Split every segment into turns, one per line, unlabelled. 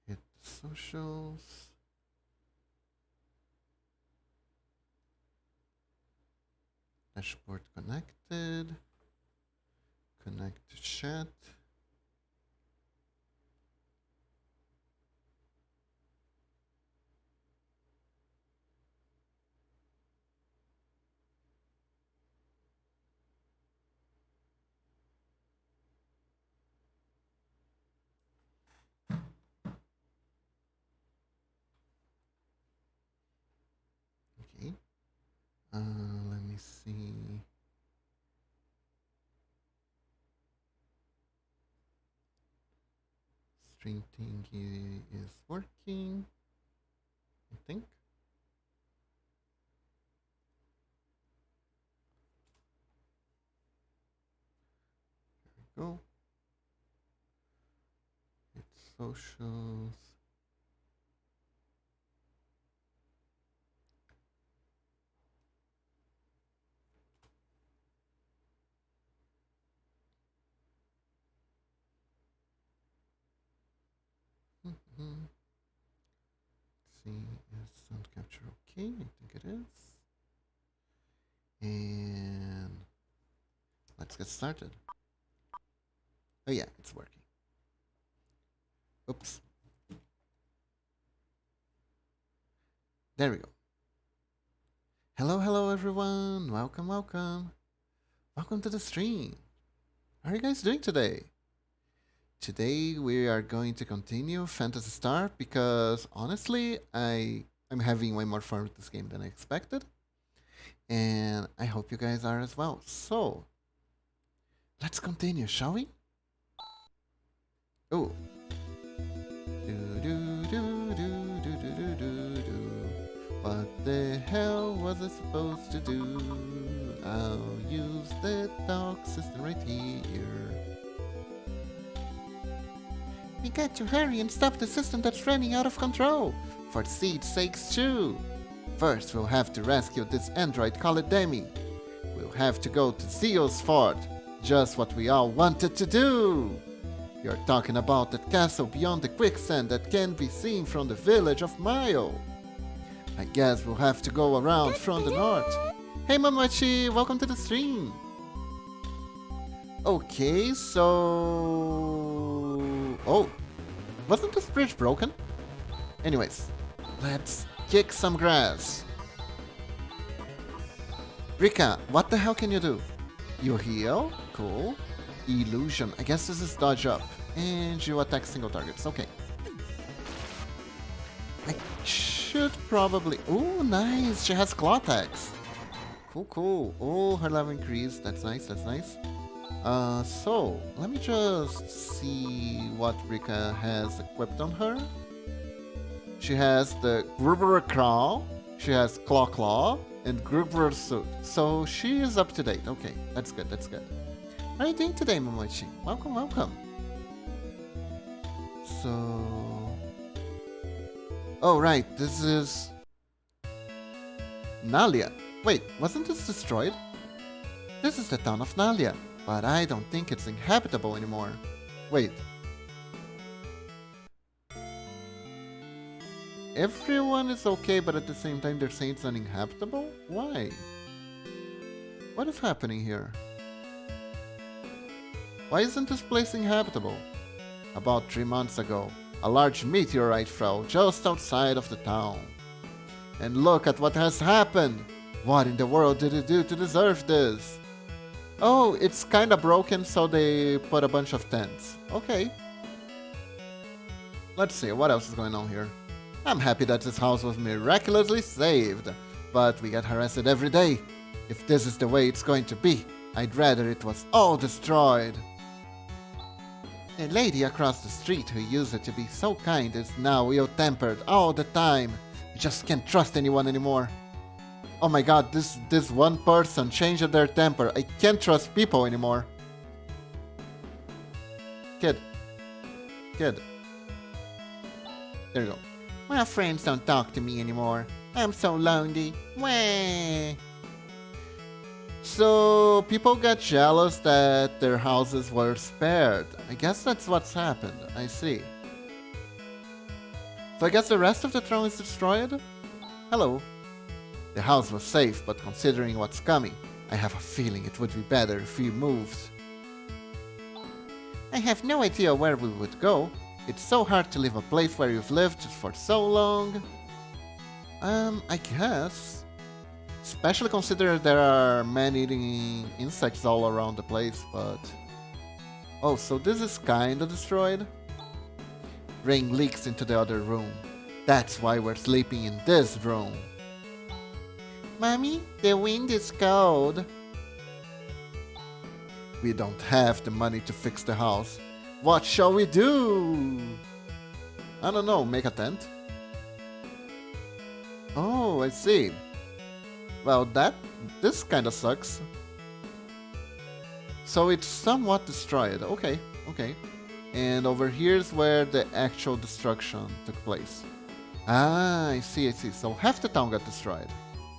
Hit the socials. Dashboard connected. Connect to chat. Okay. Let me see. Stream thingy is working, I think. There we go. It's socials. Mm-hmm. See, is sound capture okay? I think it is. And let's get started. Oh yeah, it's working. Oops. There we go. Hello, hello everyone. Welcome, welcome. Welcome to the stream. How are you guys doing today? Today we are going to continue Phantasy Star because honestly, I'm having way more fun with this game than I expected. And I hope you guys are as well. So, let's continue, shall we? Oh. What the hell was I supposed to do? I'll use the dock system right here. We got to hurry and stop the system that's running out of control. For Seed's sakes too. First, we'll have to rescue this android called Demi. We'll have to go to Theo's fort. Just what we all wanted to do. You're talking about that castle beyond the quicksand that can be seen from the village of Mayo. I guess we'll have to go around from the north. Hey Mamachi, welcome to the stream. Okay, so... Oh, wasn't this bridge broken? Anyways, let's kick some grass. Rika, what the hell can you do? You heal? Cool. Illusion. I guess this is dodge up. And you attack single targets. Okay. I should probably... Oh, nice. She has claw attacks. Cool, cool. Oh, her level increased. That's nice. That's nice. So, let me just see what Rika has equipped on her. She has the Gruber Claw, she has Claw Claw, and Gruber Suit. So she is up to date. Okay, that's good, that's good. How are you doing today, Momochi? Welcome, welcome. So... Oh, right, this is... Nalia. Wait, wasn't this destroyed? This is the town of Nalia. But I don't think it's inhabitable anymore. Wait. Everyone is okay, but at the same time they're saying it's uninhabitable? Why? What is happening here? Why isn't this place inhabitable? About 3 months ago, a large meteorite fell just outside of the town. And look at what has happened! What in the world did it do to deserve this? Oh, it's kinda broken, so they put a bunch of tents. Okay. Let's see, what else is going on here? I'm happy that this house was miraculously saved, but we get harassed every day. If this is the way it's going to be, I'd rather it was all destroyed. The lady across the street who used to be so kind is now ill-tempered all the time. You just can't trust anyone anymore. Oh my god, this one person changed their temper. I can't trust people anymore. Kid. There you go. My friends don't talk to me anymore. I'm so lonely. Wah. So people get jealous that their houses were spared. I guess that's what's happened. I see. So I guess the rest of the throne is destroyed? Hello. The house was safe, but considering what's coming, I have a feeling it would be better if we moved. I have no idea where we would go. It's so hard to leave a place where you've lived for so long. I guess. Especially considering there are man-eating insects all around the place, but... Oh, so this is kinda destroyed? Rain leaks into the other room. That's why we're sleeping in this room. Mommy, the wind is cold. We don't have the money to fix the house. What shall we do? I don't know, make a tent? Oh, I see. Well, this kinda sucks. So it's somewhat destroyed. Okay. And over here's where the actual destruction took place. Ah, I see. So half the town got destroyed.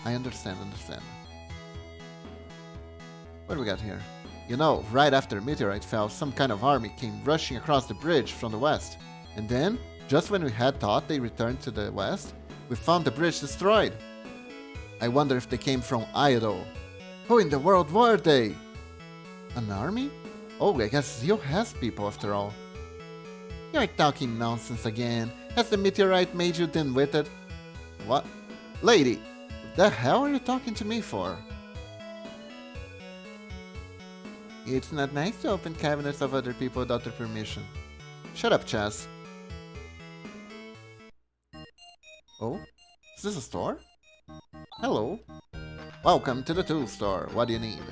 I understand. What do we got here? You know, right after a meteorite fell, some kind of army came rushing across the bridge from the west. And then, just when we had thought they returned to the west, we found the bridge destroyed. I wonder if they came from Idaho. Who in the world were they? An army? Oh, I guess Zio has people after all. You're talking nonsense again. Has the meteorite made you dim-witted? What? Lady, what the hell are you talking to me for? It's not nice to open cabinets of other people without their permission. Shut up, Chaz. Oh? Is this a store? Hello. Welcome to the tool store. What do you need?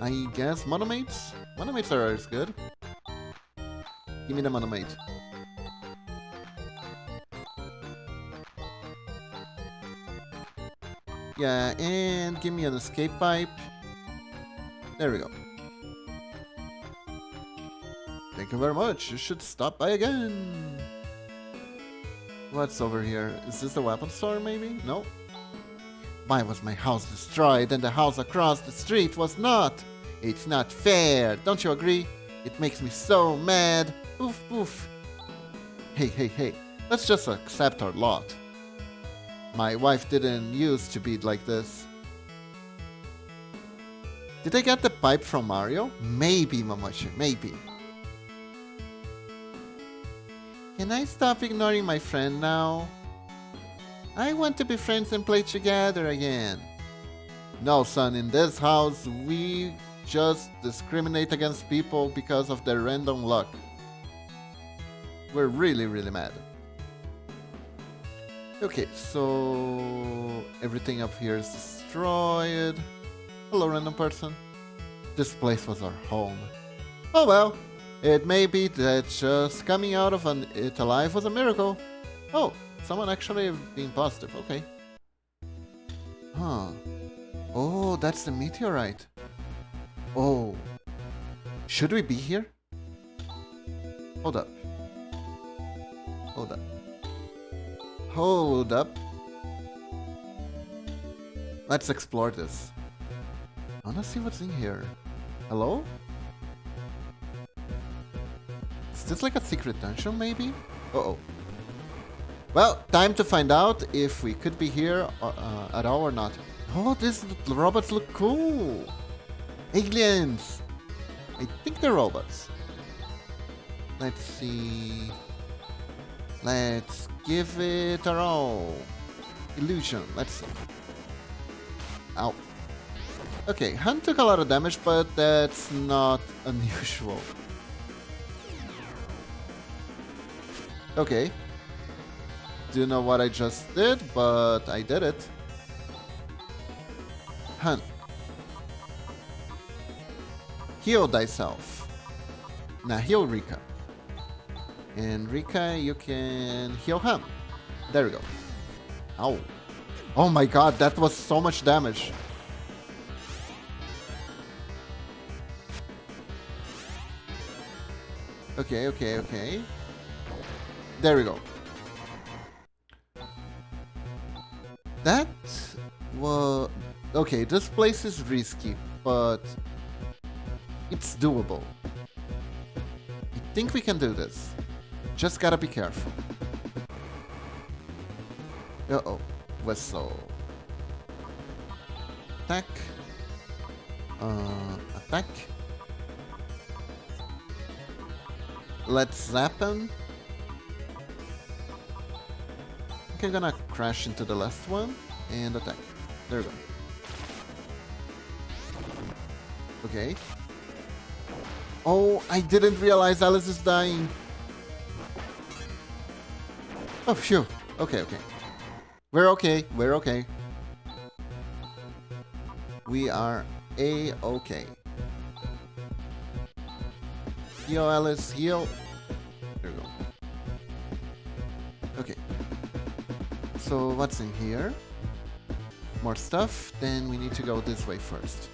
I guess monomates? Monomates are always good. Give me the monomate. Yeah, and give me an escape pipe. There we go. Thank you very much. You should stop by again. What's over here? Is this the weapon store, maybe? No. Why was my house destroyed and the house across the street was not? It's not fair. Don't you agree? It makes me so mad. Oof, oof. Hey. Let's just accept our lot. My wife didn't used to be like this. Did I get the pipe from Mario? Maybe, Mamochi, maybe. Can I stop ignoring my friend now? I want to be friends and play together again. No, son, in this house, we just discriminate against people because of their random luck. We're really mad. Okay, so everything up here is destroyed. Hello, random person. This place was our home. Oh well, it may be that just coming out of it alive was a miracle. Oh, someone actually being positive, okay. Huh. Oh, that's the meteorite. Oh. Should we be here? Hold up. Let's explore this. I wanna see what's in here. Hello? Is this like a secret dungeon, maybe? Uh-oh. Well, time to find out if we could be here at all or not. Oh, these robots look cool! Aliens! I think they're robots. Let's see... Let's give it a roll. Illusion, let's see. Ow. Okay, Hunt took a lot of damage, but that's not unusual. Okay. Do you know what I just did, but I did it. Hunt. Heal thyself. Now heal Rika. And Rika, you can heal him. There we go. Ow. Oh my god, that was so much damage. Okay. There we go. Okay, this place is risky, but it's doable. I think we can do this. Just gotta be careful. Uh-oh. Whistle. Attack. Attack. Let's zap him. Okay, I'm gonna crash into the last one and attack. There we go. Okay. Oh, I didn't realize Alice is dying. Oh, phew. Okay, okay. We're okay. We're okay. We are A-okay. Heal, Alice. Heal. There we go. Okay. So, what's in here? More stuff. Then we need to go this way first.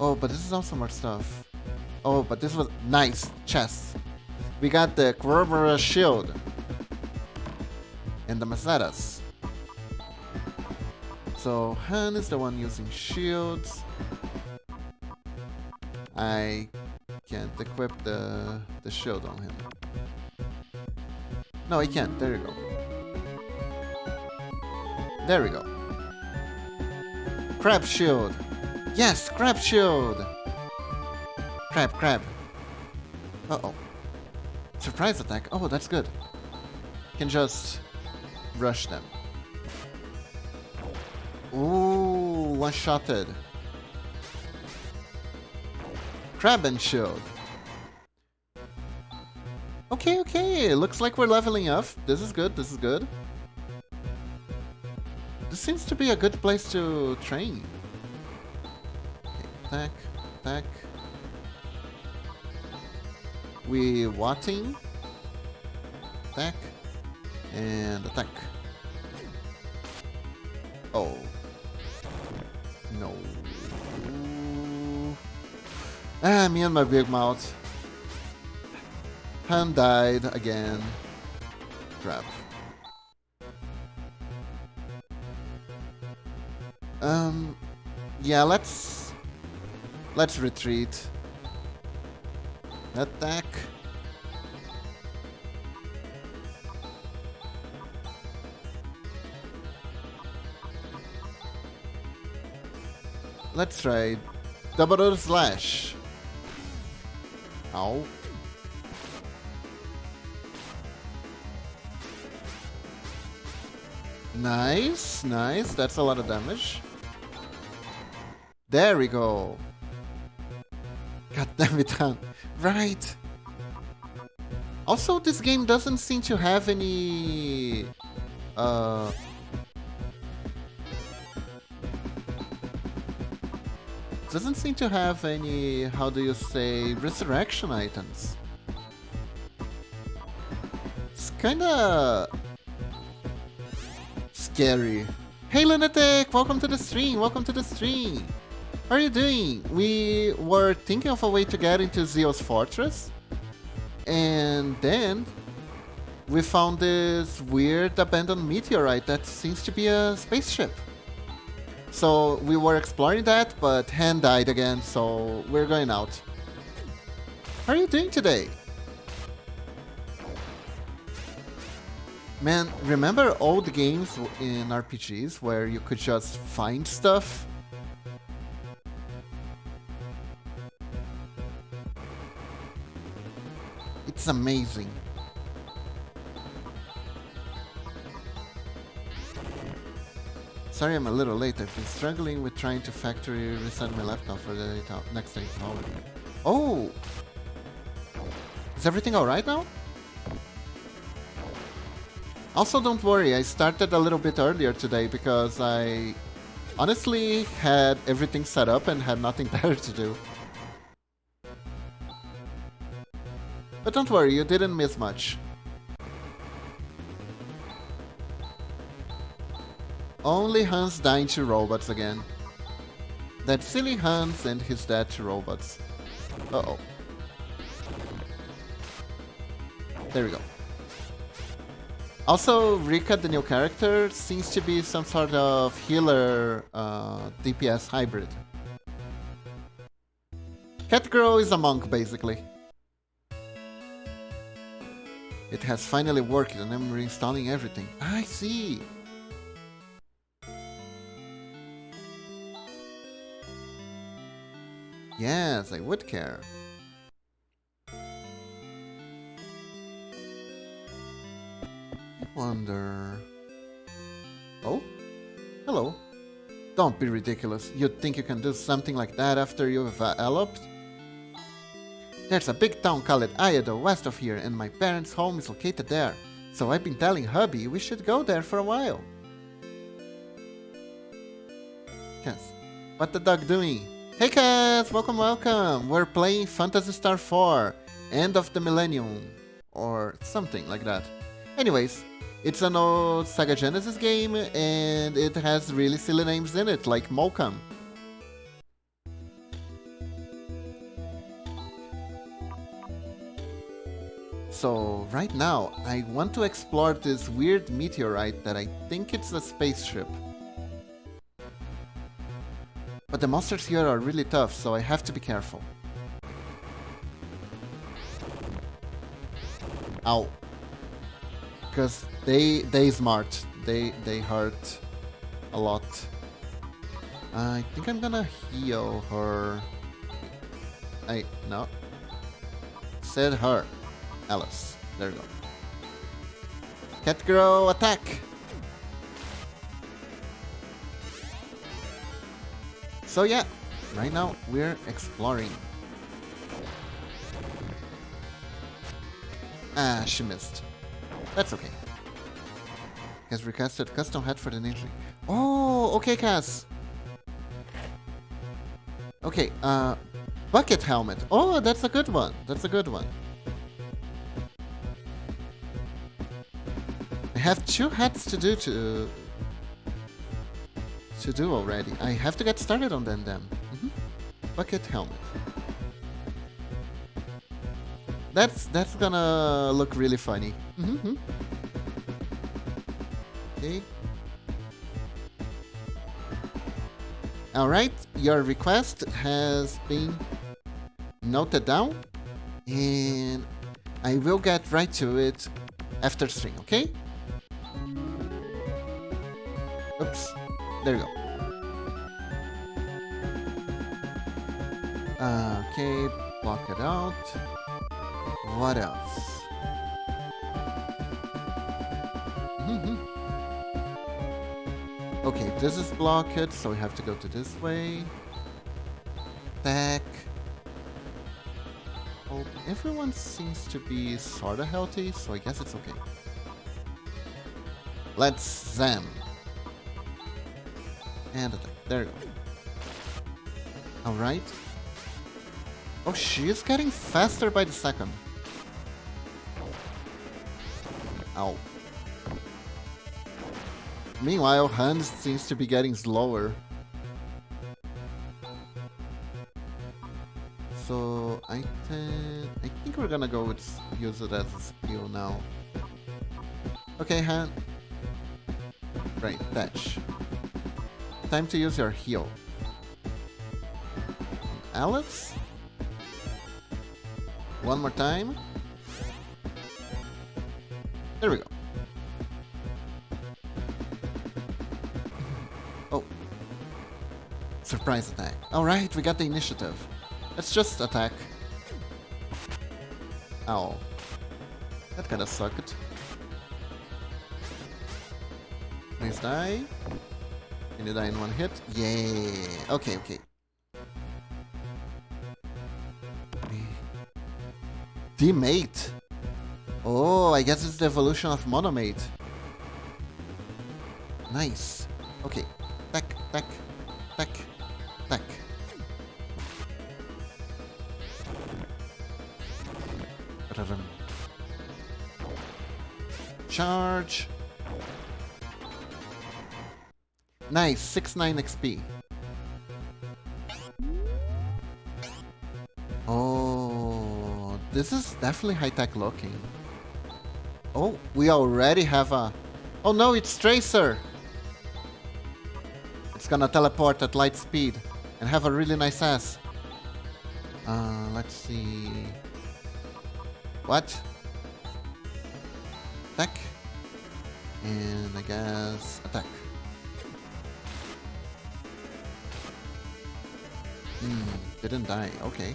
Oh, but this is also more stuff. Oh, but this was nice. Chest. We got the Corvora shield. And the Masadas. So, Han is the one using shields. I can't equip the shield on him. No, I can't. There you go. There we go. Crab shield. Yes, crab shield. Crab, crab. Uh-oh. Surprise attack. Oh, that's good. Can just rush them. Ooh, one-shotted. Crab and shield. Okay, okay. Looks like we're leveling up. This is good. This is good. This seems to be a good place to train. Okay, attack, attack. We watting. Attack. And attack. Oh. No. Ah, me and my big mouth. Han died again. Crap. Yeah, let's retreat. Attack. Let's try double slash. Ow. Nice, nice. That's a lot of damage. There we go. God damn it, Han. Right. Also, this game doesn't seem to have any... doesn't seem to have any, how do you say, resurrection items. It's kinda... scary. Hey Lunatic! Welcome to the stream! Welcome to the stream! How are you doing? We were thinking of a way to get into Zeo's fortress. And then we found this weird abandoned meteorite that seems to be a spaceship. So we were exploring that, but Han died again, so we're going out. How are you doing today? Man, remember old games in RPGs where you could just find stuff? It's amazing. Sorry I'm a little late. I've been struggling with trying to factory reset my laptop for the next day's holiday. Oh! Is everything alright now? Also, don't worry, I started a little bit earlier today because I honestly had everything set up and had nothing better to do. But don't worry, you didn't miss much. Only Hans dying to robots again. That silly Hans and his dad to robots. Uh-oh. There we go. Also, Rika, the new character, seems to be some sort of healer DPS hybrid. Catgirl is a monk, basically. It has finally worked and I'm reinstalling everything. I see! Yes, I would care. I wonder... Oh? Hello. Don't be ridiculous. You'd think you can do something like that after you've eloped? There's a big town called Ayado west of here and my parents' home is located there. So I've been telling hubby we should go there for a while. Cass, what the dog doing? Hey Cass, welcome! We're playing Phantasy Star 4, End of the Millennium, or something like that. Anyways, it's an old Sega Genesis game and it has really silly names in it, like Molcom. So right now, I want to explore this weird meteorite that I think it's a spaceship. But the monsters here are really tough, so I have to be careful. Ow. Because they smart. They hurt a lot. I think I'm gonna heal her. No. Said her. Alice. There you go. Catgirl, attack! So yeah, right now we're exploring. Ah, she missed. That's okay. Has requested custom hat for the ninja. Oh, okay, Cass. Okay, bucket helmet. Oh, that's a good one. That's a good one. I have 2 hats to do already. I have to get started on them then. Bucket helmet. That's gonna look really funny. Okay. Alright, your request has been noted down and I will get right to it after stream, okay? Oops. There you go. Okay, block it out. What else? Okay, this is blocked, so we have to go to this way. Attack. Oh, everyone seems to be sorta healthy, so I guess it's okay. Let's zam. And attack. There you go. Alright. Oh, she is getting faster by the second. Ow. Meanwhile, Hans seems to be getting slower. So I think we're gonna go with use it as a skill now. Okay, Han. Right, dash. Time to use your heal. Alex? One more time. There we go. Oh. Surprise attack. Alright, we got the initiative. Let's just attack. Ow. That kinda sucked. Please die. Can you die in one hit? Yeah. Okay, okay. D-Mate. Oh, I guess it's the evolution of Monomate. Nice. Okay. Tack, tack, tack, tack. Charge. Nice, 6-9 XP. Oh, this is definitely high-tech looking. Oh, we already have a... Oh no, it's Tracer! It's gonna teleport at light speed and have a really nice ass. Let's see... What? Attack. And I guess attack. Didn't die. Okay.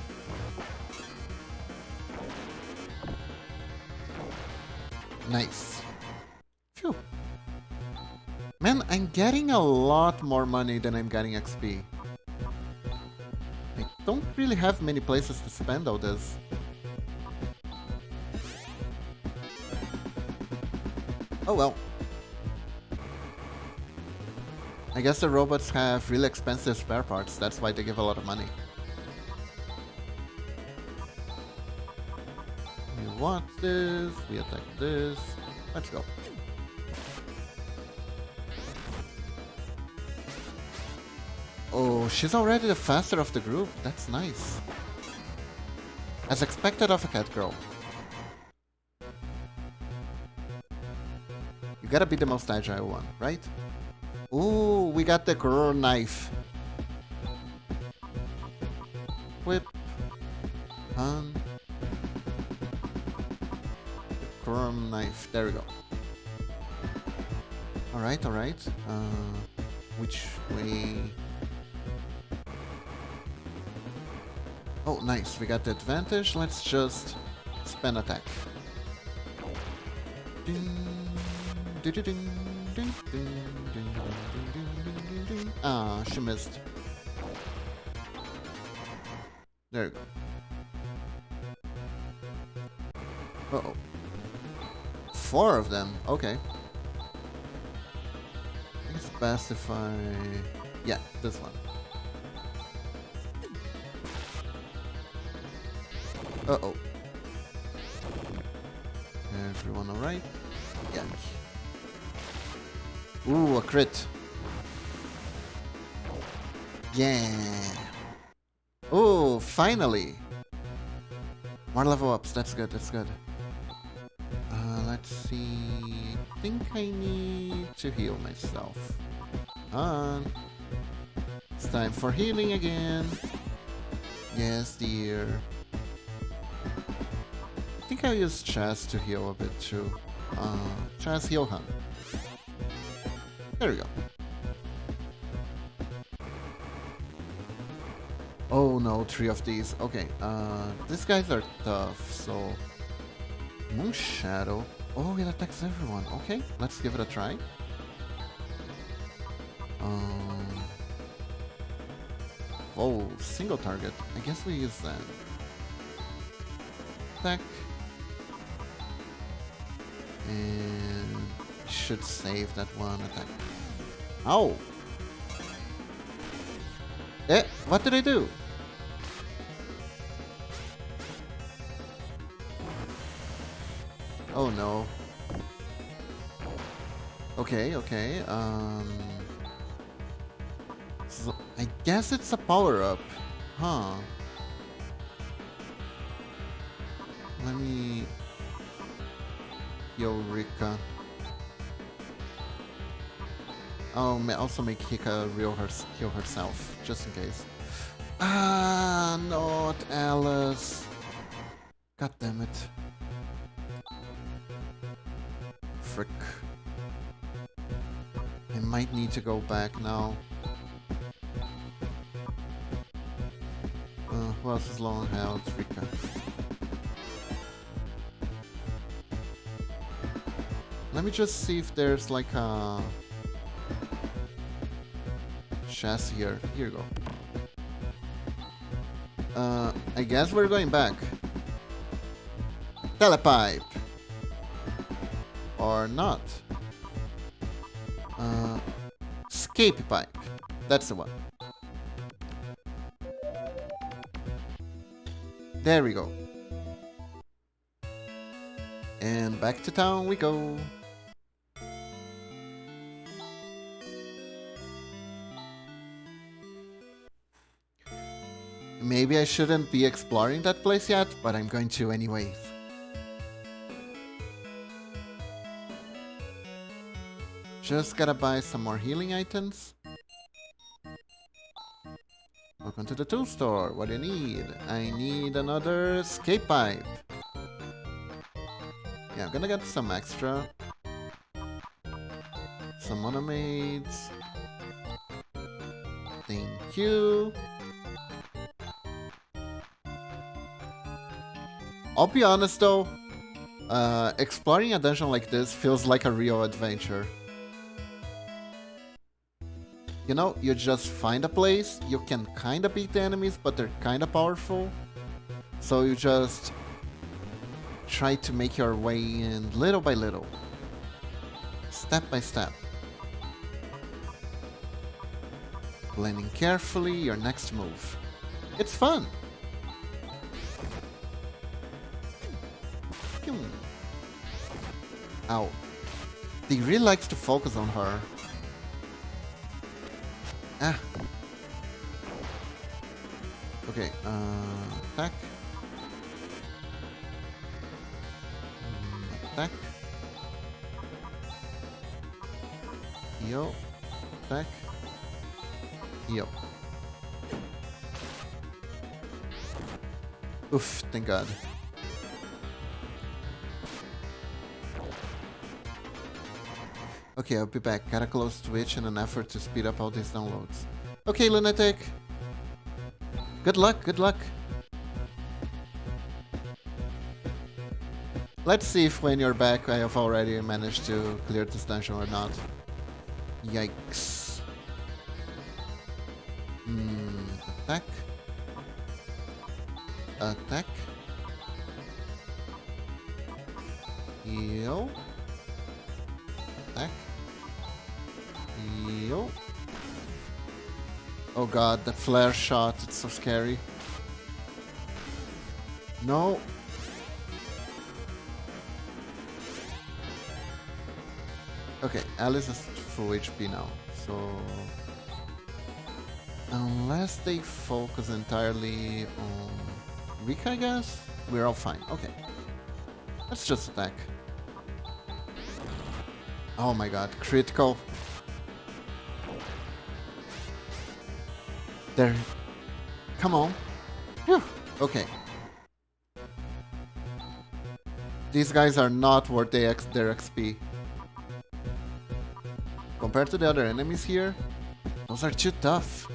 Nice. Phew. Man, I'm getting a lot more money than I'm getting XP. I don't really have many places to spend all this. Oh well. I guess the robots have really expensive spare parts, that's why they give a lot of money. We want this, we attack this. Let's go. Oh, she's already the faster of the group. That's nice. As expected of a cat girl. You gotta be the most agile one, right? Ooh, we got the girl knife. Whip. Hun. Chrome knife. There we go. Alright, alright. Which way? Oh, nice. We got the advantage. Let's just spam attack. Ah, she missed. There you go. Uh-oh. 4 of them. Okay. I guess best if I... Yeah, this one. Uh-oh. Everyone alright? Yeah. Ooh, a crit. Yeah. Ooh, finally. More level ups. That's good, that's good. Let's see. I think I need to heal myself. It's time for healing again. Yes, dear. I think I'll use Chaz to heal a bit too. Chaz heal hunt. There we go. Oh no, 3 of these. Okay, these guys are tough, so... Moon Shadow. Oh, it attacks everyone. Okay, let's give it a try. Oh, single target. I guess we use that. Attack. And should save that one attack. Ow! Eh, what did I do? Oh no. Okay, okay. So I guess it's a power-up. Huh. Let me... Eureka. Oh, also make Hika heal herself, just in case. Ah, not Alice. God damn it. Frick. I might need to go back now. Who else is low on health? Rika. Let me just see if there's like a chassis here. Here you go. I guess we're going back. Telepipe. Or not. Escape pipe. That's the one. There we go. And back to town we go. Maybe I shouldn't be exploring that place yet, but I'm going to anyways. Just gotta buy some more healing items. Welcome to the tool store. What do you need? I need another escape pipe. Yeah, I'm gonna get some extra. Some monomades. Thank you. I'll be honest though, exploring a dungeon like this feels like a real adventure. You know, you just find a place, you can kinda beat the enemies, but they're kinda powerful. So you just try to make your way in little by little. Step by step. Planning carefully your next move. It's fun! Ow. He really likes to focus on her. Ah. Okay, attack. Attack. Heal. Attack. Heal. Oof, thank God. Okay, I'll be back. Gotta close Twitch in an effort to speed up all these downloads. Okay, Lunatic. Good luck, good luck. Let's see if when you're back I have already managed to clear this dungeon or not. Yikes. Attack. Attack. Heal. Attack. Heal. Oh god, the flare shot, it's so scary. No. Okay, Alice is full HP now, so... Unless they focus entirely on Rika, I guess? We're all fine. Okay. Let's just attack. Oh my god, critical. There. Come on. Whew. Okay. These guys are not worth their XP. Compared to the other enemies here, those are too tough.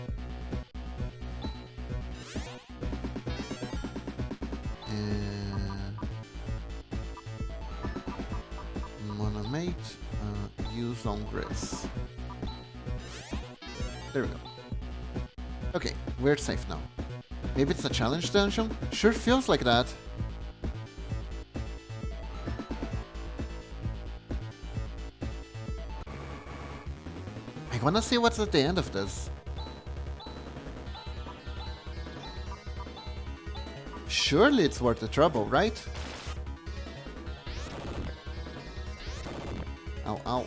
Monomate, use on Grace. There we go. Okay, we're safe now. Maybe it's a challenge dungeon? Sure feels like that. I wanna see what's at the end of this. Surely it's worth the trouble, right? Ow, ow.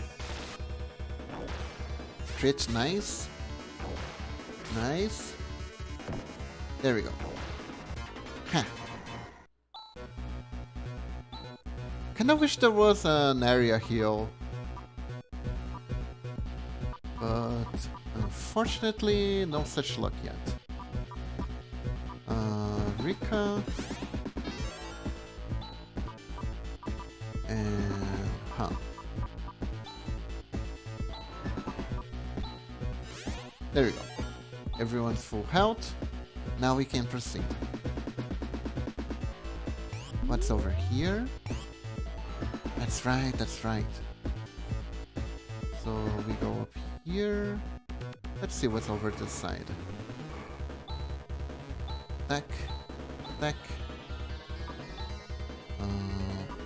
Crit, nice. Nice. There we go. Huh. Kinda wish there was an area heal. But unfortunately, no such luck yet. Rika. And there we go. Everyone's full health. Now we can proceed. What's over here? That's right, that's right. So we go up here. Let's see what's over this side. Attack. Attack.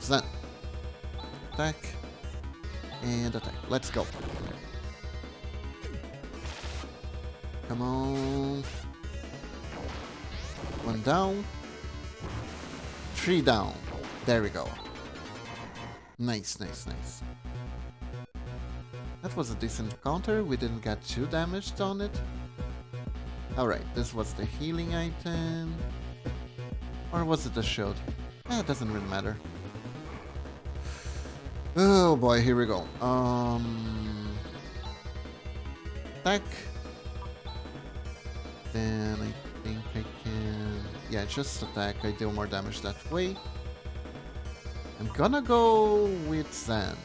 Zen. Attack. And attack. Let's go. Come on. One down. 3 down. There we go. Nice, nice, nice. That was a decent counter. We didn't get too damaged on it. Alright, this was the healing item. Or was it the shield? It doesn't really matter. Oh boy, here we go. attack. Then I think I can... Yeah, just attack. I deal more damage that way. I'm gonna go with Zen.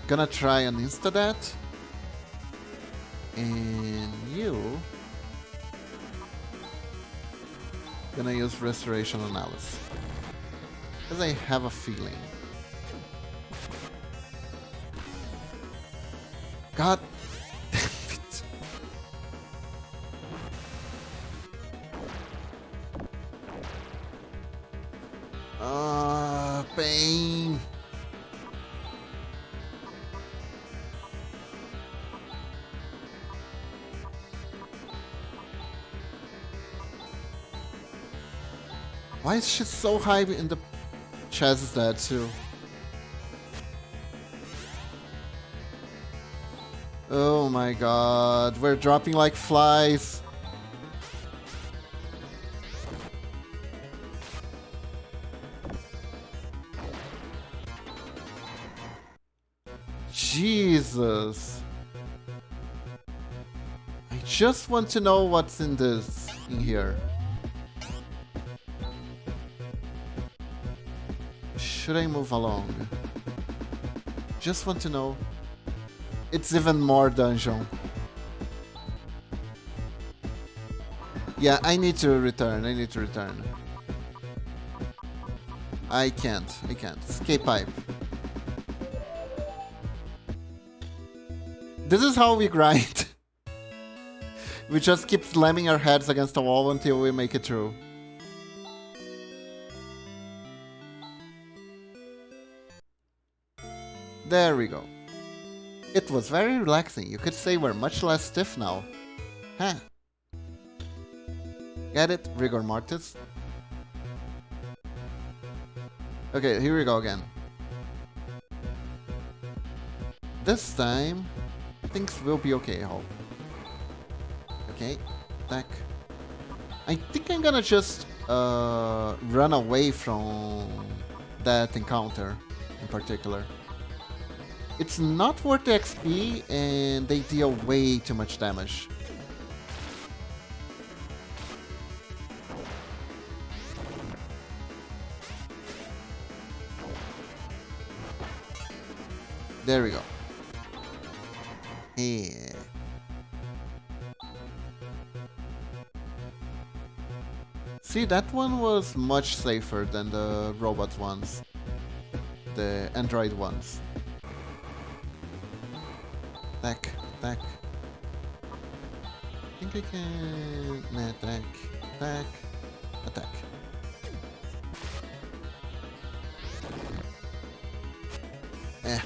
Gonna try an insta-dat. And you... Gonna use Restoration on Alice. Because I have a feeling. God damn it. Pain. Why is she so high in the chest there too? Oh my god, we're dropping like flies. Jesus. I just want to know what's in here. Should I move along? Just want to know. It's even more dungeon. Yeah, I need to return. I can't. Escape pipe. This is how we grind. We just keep slamming our heads against the wall until we make it through. There we go. It was very relaxing. You could say we're much less stiff now. Huh. Get it? Rigor mortis. Okay, here we go again. This time, things will be okay, I hope. Okay, attack. I think I'm gonna just run away from that encounter in particular. It's not worth the XP and they deal way too much damage. There we go. Yeah. See, that one was much safer than the robot ones. The android ones. Attack. I think I can... Nah, attack. Eh.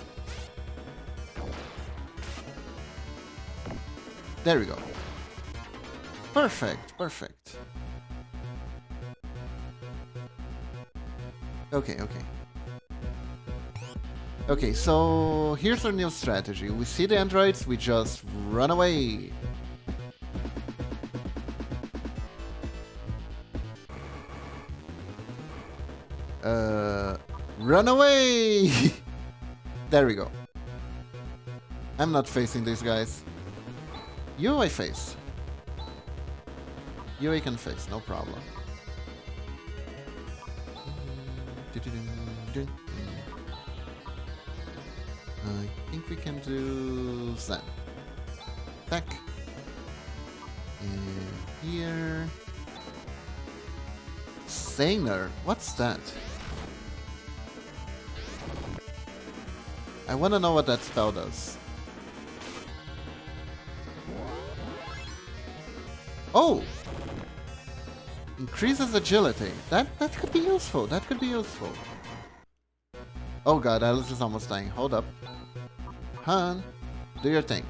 There we go. Perfect. Okay, so here's our new strategy. We see the androids, we just run away. Run away! There we go. I'm not facing these guys. You I face. You I can face, no problem. I think we can do Zen. Attack. And here. Saner? What's that? I want to know what that spell does. Oh! Increases agility. That could be useful. Oh god, Alice is almost dying. Hold up. Han, do your thing.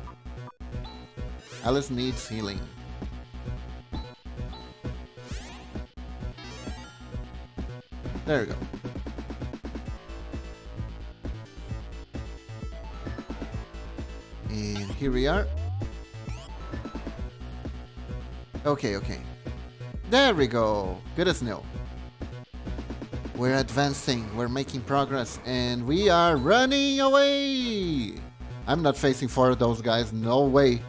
Alice needs healing. There we go. And here we are. Okay. There we go. Good as new. We're advancing, we're making progress, and we are running away! I'm not facing 4 of those guys, no way.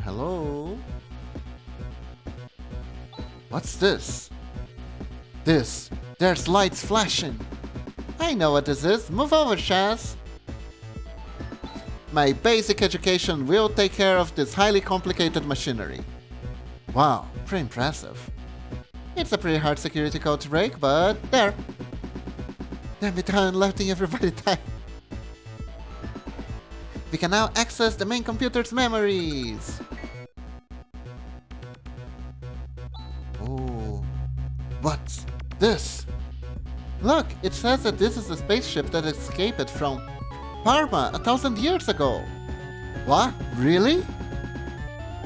Hello? What's this? There's lights flashing. I know what this is. Move over, Shaz. My basic education will take care of this highly complicated machinery. Wow, pretty impressive. It's a pretty hard security code to break, but there. Damn it, I'm letting everybody die. We can now access the main computer's memories. Oh, what's this? Look, it says that this is the spaceship that escaped from Parma 1,000 years ago. What? Really?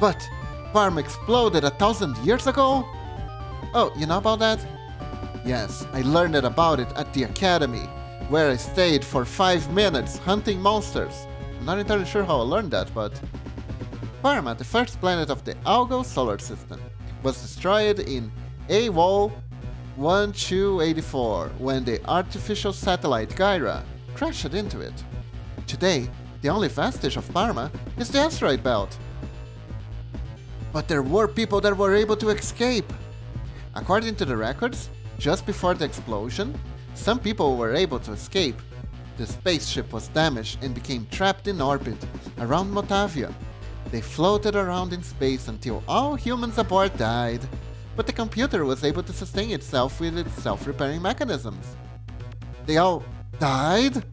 But Parma exploded 1,000 years ago? Oh, you know about that? Yes, I learned about it at the academy, where I stayed for 5 minutes hunting monsters. I'm not entirely sure how I learned that, but... Parma, the first planet of the Algo solar system, was destroyed in AWOL 1284 when the artificial satellite Gyra crashed into it. Today, the only vestige of Parma is the asteroid belt. But there were people that were able to escape. According to the records, just before the explosion, some people were able to escape. The spaceship was damaged and became trapped in orbit around Motavia. They floated around in space until all humans aboard died, but the computer was able to sustain itself with its self-repairing mechanisms. They all died?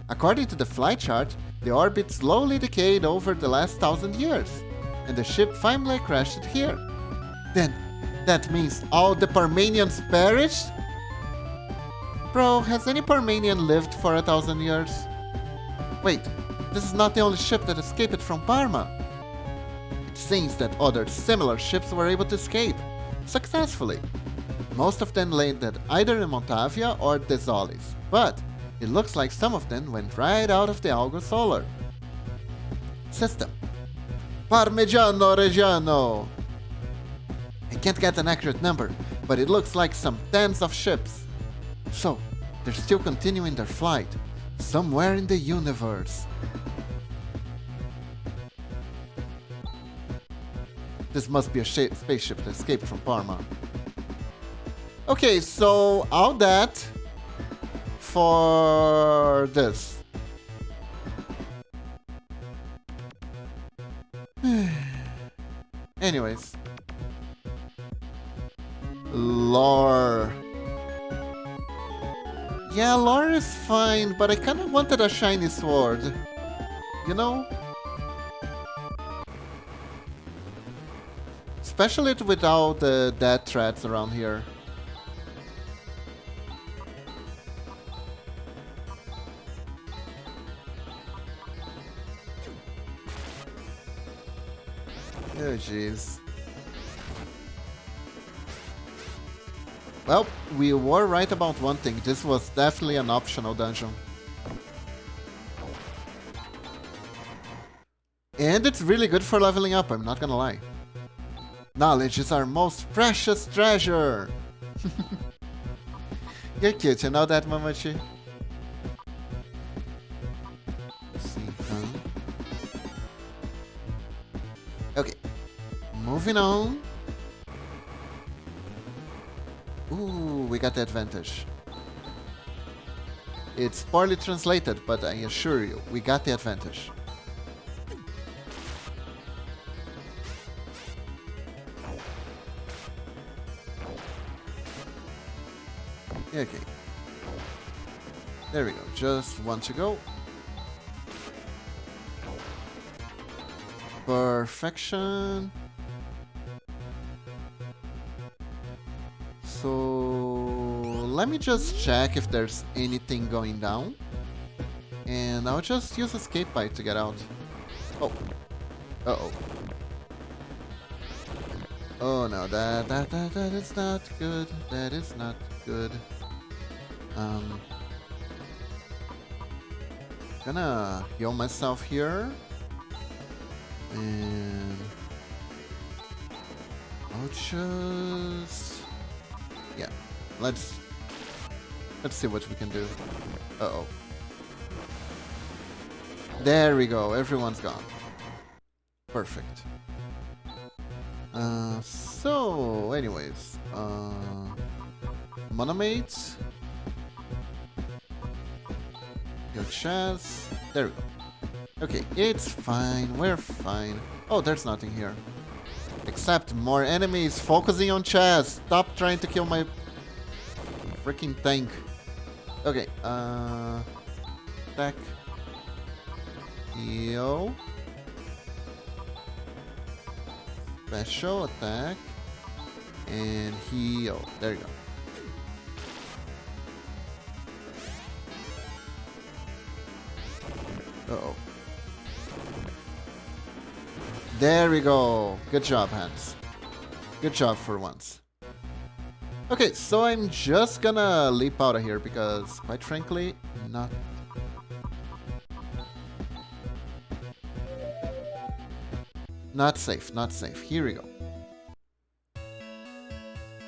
According to the flight chart, the orbit slowly decayed over the last 1,000 years, and the ship finally crashed here. Then, that means all the Parmanians perished? Bro, has any Parmanian lived for 1,000 years? Wait, this is not the only ship that escaped from Parma. It seems that other similar ships were able to escape, successfully. Most of them landed either in Montavia or Desolis, but it looks like some of them went right out of the Algo Solar system. Parmigiano Reggiano! I can't get an accurate number, but it looks like some tens of ships. So, they're still continuing their flight, somewhere in the universe. This must be a spaceship that escaped from Parma. Okay, so all that for this. Anyways. Lore. Yeah, lore is fine, but I kinda wanted a shiny sword. You know? Especially without the death threats around here. Oh jeez. Well, we were right about one thing. This was definitely an optional dungeon. And it's really good for leveling up, I'm not gonna lie. Knowledge is our most precious treasure! You're cute, you know that, Mamachi? Let's see, Okay, moving on. Ooh, we got the advantage. It's poorly translated, but I assure you, we got the advantage. Okay. There we go, just one to go. Perfection. So let me just check if there's anything going down. And I'll just use escape bite to get out. Oh. Uh-oh. Oh no, that is not good. That is not good. Gonna heal myself here. And I'll just... yeah, let's see what we can do. Uh-oh. There we go. Everyone's gone. Perfect. So, anyways. Monomate. Your chest. There we go. Okay, it's fine. We're fine. Oh, there's nothing here. Except more enemies focusing on chest. Stop trying to kill my freaking tank. Okay, attack. Heal. Special attack. And heal. There you go. Uh-oh. There we go. Good job, Hans. Good job for once. Okay, so I'm just gonna leap out of here because, quite frankly, not safe, not safe. Here we go.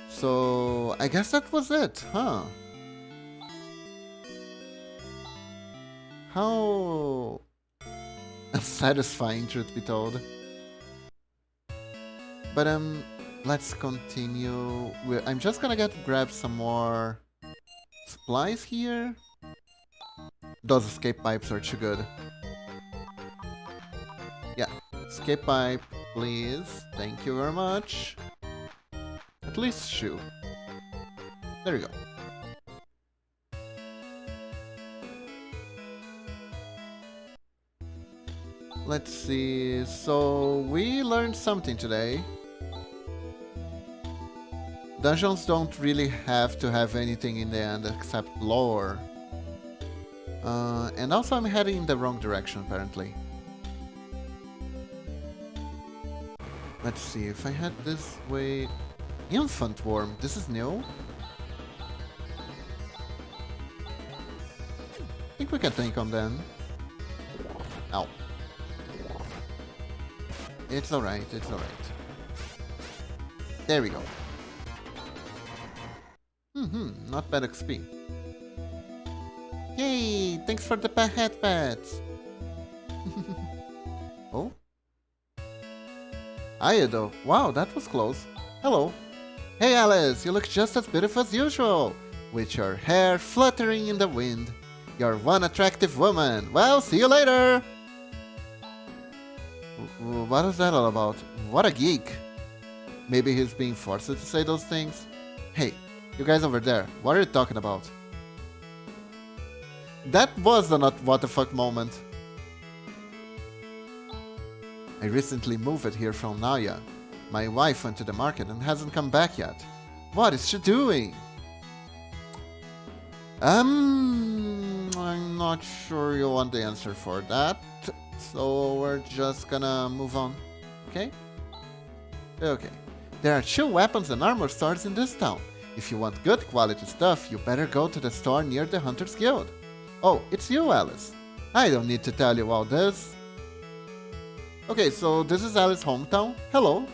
So, I guess that was it, huh? How unsatisfying, truth be told. But let's continue. I'm just gonna grab some more supplies here. Those escape pipes are too good. Yeah, escape pipe, please. Thank you very much. At least shoe. There you go. Let's see. So we learned something today. Dungeons don't really have to have anything in the end except lore. And also I'm heading in the wrong direction apparently. Let's see, if I head this way... Infant worm, this is new? I think we can tank on them. Ow. It's alright, it's alright. There we go. Not bad XP. Yay! Thanks for the headpats! Oh? Ayado, wow, that was close. Hello. Hey Alice, you look just as beautiful as usual, with your hair fluttering in the wind. You're one attractive woman. Well, see you later! What is that all about? What a geek! Maybe he's being forced to say those things? Hey, you guys over there, what are you talking about? That was a not what the fuck moment. I recently moved here from Naya. My wife went to the market and hasn't come back yet. What is she doing? I'm not sure you want the answer for that. So we're just gonna move on. Okay? Okay. There are 2 weapons and armor stores in this town. If you want good quality stuff, you better go to the store near the Hunter's Guild. Oh, it's you, Alice. I don't need to tell you all this. Okay, so this is Alice's hometown. Hello.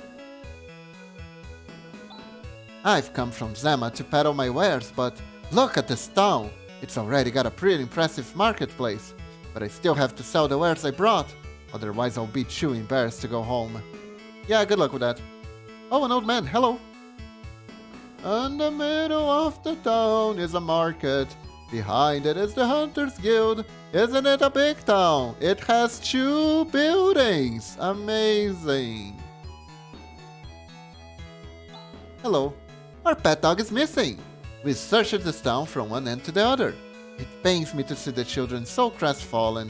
I've come from Zema to peddle my wares, but look at this town. It's already got a pretty impressive marketplace. But I still have to sell the wares I brought. Otherwise I'll be too embarrassed to go home. Yeah, good luck with that. Oh, an old man, hello. In the middle of the town is a market. Behind it is the Hunter's Guild. Isn't it a big town? It has 2 buildings. Amazing. Hello. Our pet dog is missing. We searched this town from one end to the other. It pains me to see the children so crestfallen.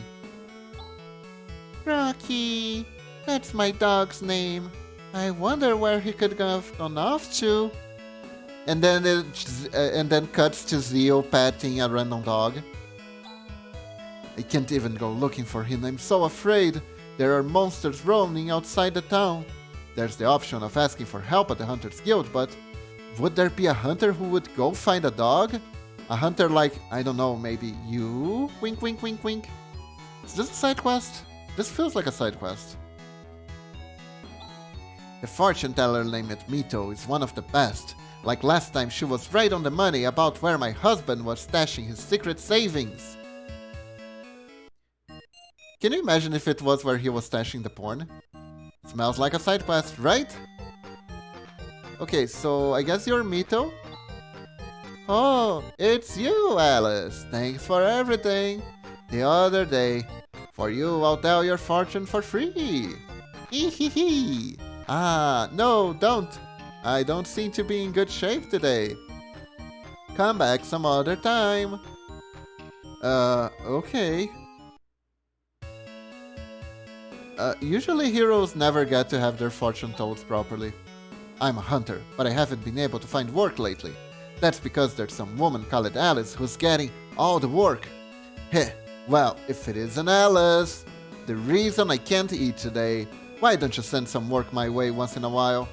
Rocky. That's my dog's name. I wonder where he could have gone off to. And then cuts to Zio petting a random dog. I can't even go looking for him. I'm so afraid. There are monsters roaming outside the town. There's the option of asking for help at the Hunter's Guild, but would there be a hunter who would go find a dog? A hunter like, I don't know, maybe you? Wink, wink, wink, wink. Is this a side quest? This feels like a side quest. The fortune teller named Mito is one of the best. Like last time, she was right on the money about where my husband was stashing his secret savings. Can you imagine if it was where he was stashing the porn? Smells like a side quest, right? Okay, so I guess you're Mito? Oh, it's you, Alice. Thanks for everything. The other day. For you, I'll tell your fortune for free. Hee. Ah, no, don't. I don't seem to be in good shape today. Come back some other time. Okay. Usually heroes never get to have their fortune told properly. I'm a hunter, but I haven't been able to find work lately. That's because there's some woman called Alice who's getting all the work. Heh, well, if it isn't Alice, the reason I can't eat today, why don't you send some work my way once in a while?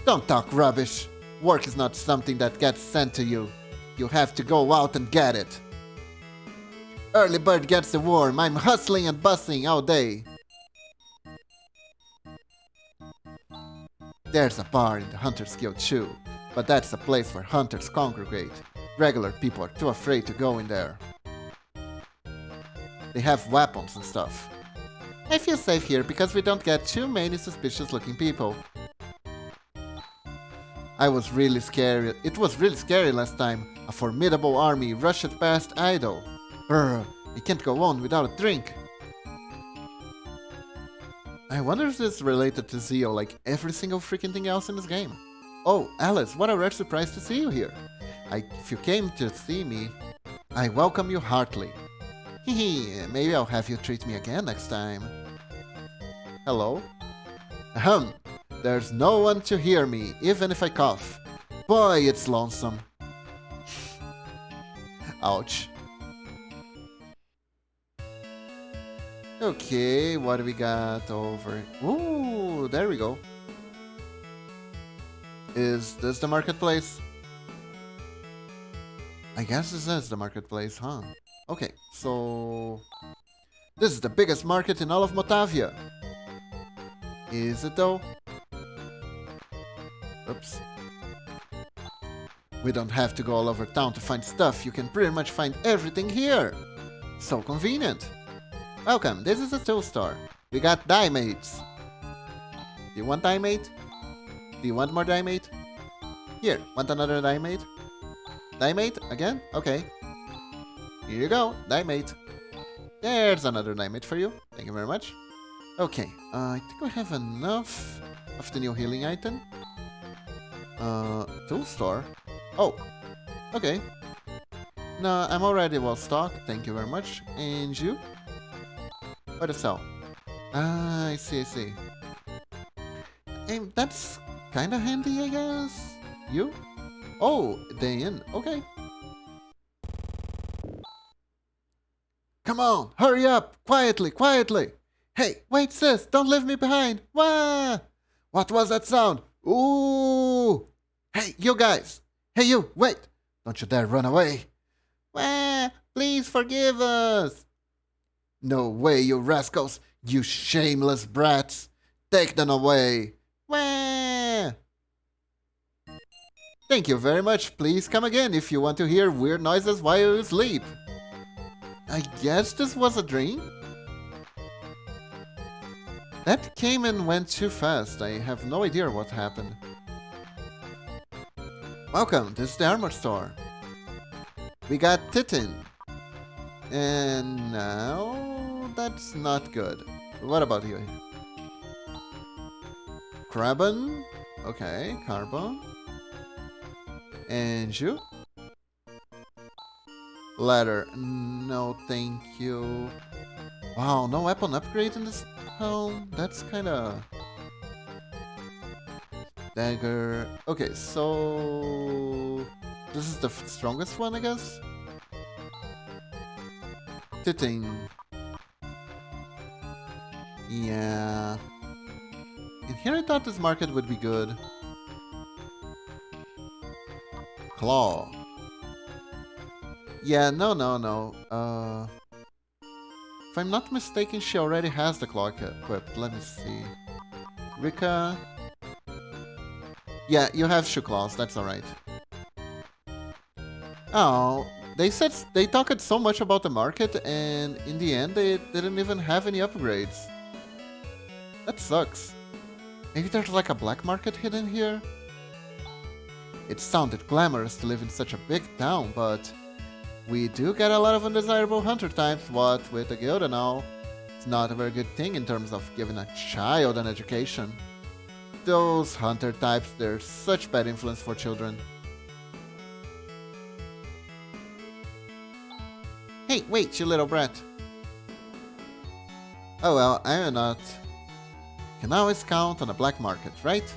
Don't talk rubbish. Work is not something that gets sent to you. You have to go out and get it. Early bird gets the worm. I'm hustling and bustling all day. There's a bar in the Hunter's Guild too, but that's a place where hunters congregate. Regular people are too afraid to go in there. They have weapons and stuff. I feel safe here because we don't get too many suspicious looking people. It was really scary last time. A formidable army rushed past Idol. Brr, I can't go on without a drink. I wonder if this is related to Zio like every single freaking thing else in this game. Oh, Alice, what a rare surprise to see you here. If you came to see me, I welcome you heartily. Hehe, maybe I'll have you treat me again next time. Hello? Ahem, there's no one to hear me, even if I cough. Boy, it's lonesome. Ouch. Okay, what do we got over? Ooh, there we go. Is this the marketplace? I guess this is the marketplace, huh? Okay, so... This is the biggest market in all of Motavia. Is it though? Oops. We don't have to go all over town to find stuff. You can pretty much find everything here. So convenient. Welcome, this is a tool store. We got dye mates. Do you want dye mate? Do you want more dye mate? Here, want another dye mate? Dye mate? Again? Okay. Here you go, dye mate. There's another dye mate for you. Thank you very much. Okay, I think we have enough of the new healing item. Tool store? Oh, okay. No, I'm already well stocked. Thank you very much. And you? What to sell? Ah, I see. And that's kinda handy, I guess. You? Oh, the inn. Okay. Come on, hurry up! Quietly! Hey, wait, sis! Don't leave me behind! Wah! What was that sound? Ooh! Hey, you guys! Hey, you! Wait! Don't you dare run away! Wah! Please forgive us! No way, you rascals! You shameless brats! Take them away! Wah! Thank you very much. Please come again if you want to hear weird noises while you sleep. I guess this was a dream? That came and went too fast. I have no idea what happened. Welcome, this is the armor store. We got Titan. And now... that's not good. What about you? Carbon? Okay, carbon. And you? Leather. No, thank you. Wow, no weapon upgrade in this town? That's kinda... Dagger. Okay, so... this is the strongest one, I guess? Titan. Yeah. In here I thought this market would be good. Claw. Yeah, no. If I'm not mistaken, she already has the claw equipped. Let me see. Rika. Yeah, you have shoe claws, that's alright. Oh, they said they talked so much about the market, and in the end, they didn't even have any upgrades. That sucks. Maybe there's like a black market hidden here? It sounded glamorous to live in such a big town, but we do get a lot of undesirable hunter types, what with the guild and all. It's not a very good thing in terms of giving a child an education. Those hunter types, they're such bad influence for children. Hey, wait, you little brat. Oh well, I am not. Can always count on a black market, right?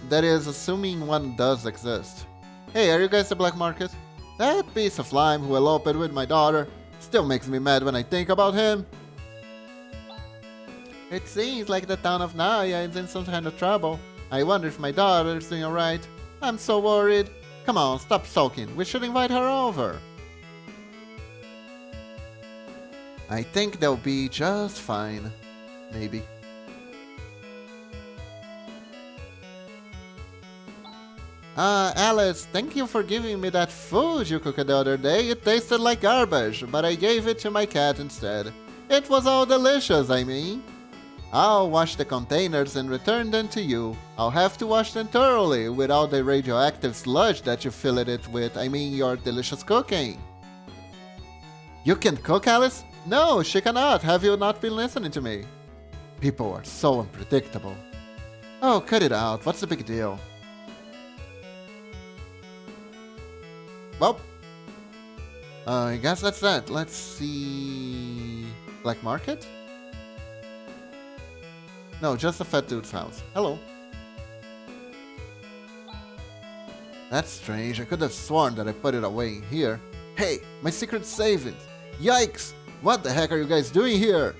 That is, assuming one does exist. Hey, are you guys the black market? That piece of lime who eloped with my daughter still makes me mad when I think about him. It seems like the town of Naya is in some kind of trouble. I wonder if my daughter is doing alright. I'm so worried. Come on, stop sulking. We should invite her over. I think they'll be just fine. Maybe. Alice, thank you for giving me that food you cooked the other day. It tasted like garbage, but I gave it to my cat instead. It was all delicious, I mean. I'll wash the containers and return them to you. I'll have to wash them thoroughly with all the radioactive sludge that you filled it with. I mean your delicious cooking. You can cook, Alice? No, she cannot. Have you not been listening to me? People are so unpredictable. Oh, cut it out. What's the big deal? Well, I guess that's that. Let's see... Black market? No, just a fat dude's house. Hello. That's strange. I could have sworn that I put it away in here. Hey, my secret savings! Yikes! What the heck are you guys doing here?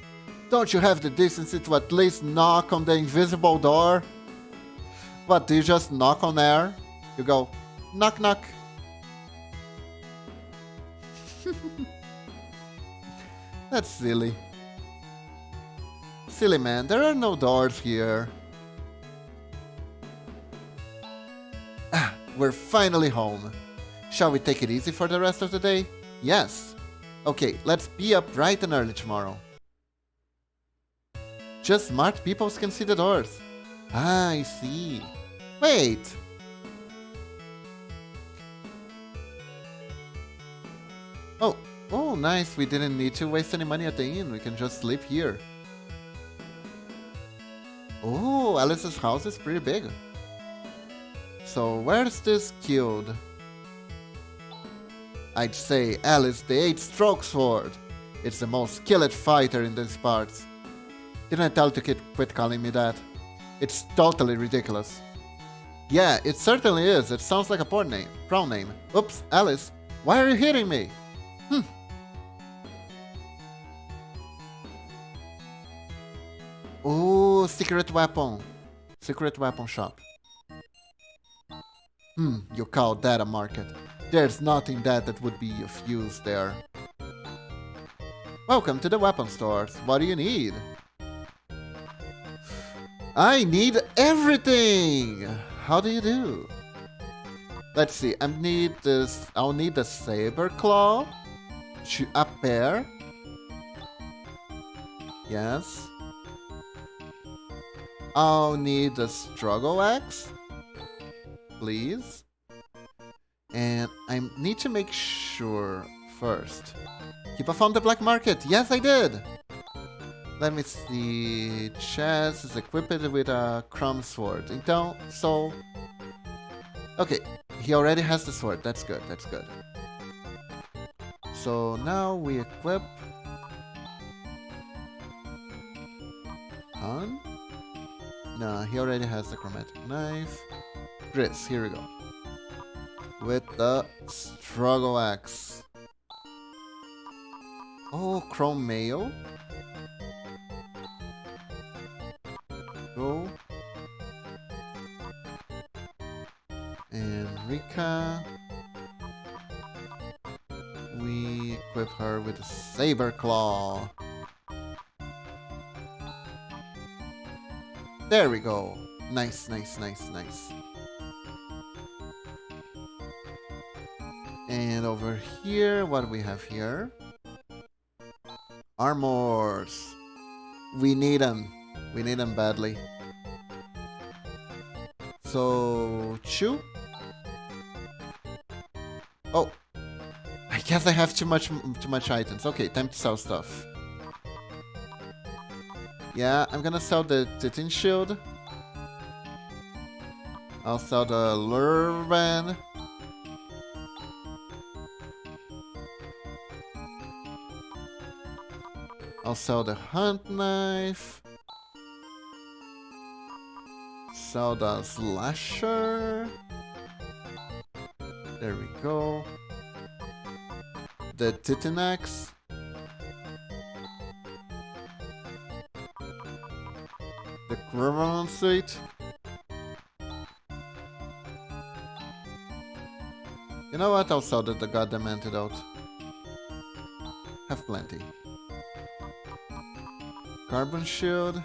Don't you have the decency to at least knock on the invisible door? What, do you just knock on air? You go, knock knock. That's silly. Silly man, there are no doors here. Ah, we're finally home. Shall we take it easy for the rest of the day? Yes. Okay, let's be up bright and early tomorrow. Just smart people can see the doors. Ah, I see. Wait! Oh, nice. We didn't need to waste any money at the inn. We can just sleep here. Oh, Alice's house is pretty big. So, where's this guild? I'd say Alice the 8-stroke sword. It's the most skilled fighter in these parts. Didn't I tell you to quit calling me that? It's totally ridiculous. Yeah, it certainly is. It sounds like a prom name. Oops, Alice, why are you hitting me? Oh, secret weapon. Secret weapon shop. You call that a market? There's nothing that would be of use there. Welcome to the weapon stores. What do you need? I need everything! How do you do? Let's see, I'll need the saber claw. A pair. Yes. I'll need the struggle axe. Please. And I need to make sure first. Keep a found the black market. Yes, I did. Let me see. Chaz is equipped with a crumb sword. Então, so... Okay, he already has the sword. That's good, that's good. So now we equip... Han? No, he already has the chromatic knife. Gris, here we go. With the struggle axe. Oh, chrome mail. Go. And Rika. We equip her with a saber claw. There we go. Nice, nice, nice, nice. And And over here, what do we have here? Armors. We need them. We need them badly. So, chew. Oh, I guess I have too much items. Okay, time to sell stuff. Yeah, I'm gonna sell the Titan Shield. I'll sell the Lurban. I'll sell the Hunt Knife. Sell the Slasher. There we go. The Titan Axe. The Criminal Suite. You know what? I'll sell the goddamn antidote. Have plenty. Carbon shield.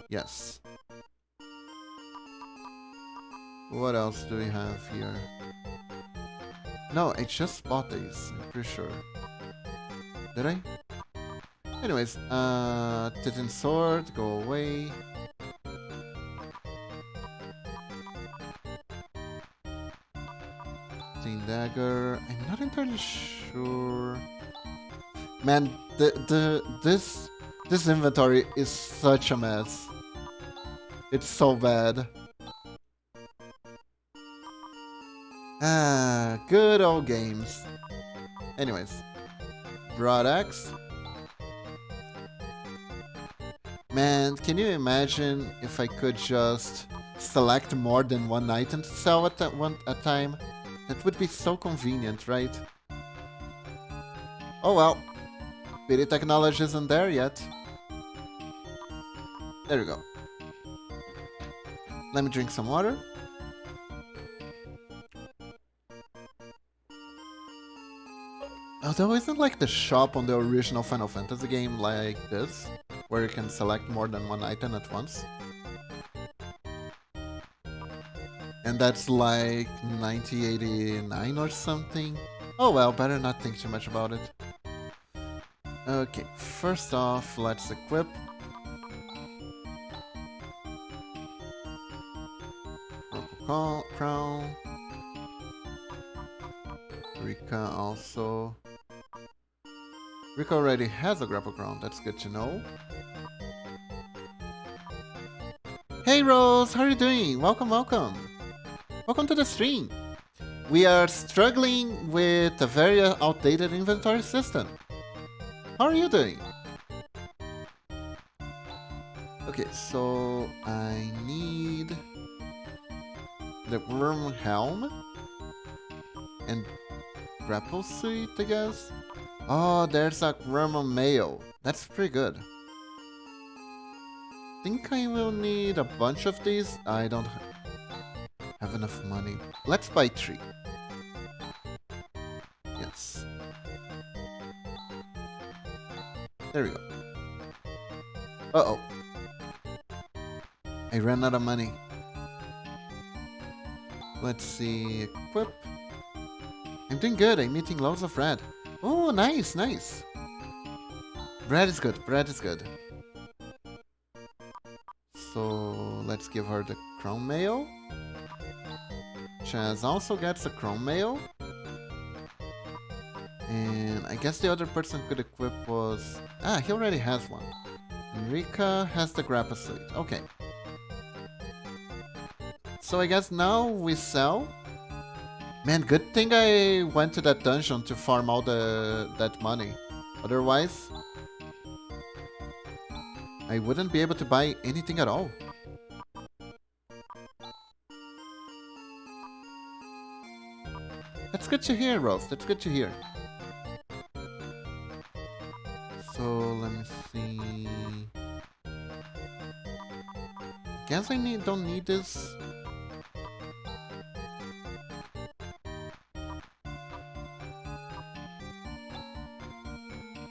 Yes. What else do we have here? No, I just bought these. I'm pretty sure. Did I? Anyways, Titan sword, go away. Titan dagger. I'm not entirely sure. Man, this inventory is such a mess. It's so bad. Ah, good old games. Anyways, broad axe. Man, can you imagine if I could just select more than one item to sell at a time? That would be so convenient, right? Oh well. Pity technology isn't there yet. There we go. Let me drink some water. Although isn't like the shop on the original Final Fantasy game like this? Where you can select more than one item at once? And that's like 1989 or something? Oh well, better not think too much about it. Okay, first off, let's equip. Purple crown. Rika also. Rika already has a grapple crown, that's good to know. Hey Rose, how are you doing? Welcome, welcome. Welcome to the stream. We are struggling with a very outdated inventory system. How are you doing? Okay, so I need the worm helm and grapple suit, I guess. Oh, there's a worm mail. That's pretty good. Think I will need a bunch of these. I don't have enough money. Let's buy 3. Yes. There we go. Uh-oh. I ran out of money. Let's see. Equip. I'm doing good. I'm eating loads of bread. Oh, nice, nice. Bread is good. Bread is good. So let's give her the crown mail. Chaz also gets a crown mail. And I guess the other person could equip was... Ah, he already has one. Rika has the grapple suit. Okay. So I guess now we sell. Man, good thing I went to that dungeon to farm all that money. Otherwise, I wouldn't be able to buy anything at all. That's good to hear, Rose. That's good to hear. So, let me see... Guess I don't need this.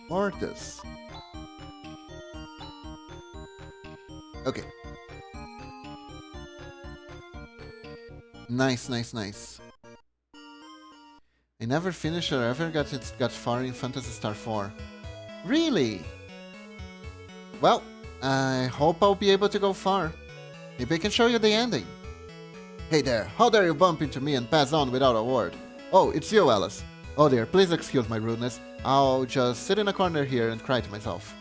Or this. Okay. Nice, nice, nice. never finished or ever got far in Phantasy Star 4. Really? Well, I hope I'll be able to go far. Maybe I can show you the ending. Hey there, how dare you bump into me and pass on without a word? Oh, it's you, Alice. Oh dear, please excuse my rudeness. I'll just sit in a corner here and cry to myself.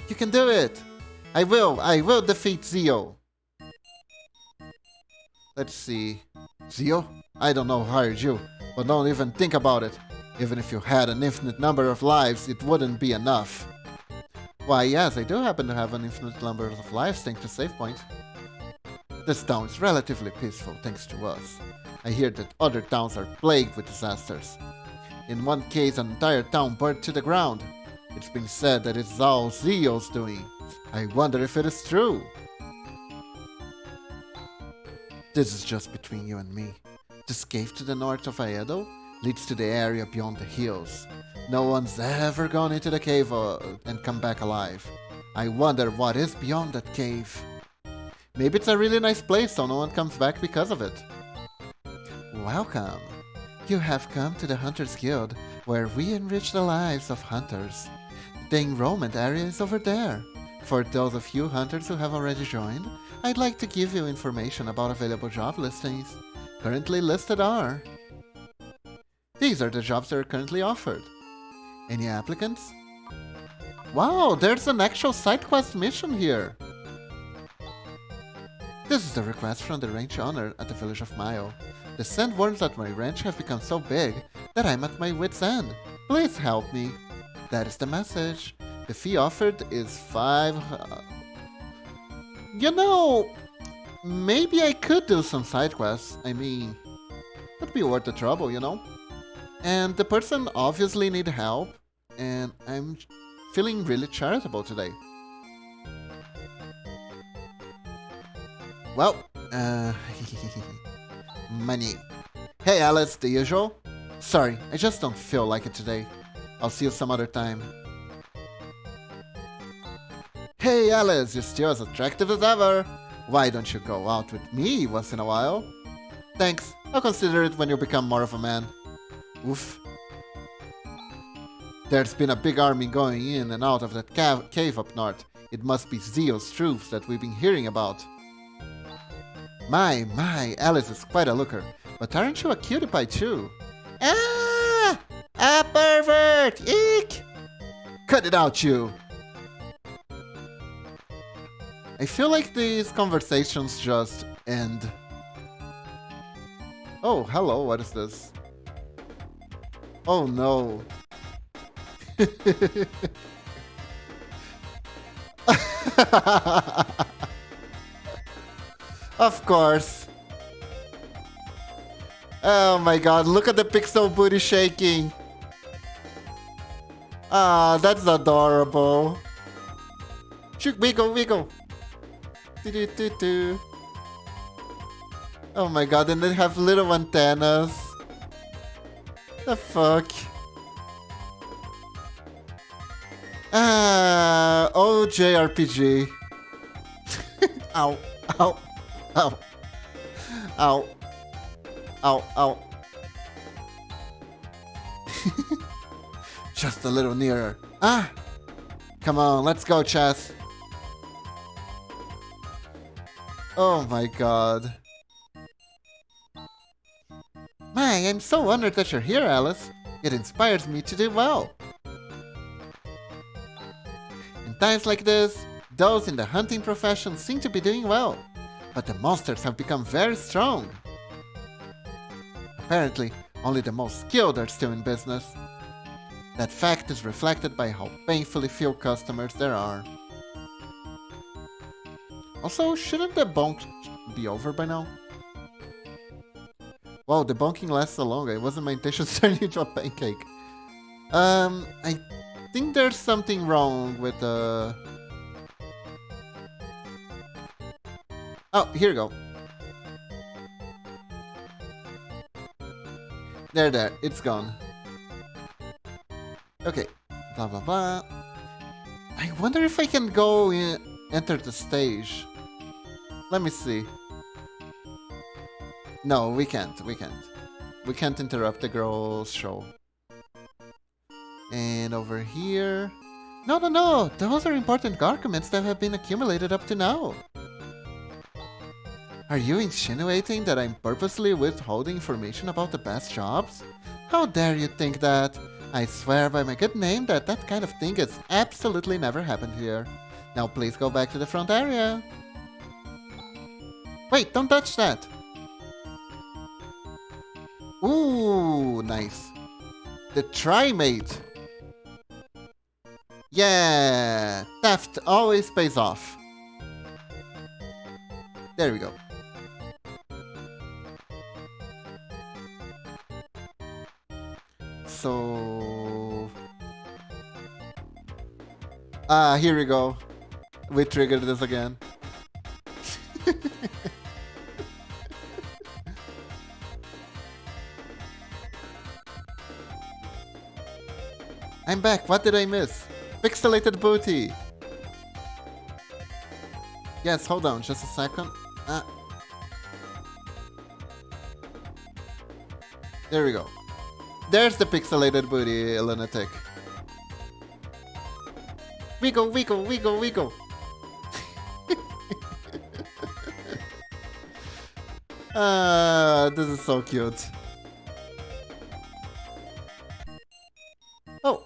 You can do it! I will defeat Zio. Let's see. Zio? I don't know who hired you, but don't even think about it. Even if you had an infinite number of lives, it wouldn't be enough. Why, yes, I do happen to have an infinite number of lives thanks to save point. This town is relatively peaceful thanks to us. I hear that other towns are plagued with disasters. In one case, an entire town burned to the ground. It's been said that it's all Zio's doing. I wonder if it is true. This is just between you and me. This cave to the north of Aedo leads to the area beyond the hills. No one's ever gone into the cave and come back alive. I wonder what is beyond that cave. Maybe it's a really nice place so no one comes back because of it. Welcome. You have come to the Hunters Guild, where we enrich the lives of hunters. The enrollment area is over there. For those of you hunters who have already joined, I'd like to give you information about available job listings. Currently listed are... These are the jobs that are currently offered. Any applicants? Wow, there's an actual side quest mission here. This is the request from the ranch owner at the village of Mayo. The sandworms at my ranch have become so big that I'm at my wit's end. Please help me. That is the message. The fee offered is 5... You know, maybe I could do some side quests. I mean, it'd be worth the trouble, you know? And the person obviously needs help, and I'm feeling really charitable today. Well, money. Hey Alice, the usual? Sorry, I just don't feel like it today. I'll see you some other time. Hey Alice, you're still as attractive as ever. Why don't you go out with me once in a while? Thanks, I'll consider it when you become more of a man. Oof. There's been a big army going in and out of that cave up north. It must be Zio's troops that we've been hearing about. My, Alice is quite a looker. But aren't you a cutie pie too? Ah! A pervert! Eek! Cut it out, you! I feel like these conversations just end. Oh, hello, what is this? Oh no. Of course. Oh my god, look at the pixel booty shaking. Ah, that's adorable. Wiggle. Do. Oh my god, and they have little antennas. The fuck? Ah, oh JRPG. Ow. Just a little nearer. Ah! Come on, let's go, Chess. Oh my god. I'm so honored that you're here, Alice. It inspires me to do well. In times like this, those in the hunting profession seem to be doing well. But the monsters have become very strong. Apparently, only the most skilled are still in business. That fact is reflected by how painfully few customers there are. Also, shouldn't the bonk be over by now? Wow, the bonking lasts so long. It wasn't my intention to turn you into a pancake. I think there's something wrong with the... Oh, here we go. There, it's gone. Okay, blah blah blah. I wonder if I can go in, enter the stage. Let me see. No, we can't. we can't interrupt the girl's show. And over here... No, no, no! Those are important arguments that have been accumulated up to now. Are you insinuating that I'm purposely withholding information about the best jobs? How dare you think that? I swear by my good name that that kind of thing has absolutely never happened here. Now please go back to the front area. Wait, don't touch that! Ooh, nice. The Trimate. Yeah, theft always pays off. There we go. So... here we go. We triggered this again. I'm back. What did I miss? Pixelated booty. Yes, hold on. Just a second. There we go. There's the pixelated booty, lunatic. Wiggle, wiggle, wiggle, wiggle. This is so cute. Oh.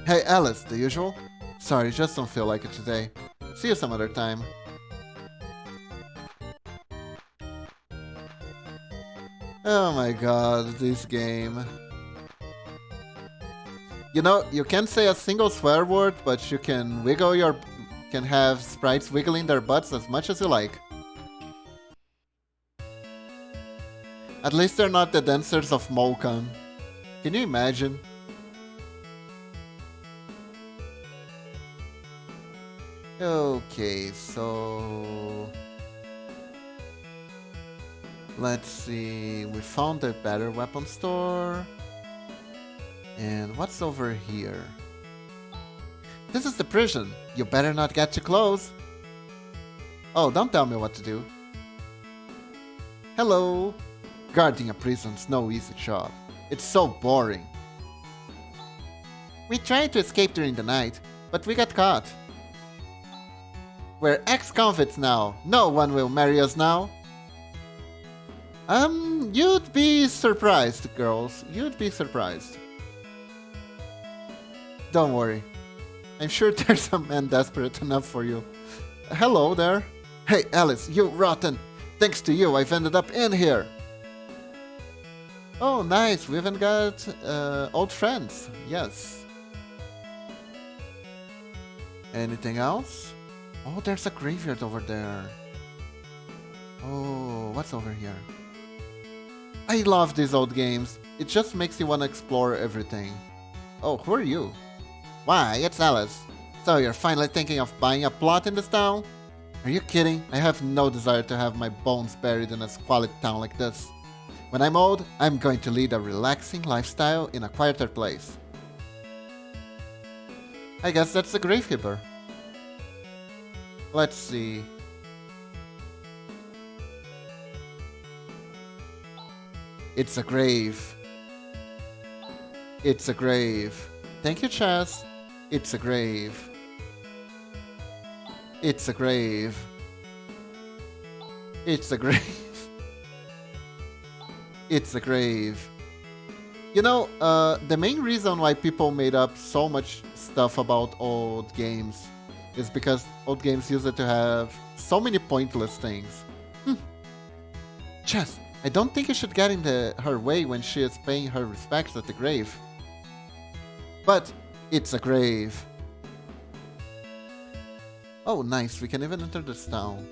Hey, Alice, the usual? Sorry, just don't feel like it today. See you some other time. Oh my god, this game. You know, you can't say a single swear word, but you can can have sprites wiggling their butts as much as you like. At least they're not the dancers of Molkan. Can you imagine? Okay, so... Let's see, we found a better weapon store. And what's over here? This is the prison. You better not get too close. Oh, don't tell me what to do. Hello. Guarding a prison's no easy job. It's so boring. We tried to escape during the night, but we got caught. We're ex-convicts now. No one will marry us now. You'd be surprised, girls. You'd be surprised. Don't worry. I'm sure there's a man desperate enough for you. Hello there. Hey, Alice, you rotten. Thanks to you, I've ended up in here. Oh, nice. We even got old friends. Yes. Anything else? Oh, there's a graveyard over there. Oh, what's over here? I love these old games. It just makes you want to explore everything. Oh, who are you? Why, it's Alice. So you're finally thinking of buying a plot in this town? Are you kidding? I have no desire to have my bones buried in a squalid town like this. When I'm old, I'm going to lead a relaxing lifestyle in a quieter place. I guess that's the Gravekeeper. Let's see. It's a grave. It's a grave. Thank you, Chess. It's a grave. It's a grave. It's a grave. It's a grave. You know, the main reason why people made up so much stuff about old games is because old games used to have so many pointless things. Chess, I don't think you should get in her way when she is paying her respects at the grave. But it's a grave. Oh, nice. We can even enter this town.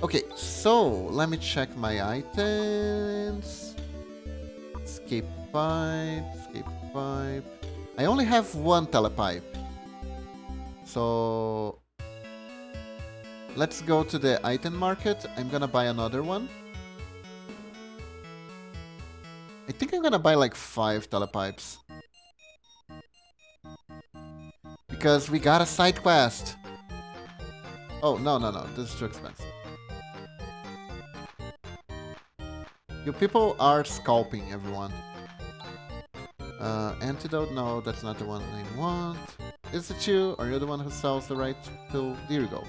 Okay, so let me check my items. Escape pipe, escape pipe. I only have one telepipe. So let's go to the item market. I'm gonna buy another one. I think I'm gonna buy like 5 telepipes. Because we got a side quest. Oh, no, no, no. This is too expensive. You people are scalping everyone. Antidote, no, that's not the one I want. Is it you? Are you the one who sells the right pill? There you go.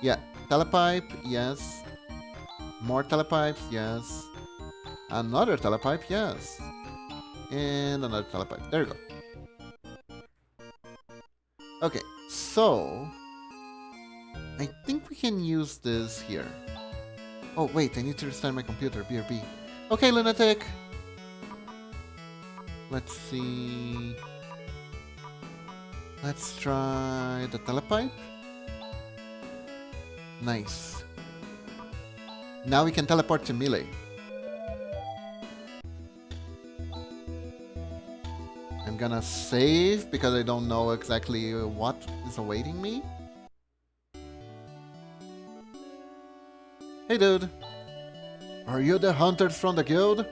Yeah, telepipe, yes. More telepipes, yes. Another telepipe, yes. And another telepipe. There you go. Okay, so I think we can use this here. Oh, wait, I need to restart my computer. BRB. Okay, lunatic. Let's see. Let's try the telepipe. Nice. Now we can teleport to melee. I'm gonna save because I don't know exactly what is awaiting me. Hey dude. Are you the hunters from the guild?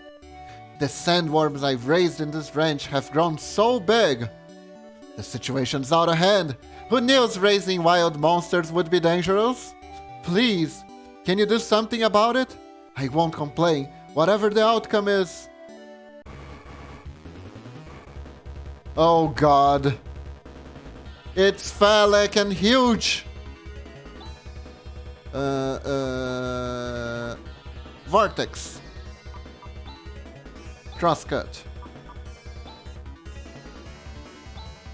The sandworms I've raised in this ranch have grown so big. The situation's out of hand. Who knew raising wild monsters would be dangerous? Please, can you do something about it? I won't complain, whatever the outcome is. Oh god. It's phallic and huge. Vortex. Crosscut.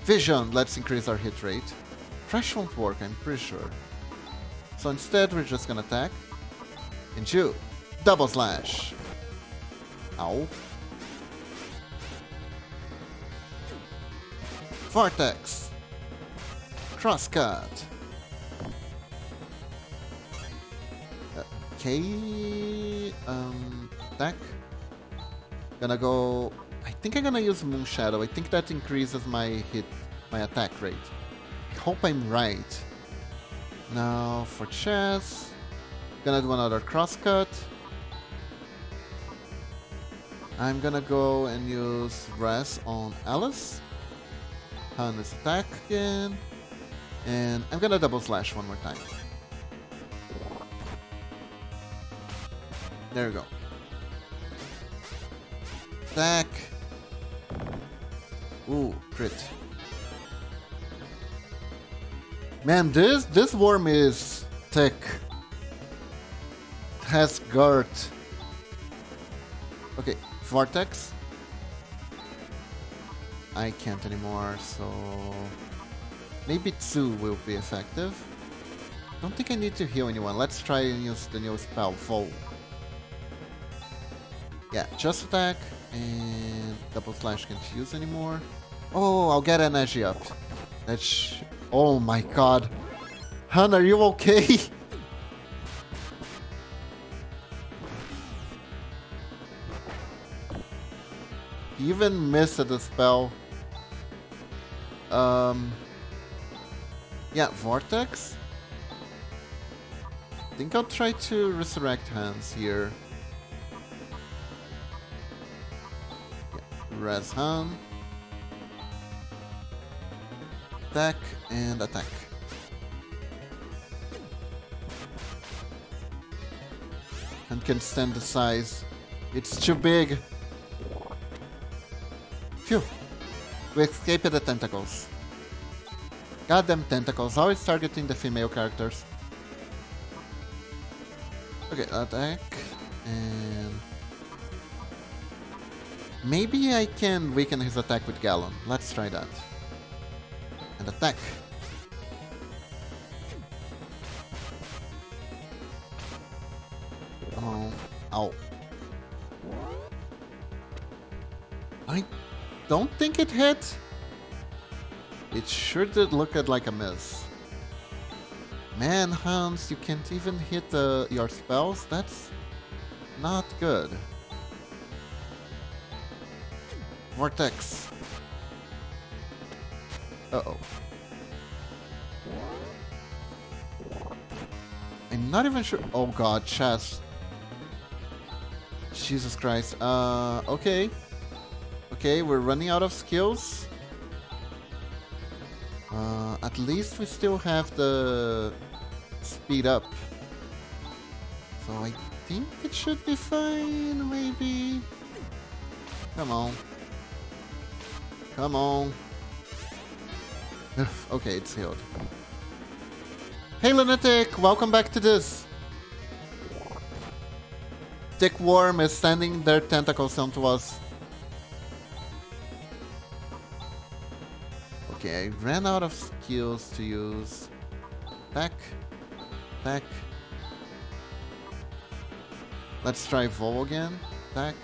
Vision, let's increase our hit rate. Crash won't work, I'm pretty sure. So instead, we're just gonna attack. And shoot. Double slash. Ow. Vortex. Crosscut. Okay. Attack. Gonna go. I think I'm gonna use Moon Shadow. I think that increases my attack rate. I hope I'm right. Now for chess, gonna do another crosscut. I'm gonna go and use Res on Alice. Harness attack again. And I'm gonna double slash one more time. There we go. Attack. Ooh, crit. Man, this worm is thick. It has girth. Okay, Vortex. I can't anymore, so maybe 2 will be effective. Don't think I need to heal anyone. Let's try and use the new spell, Fold. Yeah, just attack and double slash can't use anymore. Oh, I'll get energy up. That's. Oh my god. Han, are you okay? He even missed the spell. Yeah, Vortex. I think I'll try to resurrect Hans here. Yeah, Res Han. Attack and attack. And can stand the size. It's too big. Phew. We escaped the tentacles. Goddamn tentacles, always targeting the female characters. Okay, attack. And maybe I can weaken his attack with Gallon. Let's try that. And attack. Oh, ow. I don't think it hit. It sure did look like a miss. Man, Hans, you can't even hit your spells? That's not good. Vortex. Uh-oh. I'm not even sure. Oh god, chest. Jesus Christ. Okay. Okay, we're running out of skills. At least we still have the speed up. So I think it should be fine, maybe. Come on. Come on. Okay, it's healed. Hey Lunatic, welcome back to this. Thick Worm is sending their tentacles onto us. Okay, I ran out of skills to use. Back. Back. Let's try Vol again. Back.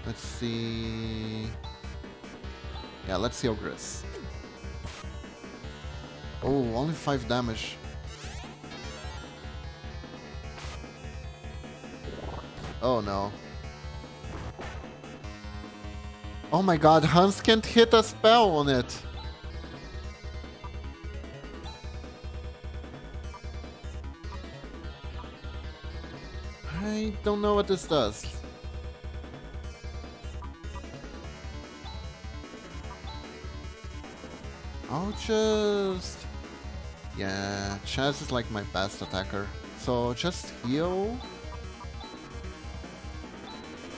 Let's see. Yeah, let's heal Gris. Oh, only 5 damage. Oh no. Oh my god, Hans can't hit a spell on it. I don't know what this does. I'll just... Yeah, Chaz is like my best attacker. So just heal.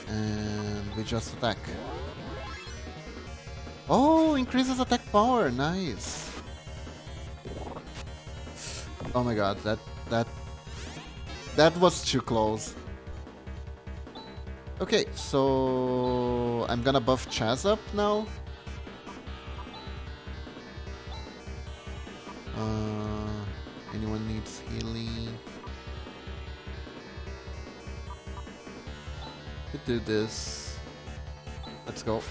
And we just attack. Oh, increases attack power. Nice. Oh my god, that was too close. Okay, so I'm gonna buff Chaz up now. Anyone needs healing? Could do this. Let's go.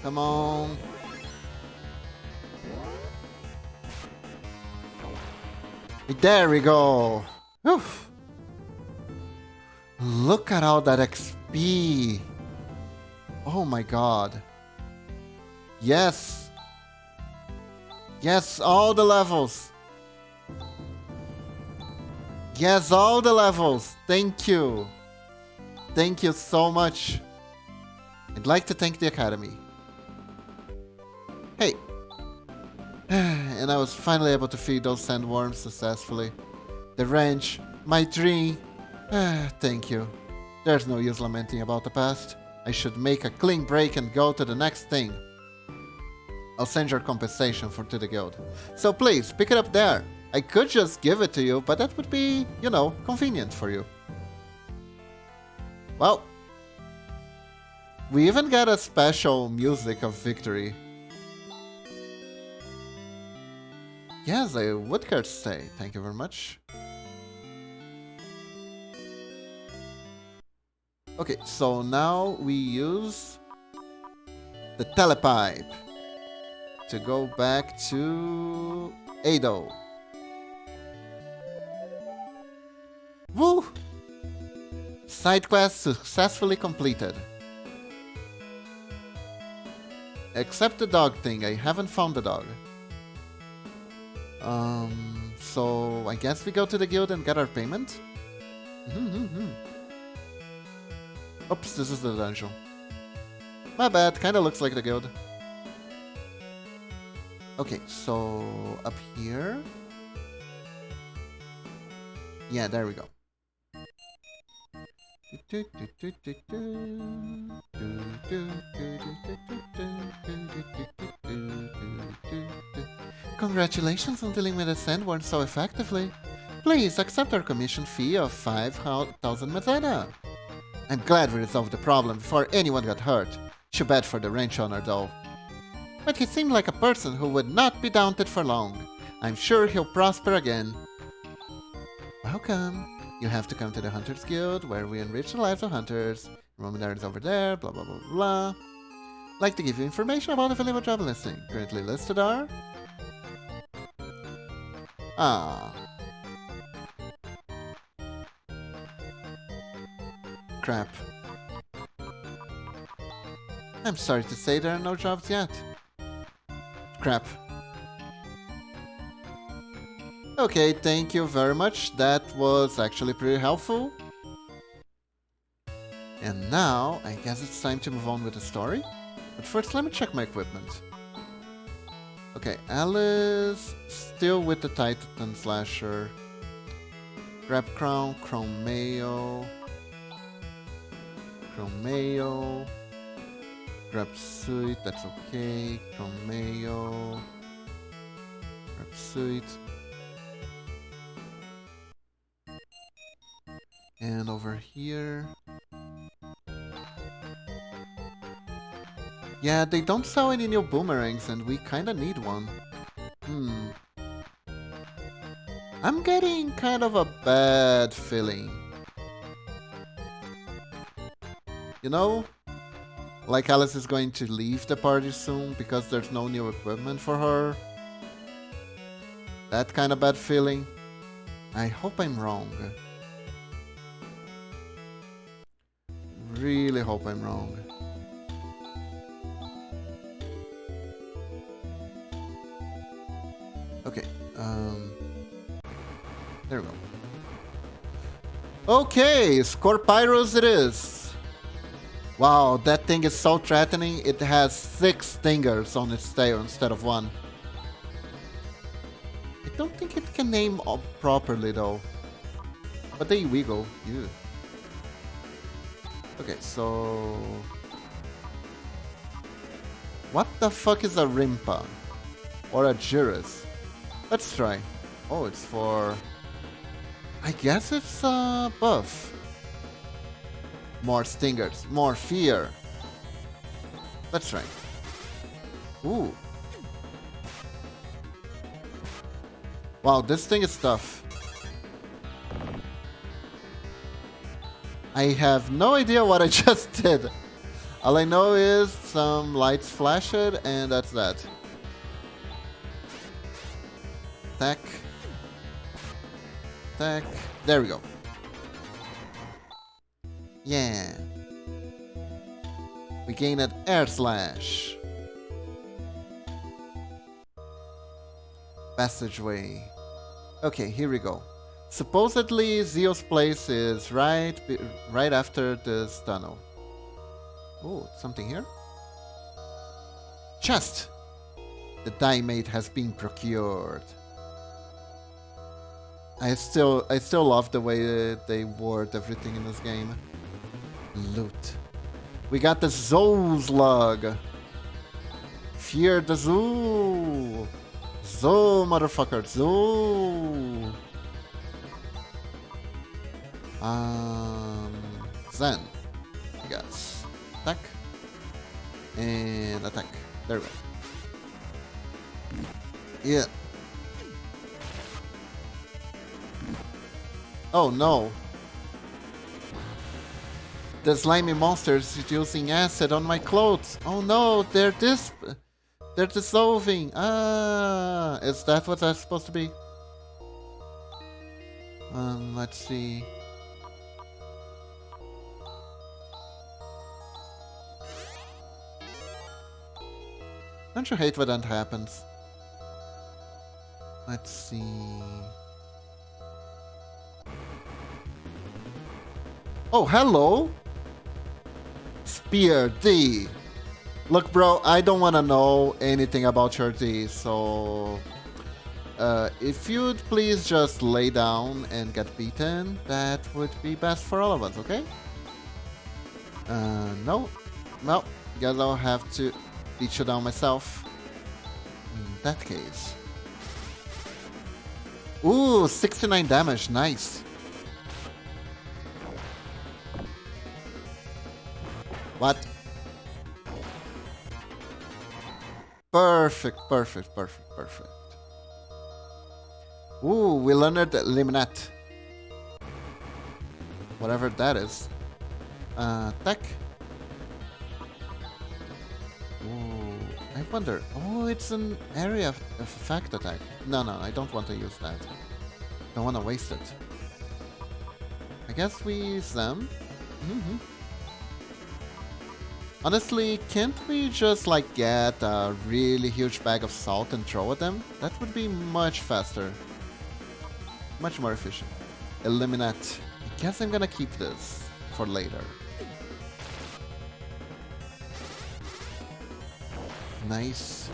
Come on. There we go. Oof. Look at all that XP. Oh my god. Yes. Yes, all the levels. Yes, all the levels. Thank you. Thank you so much. I'd like to thank the Academy. Hey. And I was finally able to feed those sandworms successfully. The ranch, my dream. Thank you. There's no use lamenting about the past. I should make a clean break and go to the next thing. I'll send your compensation to the guild. So please, pick it up there. I could just give it to you, but that would be, you know, convenient for you. Well, we even got a special music of victory. Yes, I would care to say. Thank you very much. Okay, so now we use the telepipe to go back to Ado. Woo! Side quest successfully completed. Except the dog thing, I haven't found the dog. So I guess we go to the guild and get our payment? Oops, this is the dungeon. My bad, kinda looks like the guild. Okay, so up here. Yeah, there we go. Congratulations on dealing with the sandworm so effectively. Please accept our commission fee of 5,000 Mazena. I'm glad we resolved the problem before anyone got hurt. Too bad for the ranch owner though. But he seemed like a person who would not be daunted for long. I'm sure he'll prosper again. Welcome. You have to come to the Hunters Guild, where we enrich the lives of hunters. Roman is over there, blah blah blah blah. Like to give you information about available job listing. Currently listed are... Crap. I'm sorry to say there are no jobs yet. Crap. Okay, thank you very much. That was actually pretty helpful. And now, I guess it's time to move on with the story. But first, let me check my equipment. Okay, Alice, still with the Titan Slasher. Grab crown, chrome mayo. Chrome mayo. Grab suit, that's okay. Chrome mayo. Grab suit. And over here. Yeah, they don't sell any new boomerangs and we kinda need one. I'm getting kind of a bad feeling. You know? Like Alice is going to leave the party soon because there's no new equipment for her. That kind of bad feeling. I hope I'm wrong. Really hope I'm wrong. Okay, there we go. Okay, Scorpyros it is. Wow, that thing is so threatening. It has 6 stingers on its tail instead of 1. I don't think it can aim up properly though. But they wiggle. Ew. Okay, so... what the fuck is a Rimpa? Or a Juris? Let's try. Oh, it's for... I guess it's a buff. More stingers, more fear. Let's try. Ooh. Wow, this thing is tough. I have no idea what I just did. All I know is some lights flashed and that's that. Attack. Attack. There we go. Yeah. We gain an air slash. Passageway. Okay, here we go. Supposedly, Zio's place is right after this tunnel. Oh, something here? Chest! The diamate has been procured. I still love the way they word everything in this game. Loot. We got the Zoo Slug. Fear the Zoo. Zoo, motherfucker. Zoo. Zen. I guess. Attack. And attack. There we go. Yeah. Oh no. The slimy monsters using acid on my clothes. Oh no, they're dissolving. Ah, is that what that's supposed to be? Let's see. Don't you hate when that happens? Let's see. Oh, hello! Spear D. Look, bro, I don't want to know anything about your D, so... if you'd please just lay down and get beaten, that would be best for all of us, okay? No. Well, guess I'll have to beat you down myself. In that case. Ooh, 69 damage, nice. What? Perfect, perfect, perfect, perfect. Ooh, we learned Limnet. Whatever that is. Attack. Ooh, I wonder. Oh, it's an area of effect attack. No, I don't want to use that. Don't want to waste it. I guess we use them. Honestly, can't we just like get a really huge bag of salt and throw at them? That would be much faster. Much more efficient. Eliminate. I guess I'm gonna keep this for later. Nice.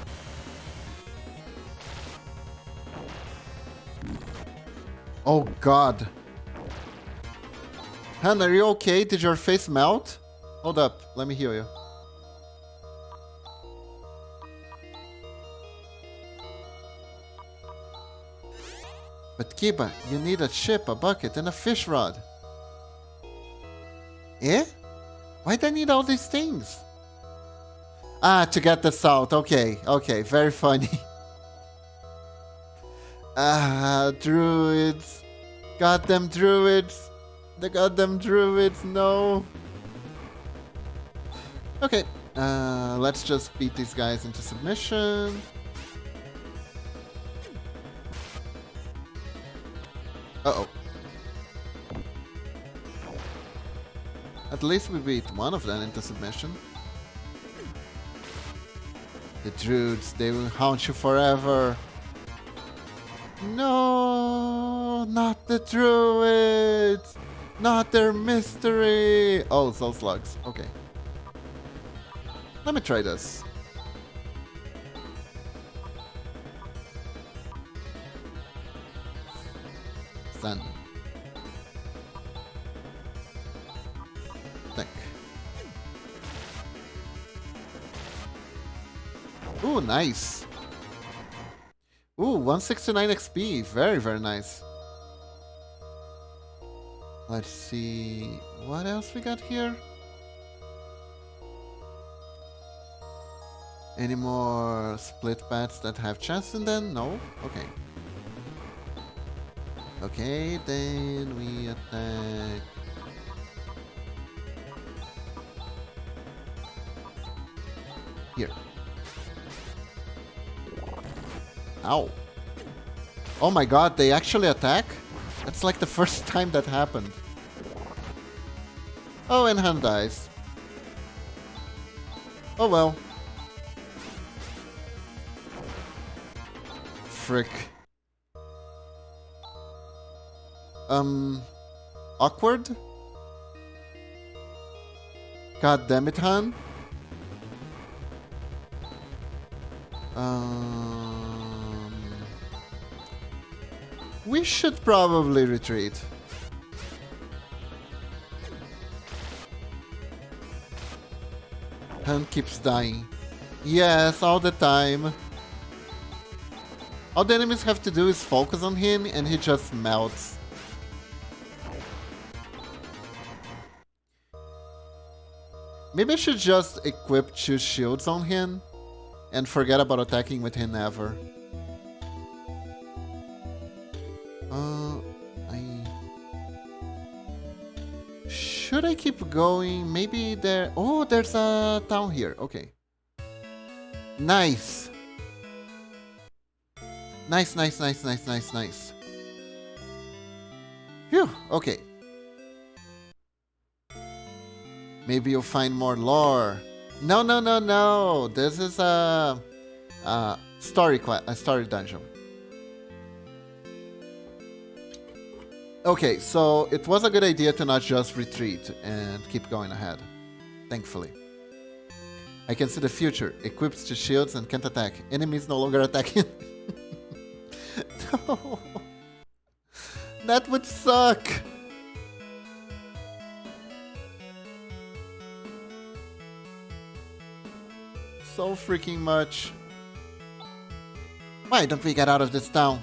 Oh god. Han, are you okay? Did your face melt? Hold up, let me heal you. But Kiba, you need a chip, a bucket, and a fish rod. Eh? Why'd I need all these things? Ah, to get the salt. Okay, okay, very funny. Ah, druids. Goddamn druids. The goddamn druids, no. Okay, let's just beat these guys into submission. Uh-oh. At least we beat one of them into submission. The druids, they will haunt you forever. No, not the druids. Not their mystery. Oh, soul slugs. Okay. Let me try this. Zen. Think. Ooh, nice. Ooh, 169 XP. Very, very nice. Let's see. What else we got here? Any more split bats that have chance in them? No? Okay. Okay, then we attack. Here. Ow. Oh my god, they actually attack? That's like the first time that happened. Oh, and Han dies. Oh well. Frick. Awkward? God damn it, Han. We should probably retreat. Han keeps dying. Yes, all the time. All the enemies have to do is focus on him and he just melts. Maybe I should just equip 2 shields on him and forget about attacking with him ever. Should I keep going? Maybe there... Oh, there's a town here. Okay. Nice. Nice, nice, nice, nice, nice, nice. Phew, okay. Maybe you'll find more lore. No, no, no, no. This is a story quest, a story dungeon. Okay, so it was a good idea to not just retreat and keep going ahead. Thankfully. I can see the future. Equips to shields and can't attack. Enemies no longer attacking. No. That would suck. So freaking much. Why don't we get out of this town?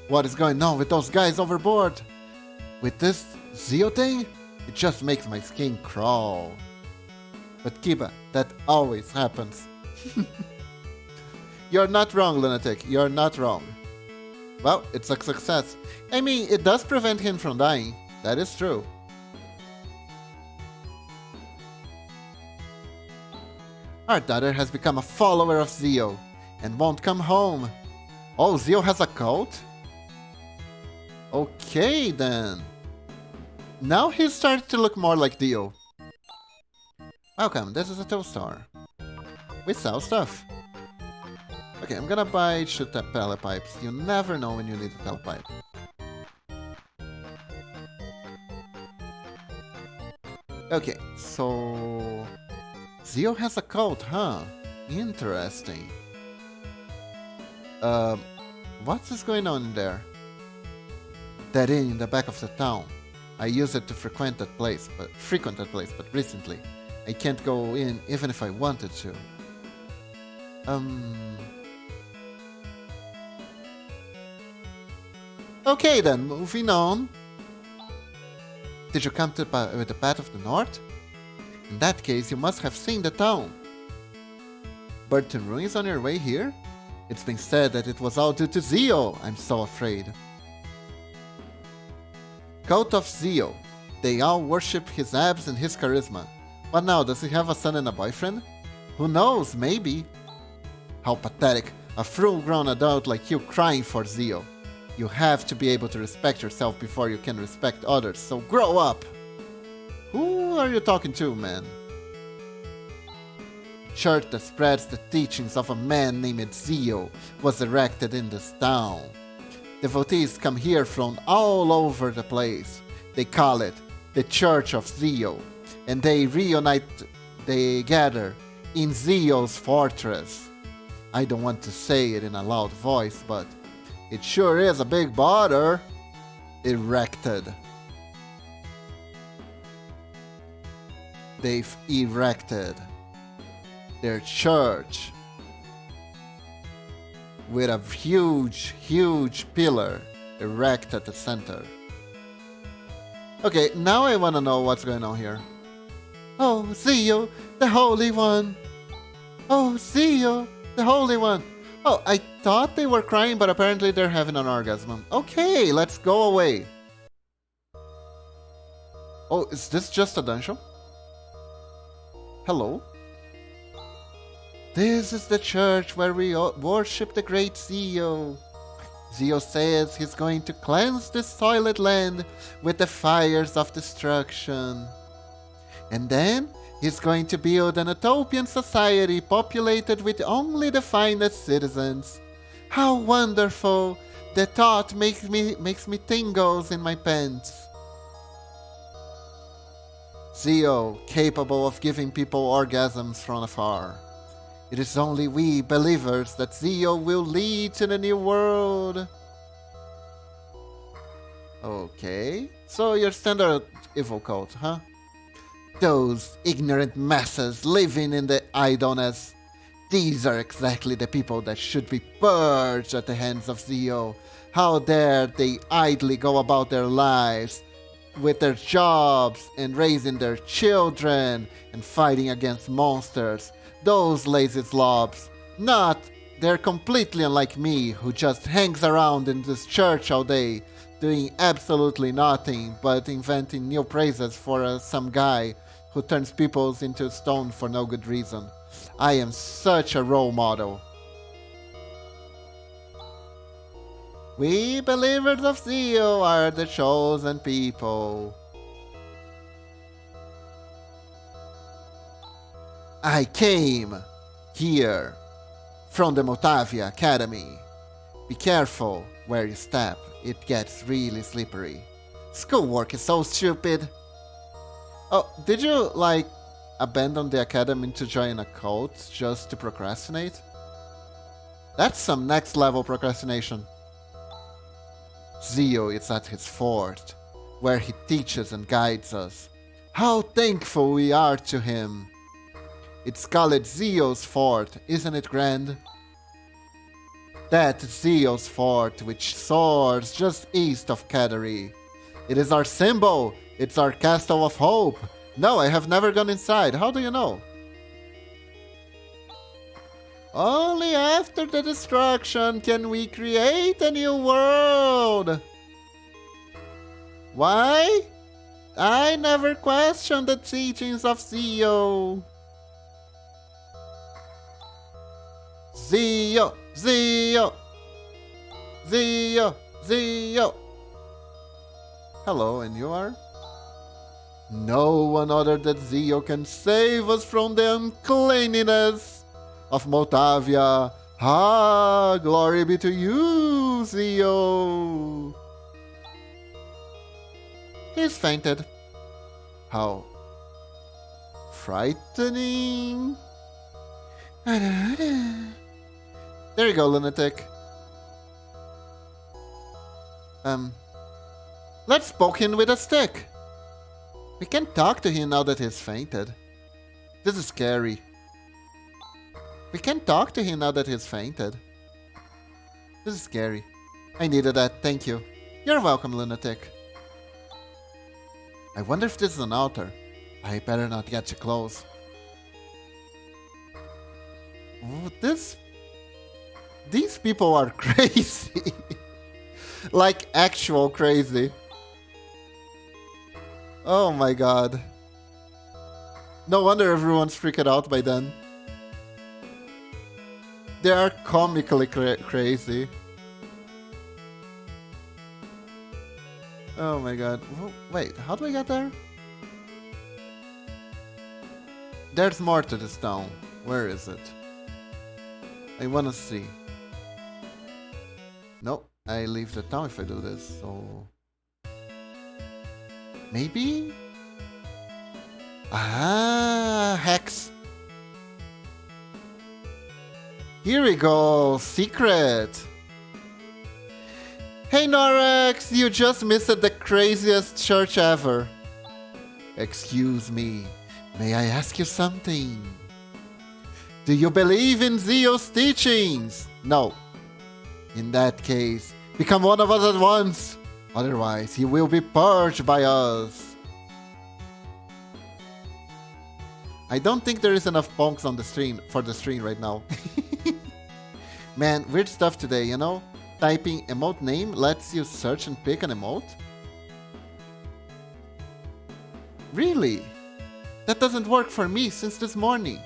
What is going on with those guys overboard? With this Zio thing? It just makes my skin crawl. But Kiba, that always happens. You're not wrong, lunatic. You're not wrong. Well, it's a success. I mean, it does prevent him from dying. That is true. Our daughter has become a follower of Zio and won't come home. Oh, Zio has a cult? Okay, then. Now he's starting to look more like Dio. Welcome, this is a tow store. We sell stuff. Okay, I'm gonna buy shoot up pellet pipes. You never know when you need a pellet pipe. Okay, so... Zio has a cult, huh? Interesting. What's going on in there? That inn in the back of the town. I use it to frequent that place, but recently I can't go in even if I wanted to. Okay then, moving on. Did you come to the path of the north? In that case, you must have seen the town. Burnt ruins on your way here? It's been said that it was all due to Zio. I'm so afraid. Cult of Zio. They all worship his abs and his charisma. But now, does he have a son and a boyfriend? Who knows, maybe. How pathetic. A full-grown adult like you crying for Zio. You have to be able to respect yourself before you can respect others, so grow up! Who are you talking to, man? Church that spreads the teachings of a man named Zio was erected in this town. Devotees come here from all over the place. They call it the Church of Zio, and they gather in Zio's fortress. I don't want to say it in a loud voice, but it sure is a big bother. Erected. They've erected their church with a huge, huge pillar erect at the center. Okay, now I want to know what's going on here. Oh, Zio, the Holy One. Oh, Zio, the Holy One. Oh, I thought they were crying, but apparently they're having an orgasm. Okay, let's go away. Oh, is this just a dungeon? Hello? This is the church where we worship the great Zio. Zio says he's going to cleanse this soiled land with the fires of destruction. And then he's going to build an utopian society populated with only the finest citizens. How wonderful! The thought makes me tingles in my pants. Zio, capable of giving people orgasms from afar. It is only we believers that Zio will lead to the new world. Okay, so your standard evil cult, huh? Those ignorant masses living in the idleness. These are exactly the people that should be purged at the hands of Zio. How dare they idly go about their lives with their jobs and raising their children and fighting against monsters. Those lazy slobs. They're completely unlike me, who just hangs around in this church all day, doing absolutely nothing but inventing new praises for some guy who turns people into stone for no good reason. I am such a role model. We believers of Zio are the chosen people. I came here from the Motavia Academy. Be careful where you step, it gets really slippery. Schoolwork is so stupid. Oh, did you, abandon the academy to join a cult just to procrastinate? That's some next level procrastination. Zio is at his fort, where he teaches and guides us. How thankful we are to him. It's called Zio's fort, isn't it grand? That Zio's fort which soars just east of Kadari. It is our symbol. It's our castle of hope. No, I have never gone inside. How do you know? Only after the destruction can we create a new world. Why? I never questioned the teachings of Zio. Zio, Zio, Zio, Zio. Hello, and you are? No one other than Zio can save us from the uncleanliness of Motavia. Ah, glory be to you, Zio. He's fainted. How frightening. There you go, lunatic. Let's poke him with a stick. We can't talk to him now that he's fainted. This is scary. We can't talk to him now that he's fainted. This is scary. I needed that, thank you. You're welcome, lunatic. I wonder if this is an altar. I better not get too close. Oh, these people are crazy. Like actual crazy. Oh my god. No wonder everyone's freaked out by then. They are comically crazy. Oh my god. Wait, how do I get there? There's more to this town. Where is it? I wanna see. Nope, I leave the town if I do this, so... Maybe? Ah, Hex. Here we go, secret. Hey Norex, you just missed the craziest church ever. Excuse me, may I ask you something? Do you believe in Zio's teachings? No. In that case, become one of us at once. Otherwise, he will be purged by us. I don't think there is enough punks on the stream for the stream right now. Man, weird stuff today, you know? Typing emote name lets you search and pick an emote? Really? That doesn't work for me since this morning.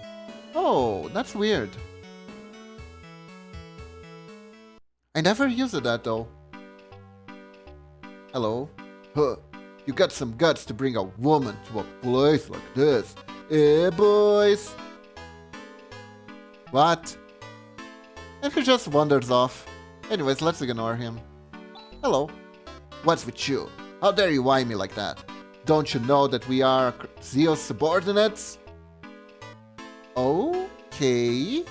Oh, that's weird. I never used that though. Hello? Huh, you got some guts to bring a woman to a place like this. Eh, boys? What? And he just wanders off. Anyways, let's ignore him. Hello. What's with you? How dare you whine me like that? Don't you know that we are Zio's subordinates? Okay.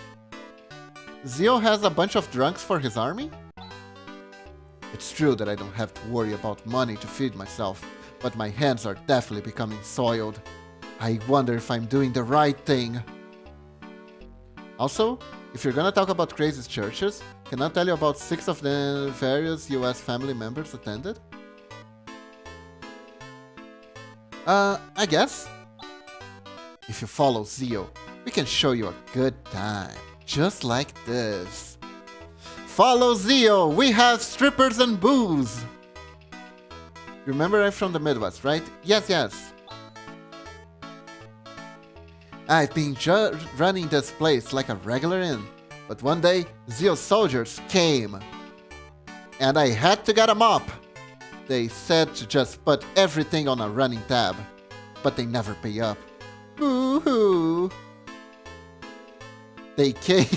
Zio has a bunch of drunks for his army? It's true that I don't have to worry about money to feed myself, but my hands are definitely becoming soiled. I wonder if I'm doing the right thing. Also, if you're gonna talk about crazy churches, can I tell you about 6 of the various US family members attended? I guess. If you follow Zio, we can show you a good time. Just like this. Follow Zio! We have strippers and booze! Remember I'm from the Midwest, right? Yes, yes. I've been running this place like a regular inn, but one day Zio's soldiers came. And I had to get them up. They said to just put everything on a running tab, but they never pay up. Boo-hoo! They came...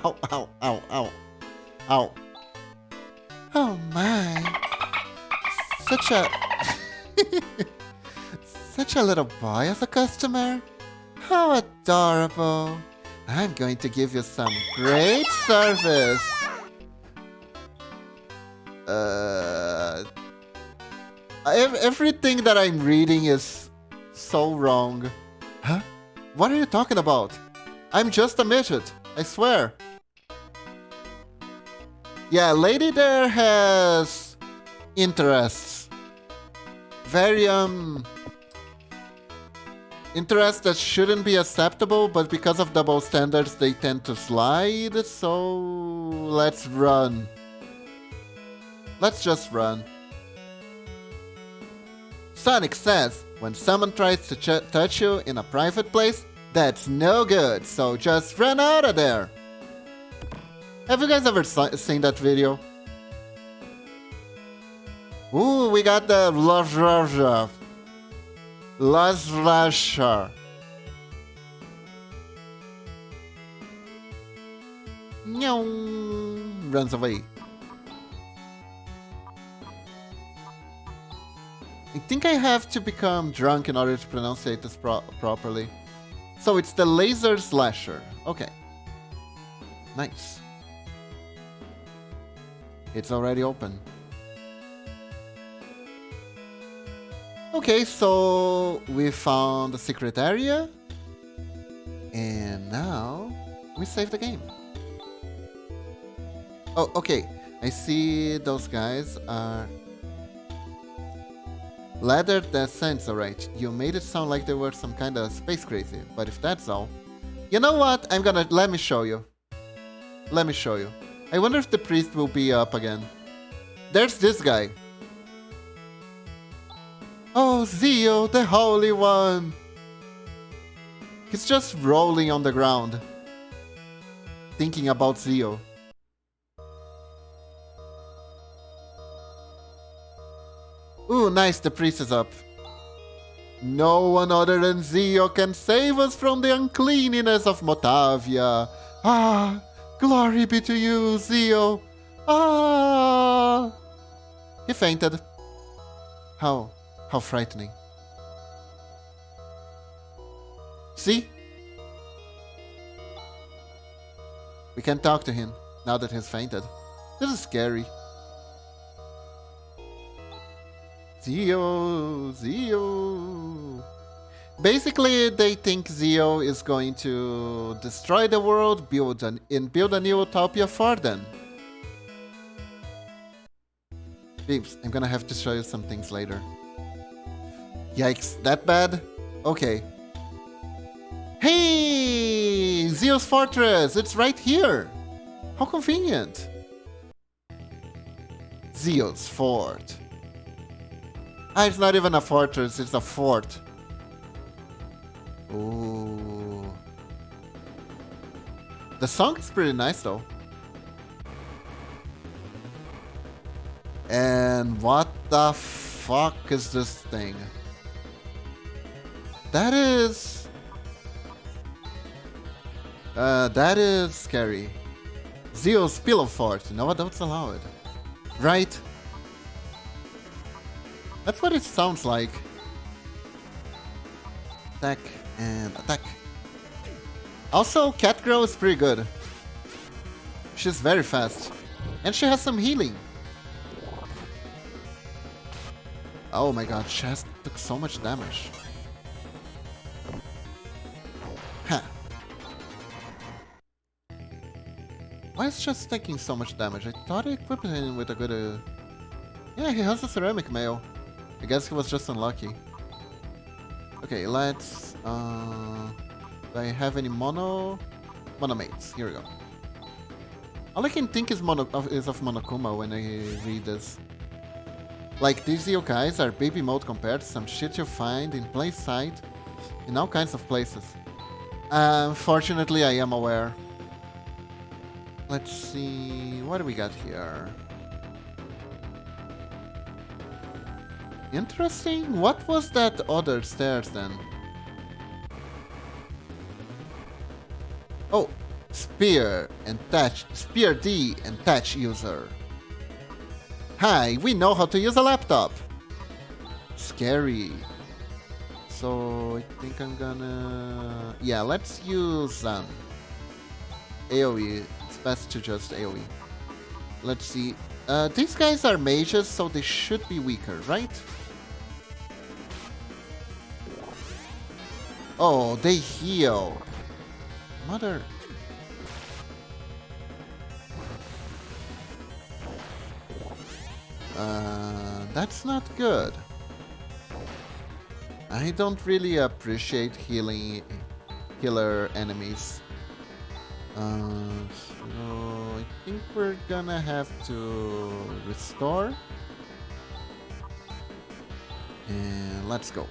Ow, ow, ow, ow. Ow. Oh my. Such a... Such a little boy as a customer. How adorable. I'm going to give you some great service. Everything that I'm reading is so wrong. Huh? What are you talking about? I'm just a midget, I swear. Yeah, lady there has interests. Very, interests that shouldn't be acceptable, but because of double standards, they tend to slide, so let's run. Let's just run. Sonic says, when someone tries to touch you in a private place, that's no good, so just run out of there. Have you guys ever seen that video? Ooh, we got the Lazrasha. Runs away. I think I have to become drunk in order to pronunciate this properly. So it's the laser slasher. Okay. Nice. It's already open. Okay, so we found the secret area. And now we save the game. Oh, okay. I see those guys are... Ladder, that sounds alright. You made it sound like they were some kind of space crazy. But if that's all... You know what? Let me show you. Let me show you. I wonder if the priest will be up again. There's this guy. Oh, Zio, the Holy One. He's just rolling on the ground. Thinking about Zio. Ooh, nice, the priest is up. No one other than Zio can save us from the uncleanliness of Motavia. Ah, glory be to you, Zio. Ah! He fainted. How frightening. See? We can talk to him now that he's fainted. This is scary. Zio. Basically, they think Zio is going to destroy the world, build a new utopia for them. Beeps, I'm gonna have to show you some things later. Yikes, that bad? Okay. Hey! Zio's fortress! It's right here! How convenient! Zio's fort. Ah, it's not even a fortress, it's a fort. Ooh. The song is pretty nice though. And what the fuck is this thing? That is scary. Zio's pillow fort. No adults allowed. Right? That's what it sounds like. Attack and attack. Also, Catgirl is pretty good. She's very fast. And she has some healing. Oh my god, she took so much damage. Huh. Why is just taking so much damage? I thought I equipped him with a good... Yeah, he has a ceramic mail. I guess he was just unlucky. Okay, let's... do I have any monomates? Here we go. All I can think is of Monokuma when I read this. Like, these yokais are baby mode compared to some shit you find in plain sight in all kinds of places. Fortunately, I am aware. Let's see... What do we got here? Interesting. What was that other stairs then? Oh, Spear D and Touch user. Hi, we know how to use a laptop. Scary. So I think I'm gonna... Yeah, let's use AoE. It's best to just AoE. Let's see. These guys are mages, so they should be weaker, right? Oh, they heal. Mother... that's not good. I don't really appreciate healer enemies. So I think we're gonna have to restore. And let's go.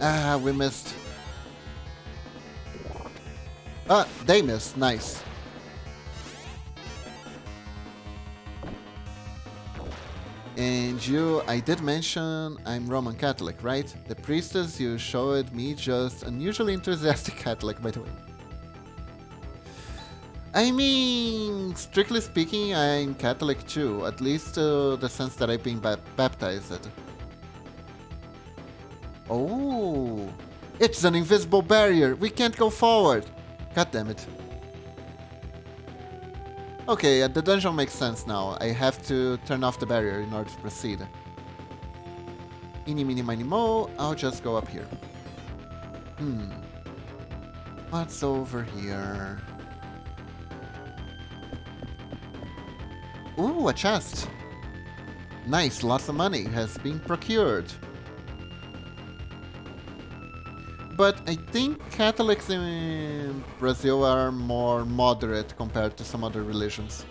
Ah, we missed. Ah, they missed. Nice. And you, I did mention I'm Roman Catholic, right? The priestess you showed me just unusually enthusiastic Catholic, by the way. I mean, strictly speaking, I'm Catholic too, at least to the sense that I've been baptized. Oh, It's an invisible barrier. We can't go forward. God damn it. Okay, the dungeon makes sense now. I have to turn off the barrier in order to proceed. Eeny, meeny, miny, mo. I'll just go up here. What's over here? Ooh, a chest. Nice, lots of money has been procured. But I think Catholics in Brazil are more moderate compared to some other religions.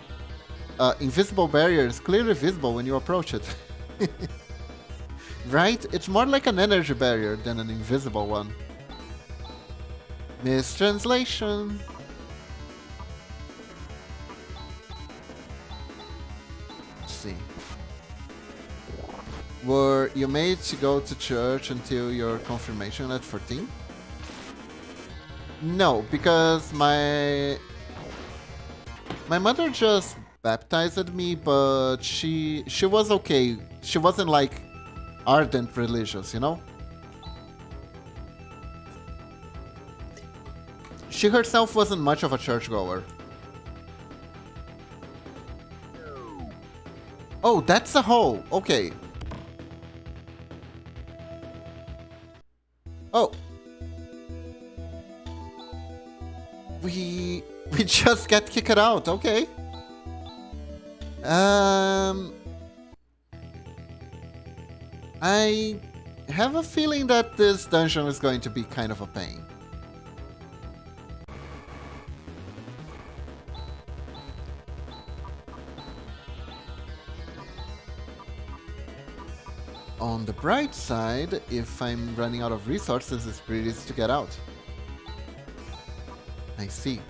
Invisible barrier is clearly visible when you approach it. Right? It's more like an energy barrier than an invisible one. Mistranslation. Let's see. Were you made to go to church until your confirmation at 14? No, because my mother just baptized me, but she was okay. She wasn't like ardent religious, you know? She herself wasn't much of a churchgoer. Oh, that's a hole. Okay. Oh. We just get kicked out. Okay. I have a feeling that this dungeon is going to be kind of a pain. On the bright side, if I'm running out of resources, it's pretty easy to get out. I see.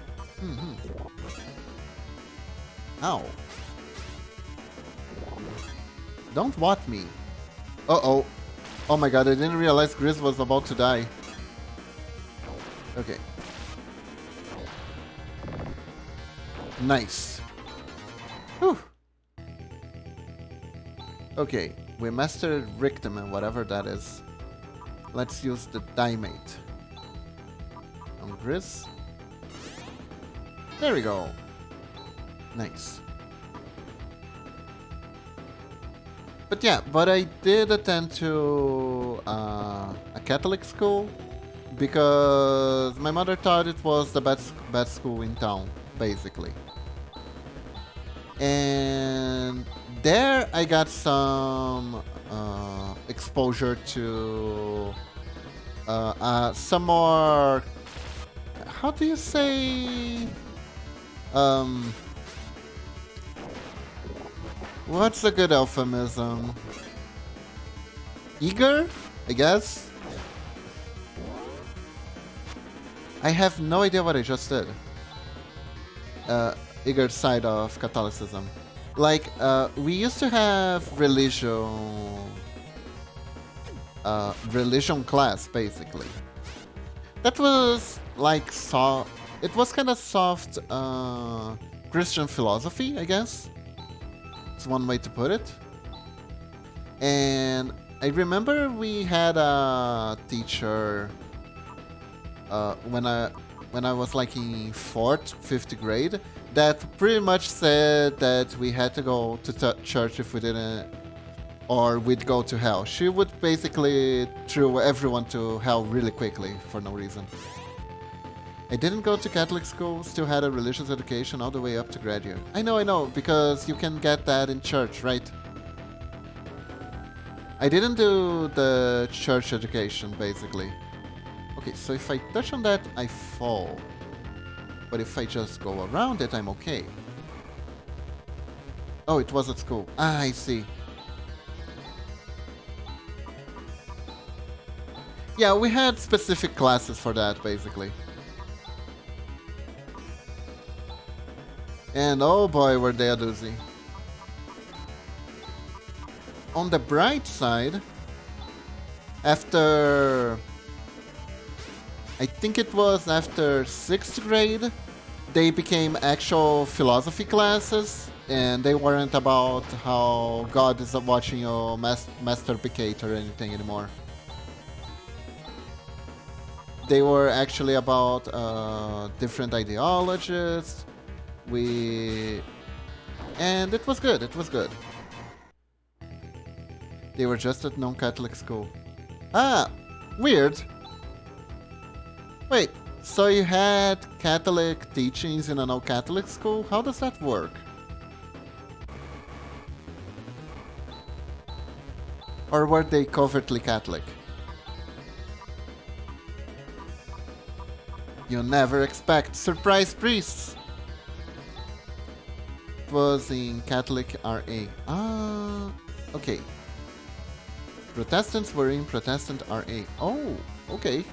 Ow. Don't what me. Uh-oh. Oh my god, I didn't realize Grizz was about to die. Okay. Nice. Whew. Okay, we mastered Rictum and whatever that is. Let's use the Dimate. On Grizz. There we go. Nice. But yeah, I did attend to a Catholic school because my mother thought it was the best school in town, basically. And there I got some exposure to some more, how do you say, what's a good euphemism? Eager, I guess? I have no idea what I just did. Eager side of Catholicism. Like, we used to have religion class, basically. That was like it was kind of soft Christian philosophy, I guess. It's one way to put it. And I remember we had a teacher when I was like in 4th, 5th grade that pretty much said that we had to go to church if we didn't, or we'd go to hell. She would basically throw everyone to hell really quickly for no reason. I didn't go to Catholic school, still had a religious education all the way up to graduate. I know, because you can get that in church, right? I didn't do the church education, basically. Okay, so if I touch on that, I fall. But if I just go around it, I'm okay. Oh, it was at school. Ah, I see. Yeah, we had specific classes for that, basically. And oh boy, were they a doozy. On the bright side, after... I think it was after 6th grade, they became actual philosophy classes, and they weren't about how God is watching you masturbate or anything anymore. they were actually about different ideologies. And it was good. It was good. They were just at non-Catholic school. Ah, weird. Wait, so you had Catholic teachings in a non-Catholic school? How does that work? Or were they covertly Catholic? You never expect surprise priests. It was in Catholic RA. Ah, okay. Protestants were in Protestant RA. Oh, okay.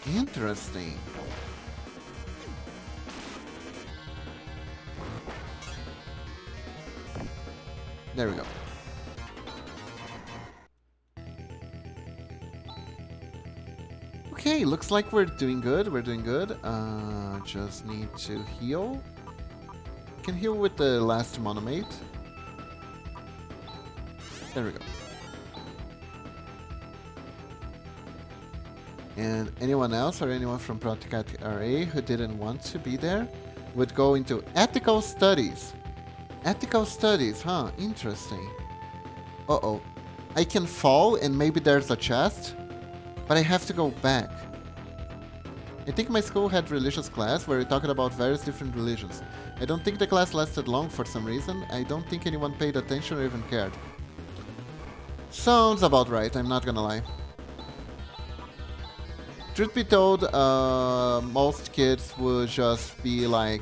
Interesting. There we go. Okay, looks like we're doing good. We're doing good. Just need to heal. Can heal with the last monomate. There we go. And anyone else or anyone from Protcat RA who didn't want to be there would go into ethical studies. Ethical studies, huh? Interesting. Uh-oh. I can fall and maybe there's a chest, but I have to go back. I think my school had religious class where we talked about various different religions. I don't think the class lasted long for some reason. I don't think anyone paid attention or even cared. Sounds about right, I'm not gonna lie. Truth be told, most kids would just be like,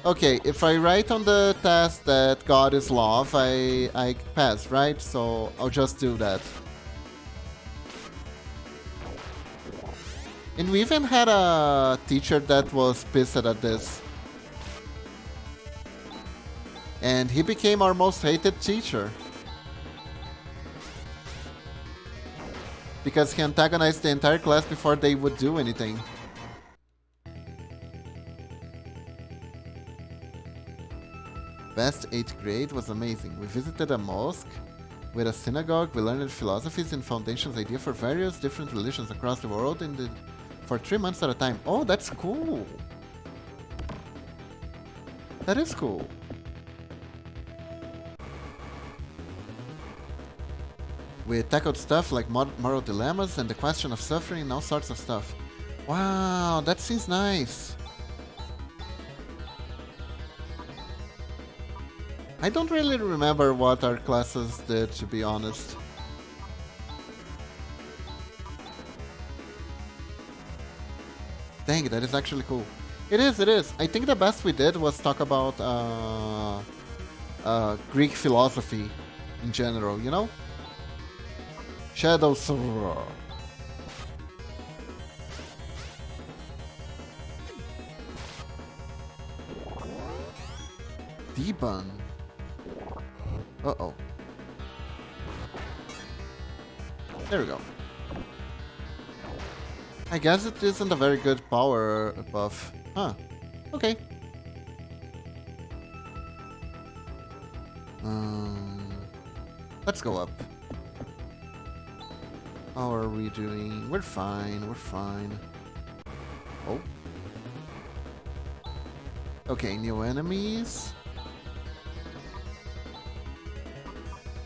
okay, if I write on the test that God is love, I pass, right? So I'll just do that. And we even had a teacher that was pissed at this. And he became our most hated teacher. Because he antagonized the entire class before they would do anything. Best 8th grade was amazing. We visited a mosque with a synagogue. We learned philosophies and foundations idea for various different religions across the world for 3 months at a time. Oh, that's cool. That is cool. We tackled stuff like moral dilemmas and the question of suffering and all sorts of stuff. Wow, that seems nice. I don't really remember what our classes did, to be honest. Dang, that is actually cool. It is, it is. I think the best we did was talk about Greek philosophy in general, you know? Shadow Sword. Debun. Uh-oh. There we go. I guess it isn't a very good power buff. Huh. Okay. Let's go up. How are we doing? We're fine, we're fine. Oh. Okay, new enemies.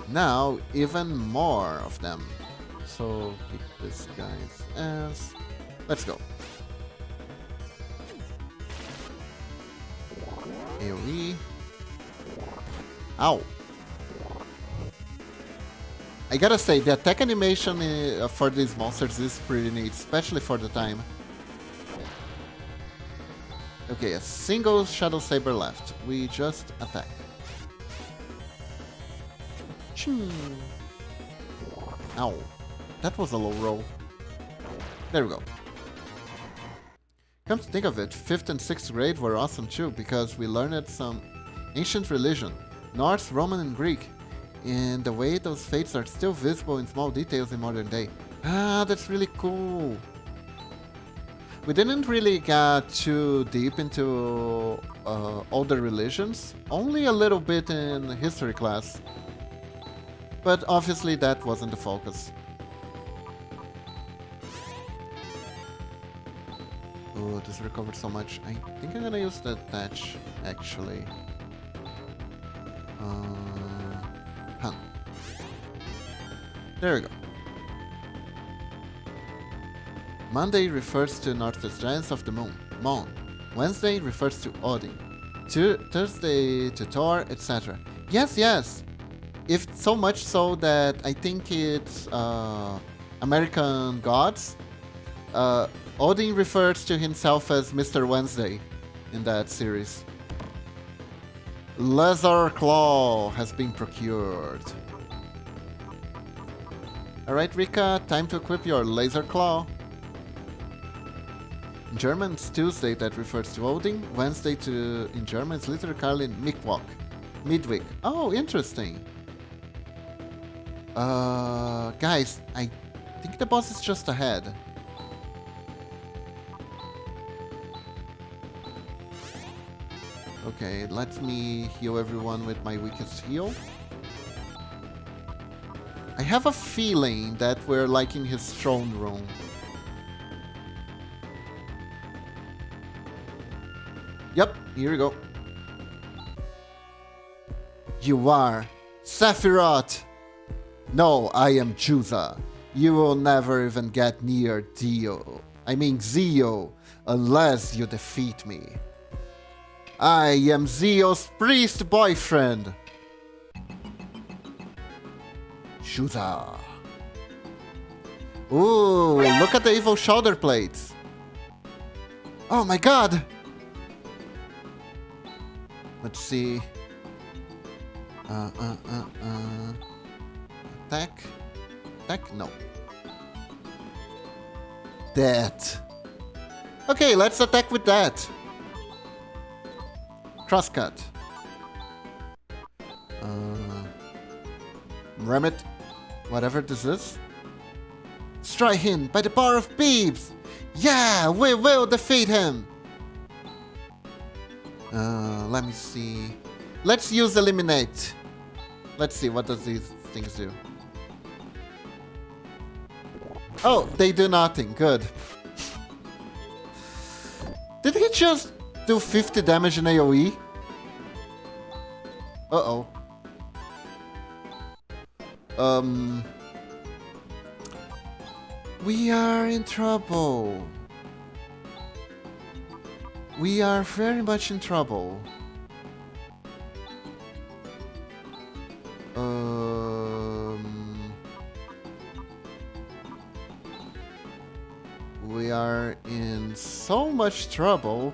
Now, even more of them. So, pick this guy's ass. Let's go. AoE. Ow. I gotta say, the attack animation for these monsters is pretty neat, especially for the time. Okay, a single Shadow Saber left. We just attack. Choo. Ow. That was a low roll. There we go. Come to think of it, 5th and 6th grade were awesome too, because we learned some ancient religion, Norse, Roman, and Greek. And the way those fates are still visible in small details in modern day. Ah, that's really cool. We didn't really get too deep into older religions, only a little bit in history class. But obviously that wasn't the focus. Oh, this recovered so much. I think I'm gonna use the attach, actually. Huh. There we go. Monday refers to Northwest Giants of the Moon. Wednesday refers to Odin. Thursday to Thor, etc. Yes, yes. If so much so that I think it's American gods. Odin refers to himself as Mr. Wednesday in that series. Laser Claw has been procured. Alright, Rika, time to equip your Laser Claw. In German, it's Tuesday that refers to Odin. Wednesday in German, it's literally Midweek. Oh, interesting. Guys, I think the boss is just ahead. Okay, let me heal everyone with my weakest heal. I have a feeling that we're like in his throne room. Yep, here we go. You are Sephiroth! No, I am Juza. You will never even get near Zio, unless you defeat me. I am Zio's priest boyfriend. Juza. Ooh, look at the evil shoulder plates. Oh my god! Let's see. Attack? Attack? No. That. Okay, let's attack with that. Crosscut. Remit. Whatever this is. Strike him by the power of Beebs! Yeah, we will defeat him! Let me see. Let's use Eliminate. Let's see, what does these things do? Oh, they do nothing. Good. Did he just do 50 damage in AoE? Uh-oh. We are in trouble. We are very much in trouble. We are in so much trouble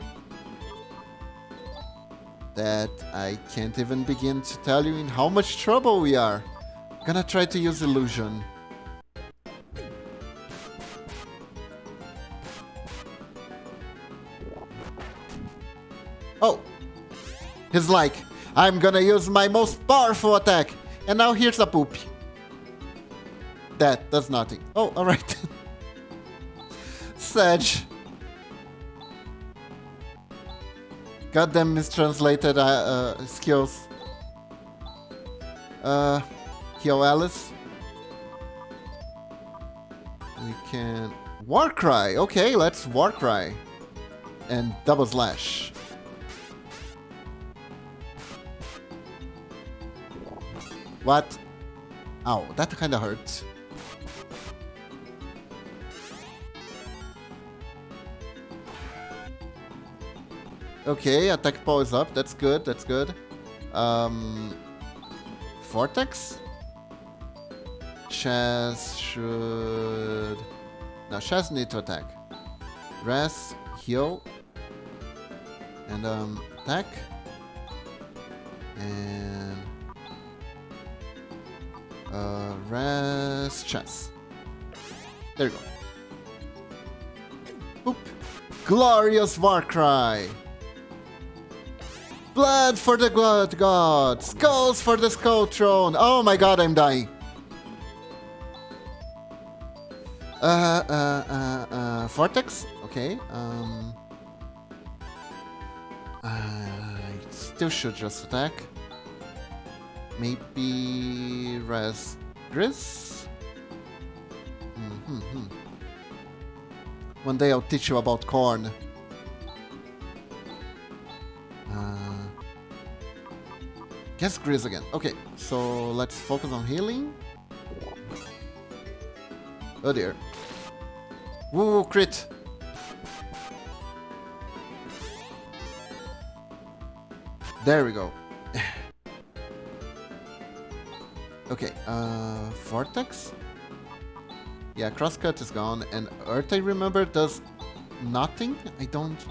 that I can't even begin to tell you in how much trouble we are. Gonna try to use illusion. Oh, he's like, I'm gonna use my most powerful attack, and now here's a poop. That does nothing. Oh, alright. Sedge. Goddamn mistranslated skills. Heal Alice. We can... Warcry! Okay, let's Warcry. And double slash. What? Ow, that kinda hurt. Okay, attack power is up. That's good, that's good. Vortex? Chaz should... No, Chaz need to attack. Rest, heal. And, attack. And... rest, Chaz. There you go. Boop. Glorious Warcry! Blood for the blood god! Skulls for the skull throne! Oh my god, I'm dying! Vortex? Okay, I still should just attack. Maybe... Res... Gris? One day I'll teach you about corn. Guess Grizz again. Okay, so let's focus on healing. Oh dear. Woo, crit! There we go. Okay, Vortex? Yeah, Crosscut is gone, and Earth, I remember, does nothing.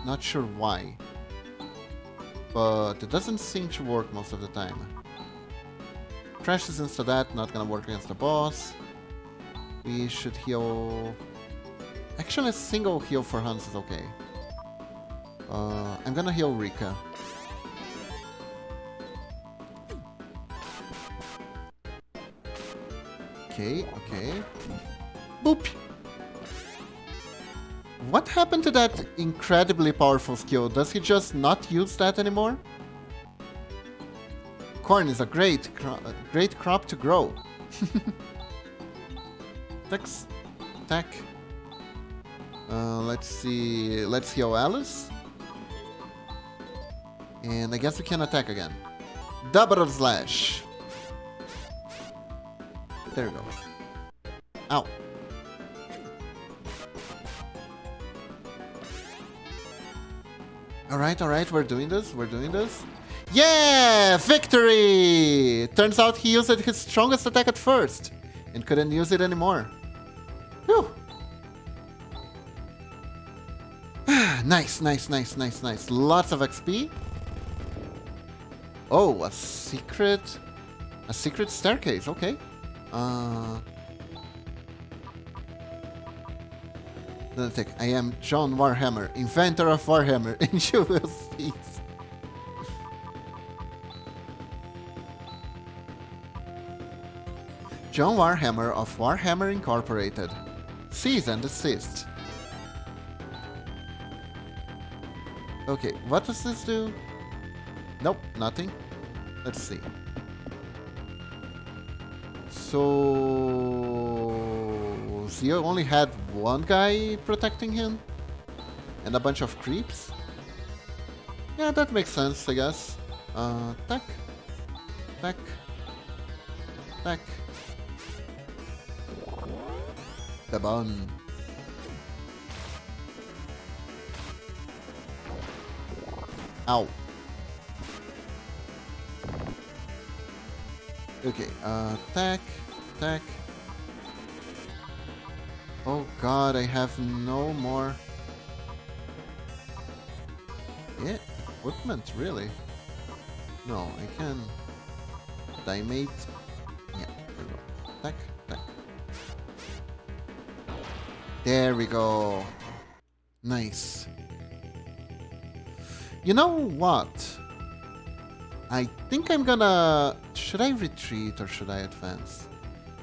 Not sure why. But it doesn't seem to work most of the time. Crash is insta that, not gonna work against the boss. We should heal... Actually, a single heal for Hans is okay. I'm gonna heal Rika. Okay, okay. Boop! What happened to that incredibly powerful skill? Does he just not use that anymore? Corn is a great crop to grow. Tex, attack. Let's see. Let's heal Alice. And I guess we can attack again. Double slash. There we go. Ow. Alright, we're doing this. Yeah! Victory! Turns out he used his strongest attack at first and couldn't use it anymore. Whew. Nice. Lots of XP. Oh, a secret staircase. Okay. Then take. I am John Warhammer, inventor of Warhammer, and you will see. John Warhammer of Warhammer Incorporated. Cease and desist. Okay, what does this do? Nope, nothing. Let's see. So... Zio only had one guy protecting him? And a bunch of creeps? Yeah, that makes sense, I guess. Tack. The bun. Ow. Okay, attack. Oh god, I have no more... Yeah, equipment, really? No, I can... Dimate... Yeah, there we go. Attack. There we go. Nice. You know what? I think I'm gonna... Should I retreat or should I advance?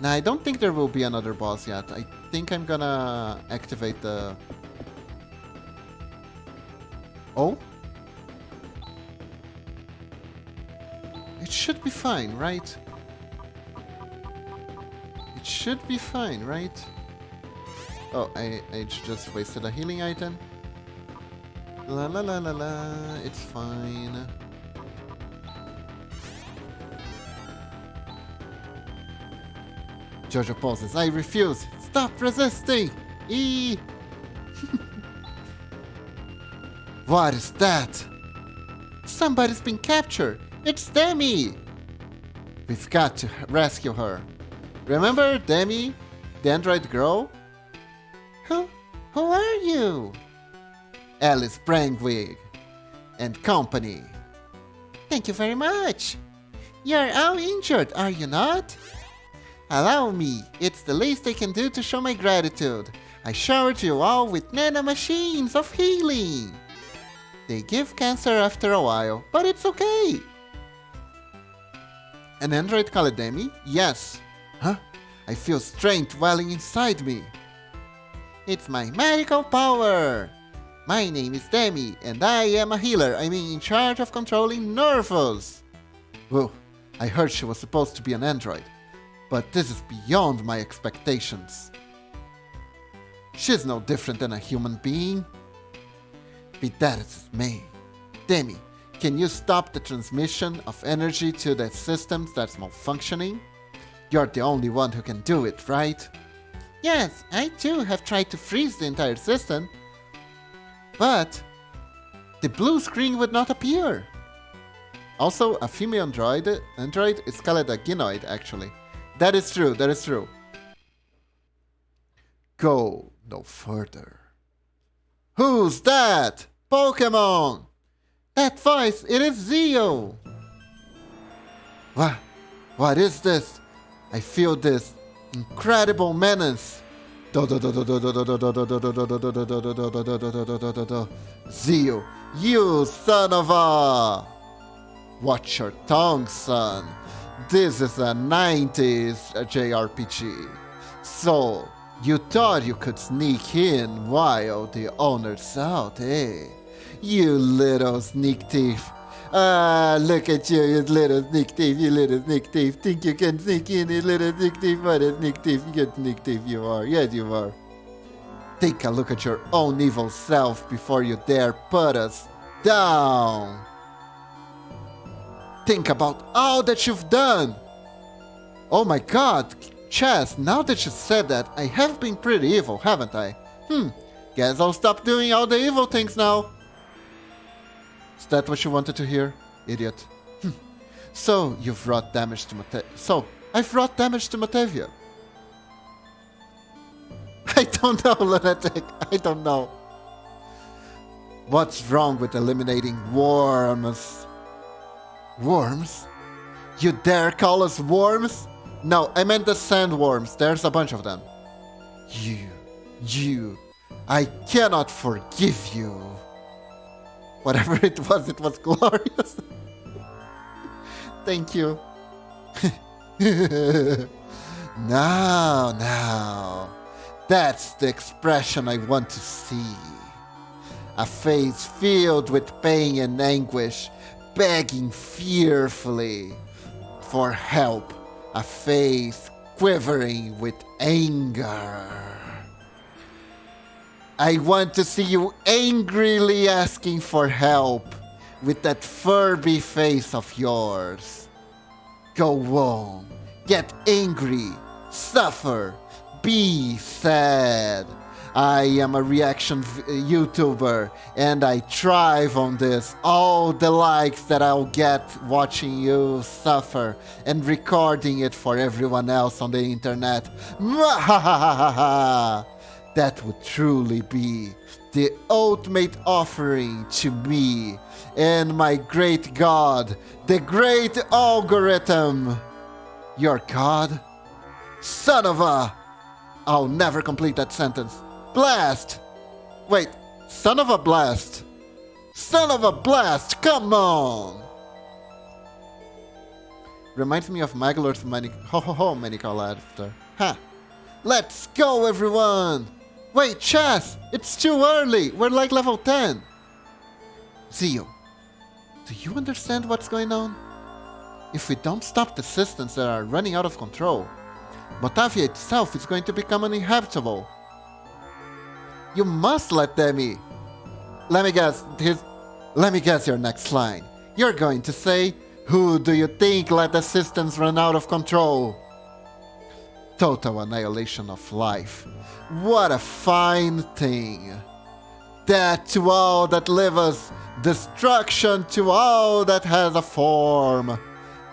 Nah, I don't think there will be another boss yet. I think I'm gonna activate the... Oh? It should be fine, right? It should be fine, right? Oh, I just wasted a healing item. La, it's fine. Jojo poses. I refuse. Stop resisting. E. What is that? Somebody's been captured. It's Demi. We've got to rescue her. Remember Demi, the android girl? Who are you? Alice Brangwig and company. Thank you very much. You're all injured, are you not? Allow me. It's the least I can do to show my gratitude. I showered you all with nanomachines of healing. They give cancer after a while, but it's okay. An android called Demi? Yes. Huh? I feel strength welling inside me. It's my magical power. My name is Demi, and I am a healer. I mean, in charge of controlling nervous. Well, I heard she was supposed to be an android, but this is beyond my expectations. She's no different than a human being. Be that as it may, Demi, Can you stop the transmission of energy to the systems that's malfunctioning? You're the only one who can do it, right? Yes, I too have tried to freeze the entire system, but the blue screen would not appear. Also, a female android is called a gynoid, actually. That is true, that is true. Go no further. Who's that? Pokemon! That voice, it is Zio! What is this? I feel this incredible menace. Zio, you son of a... Watch your tongue, son. This is a 90s JRPG. So, you thought you could sneak in while the owner's out, eh? You little sneak thief. Look at you, you little sneak thief, you little sneak thief. Think you can sneak in, you little sneak thief? What a sneak thief, you get sneak thief you are. Yes, you are. Take a look at your own evil self before you dare put us down. Think about all that you've done. Oh my god, Chess, now that you said that, I have been pretty evil, haven't I? Guess I'll stop doing all the evil things now. Is that what you wanted to hear, idiot? So, you've wrought damage to I've wrought damage to Matavia. I don't know, lunatic. I don't know. What's wrong with eliminating worms? Worms? You dare call us worms? No, I meant the sandworms. There's a bunch of them. You. I cannot forgive you. Whatever it was glorious. Thank you. Now. That's the expression I want to see. A face filled with pain and anguish, begging fearfully for help. A face quivering with anger. I want to see you angrily asking for help with that Furby face of yours. Go on, get angry, suffer, be sad. I am a reaction YouTuber and I thrive on this. All the likes that I'll get watching you suffer and recording it for everyone else on the internet. That would truly be the ultimate offering to me and my great god, the great algorithm. Your god? Son of a... I'll never complete that sentence. Blast! Wait, son of a blast! Son of a blast, come on! Reminds me of Maglor's Manical after. Ha! Let's go, everyone! Wait, Chess! It's too early! We're like level 10! Zio, do you understand what's going on? If we don't stop the systems that are running out of control, Batavia itself is going to become uninhabitable. You must let them be. Let me guess your next line. You're going to say, who do you think let the systems run out of control? Total annihilation of life. What a fine thing. Death to all that liveth, destruction to all that has a form.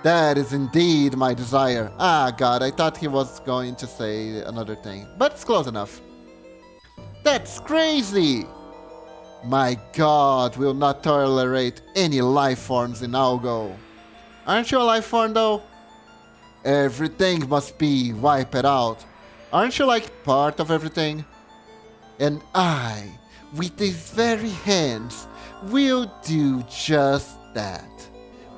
That is indeed my desire. Ah, God, I thought he was going to say another thing, but it's close enough. That's crazy! My God will not tolerate any life forms in Algo. Aren't you a life form, though? Everything must be wiped out. Aren't you like part of everything? And I, with these very hands, will do just that.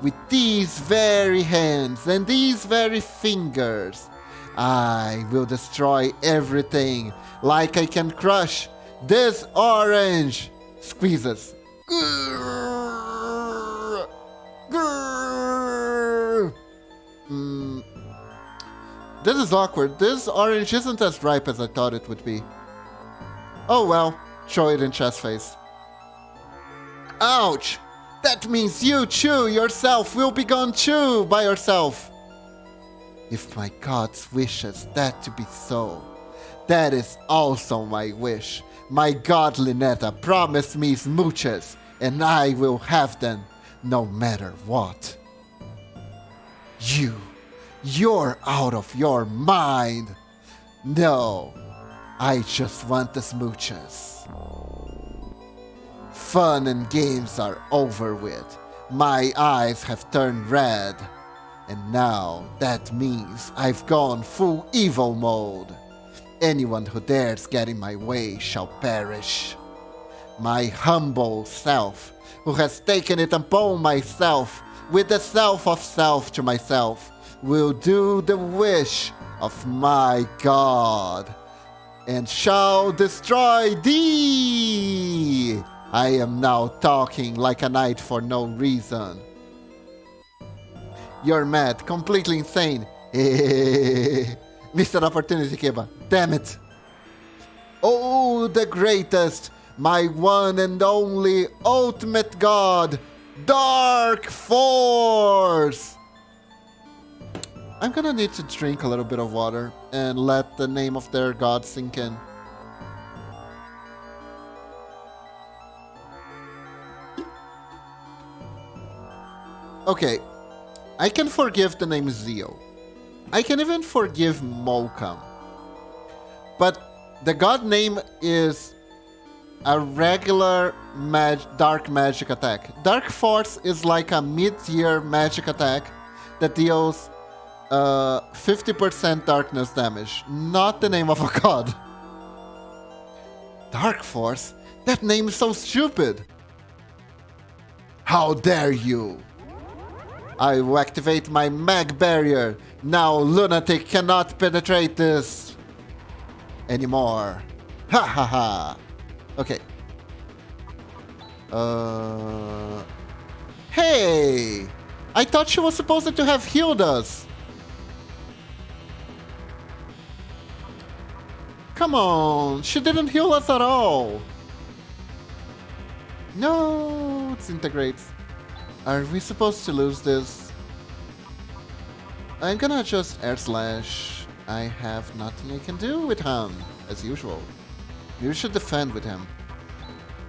With these very hands and these very fingers, I will destroy everything like I can crush this orange. Squeezes. This is awkward. This orange isn't as ripe as I thought it would be. Oh well, show it in chest face. Ouch! That means you, too, yourself, will be gone too, by yourself. If my gods wishes that to be so, that is also my wish. My god Linetta promised me smooches, and I will have them, no matter what. You're out of your mind. No, I just want the smooches. Fun and games are over with. My eyes have turned red. And now that means I've gone full evil mode. Anyone who dares get in my way shall perish. My humble self, who has taken it upon myself, with the self of self to myself, will do the wish of my God, and shall destroy thee. I am now talking like a knight for no reason. You're mad, completely insane. Mr. Opportunity Kiba, damn it. Oh, the greatest, my one and only ultimate god, Dark Force. I'm gonna need to drink a little bit of water and let the name of their god sink in. Okay, I can forgive the name Zio. I can even forgive Molcom. But the god name is a regular dark magic attack. Dark Force is like a mid-tier magic attack that deals 50% darkness damage, not the name of a god. Dark Force? That name is so stupid! How dare you! I will activate my mag barrier. Now Lunatic cannot penetrate this anymore. Ha ha ha. Okay. Hey! I thought she was supposed to have healed us. Come on, she didn't heal us at all. No, it disintegrates. Are we supposed to lose this? I'm gonna just air slash. I have nothing I can do with Han, as usual. We should defend with him.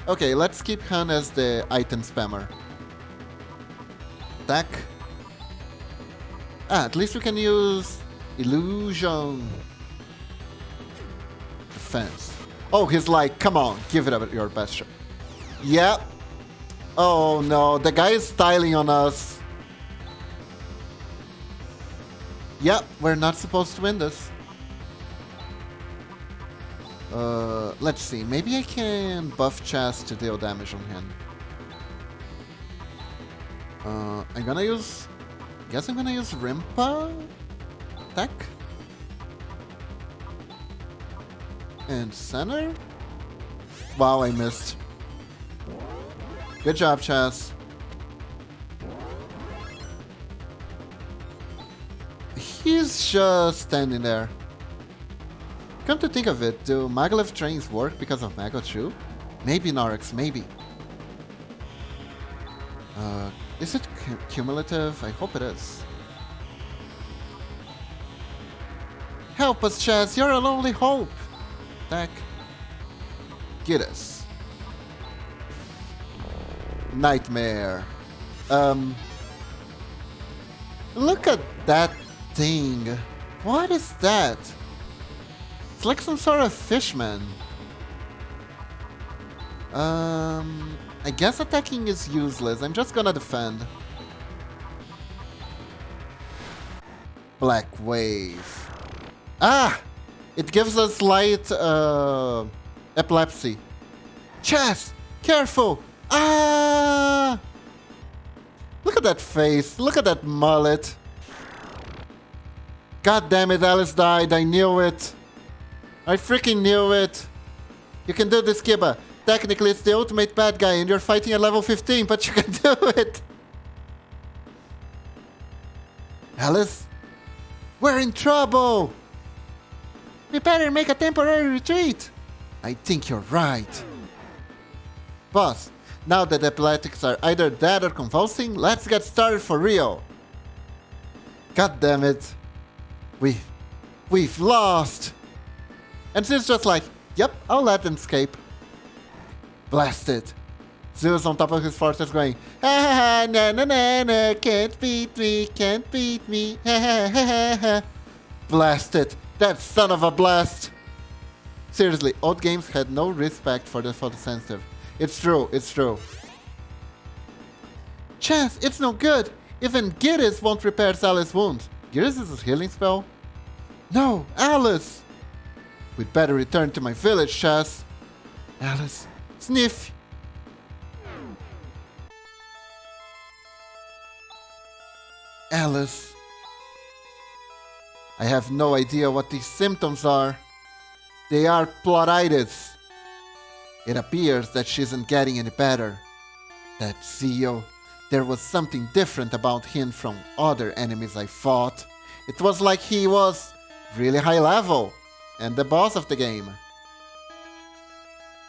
Okay, let's keep Han as the item spammer. Attack. Ah, at least we can use illusion. Defense. Oh, he's like, come on, give it up your best shot. Yep. Oh no, the guy is styling on us. Yep, we're not supposed to win this. Let's see, maybe I can buff Chast to deal damage on him. I'm gonna use... guess I'm gonna use Rimpa? Attack? And center? Wow, I missed. Good job, Chas. He's just standing there. Come to think of it, do Maglev trains work because of Mago too? Maybe, Norix, maybe. Is it cumulative? I hope it is. Help us, Chas, you're our only hope. Attack. Get us. Nightmare. Look at that thing. What is that? It's like some sort of fishman. I guess attacking is useless. I'm just gonna defend. Black Wave. Ah! It gives us light epilepsy. Chess! Careful! Ah! Look at that face. Look at that mullet. God damn it, Alice died. I knew it. I freaking knew it. You can do this, Kiba. Technically, it's the ultimate bad guy and you're fighting at level 15, but you can do it. Alice? We're in trouble. We better make a temporary retreat. I think you're right. Boss, Now that the epileptics are either dead or convulsing, let's get started for real. God damn it. We've lost. And she's just like, yep, I'll let them escape. Blast it. Zeus on top of his fortress going, ha ha ha, na na na na, can't beat me, ha ha ha ha ha. Blast it. That son of a blast. Seriously, old games had no respect for the photosensitive. It's true, it's true. Chance, it's no good. Even Giddes won't repair Alice's wound. Giddes is a healing spell? No, Alice! We'd better return to my village, Chaz. Alice, sniff. Alice. I have no idea what these symptoms are. They are pleuritis. It appears that she isn't getting any better. That Zio, there was something different about him from other enemies I fought. It was like he was really high level and the boss of the game.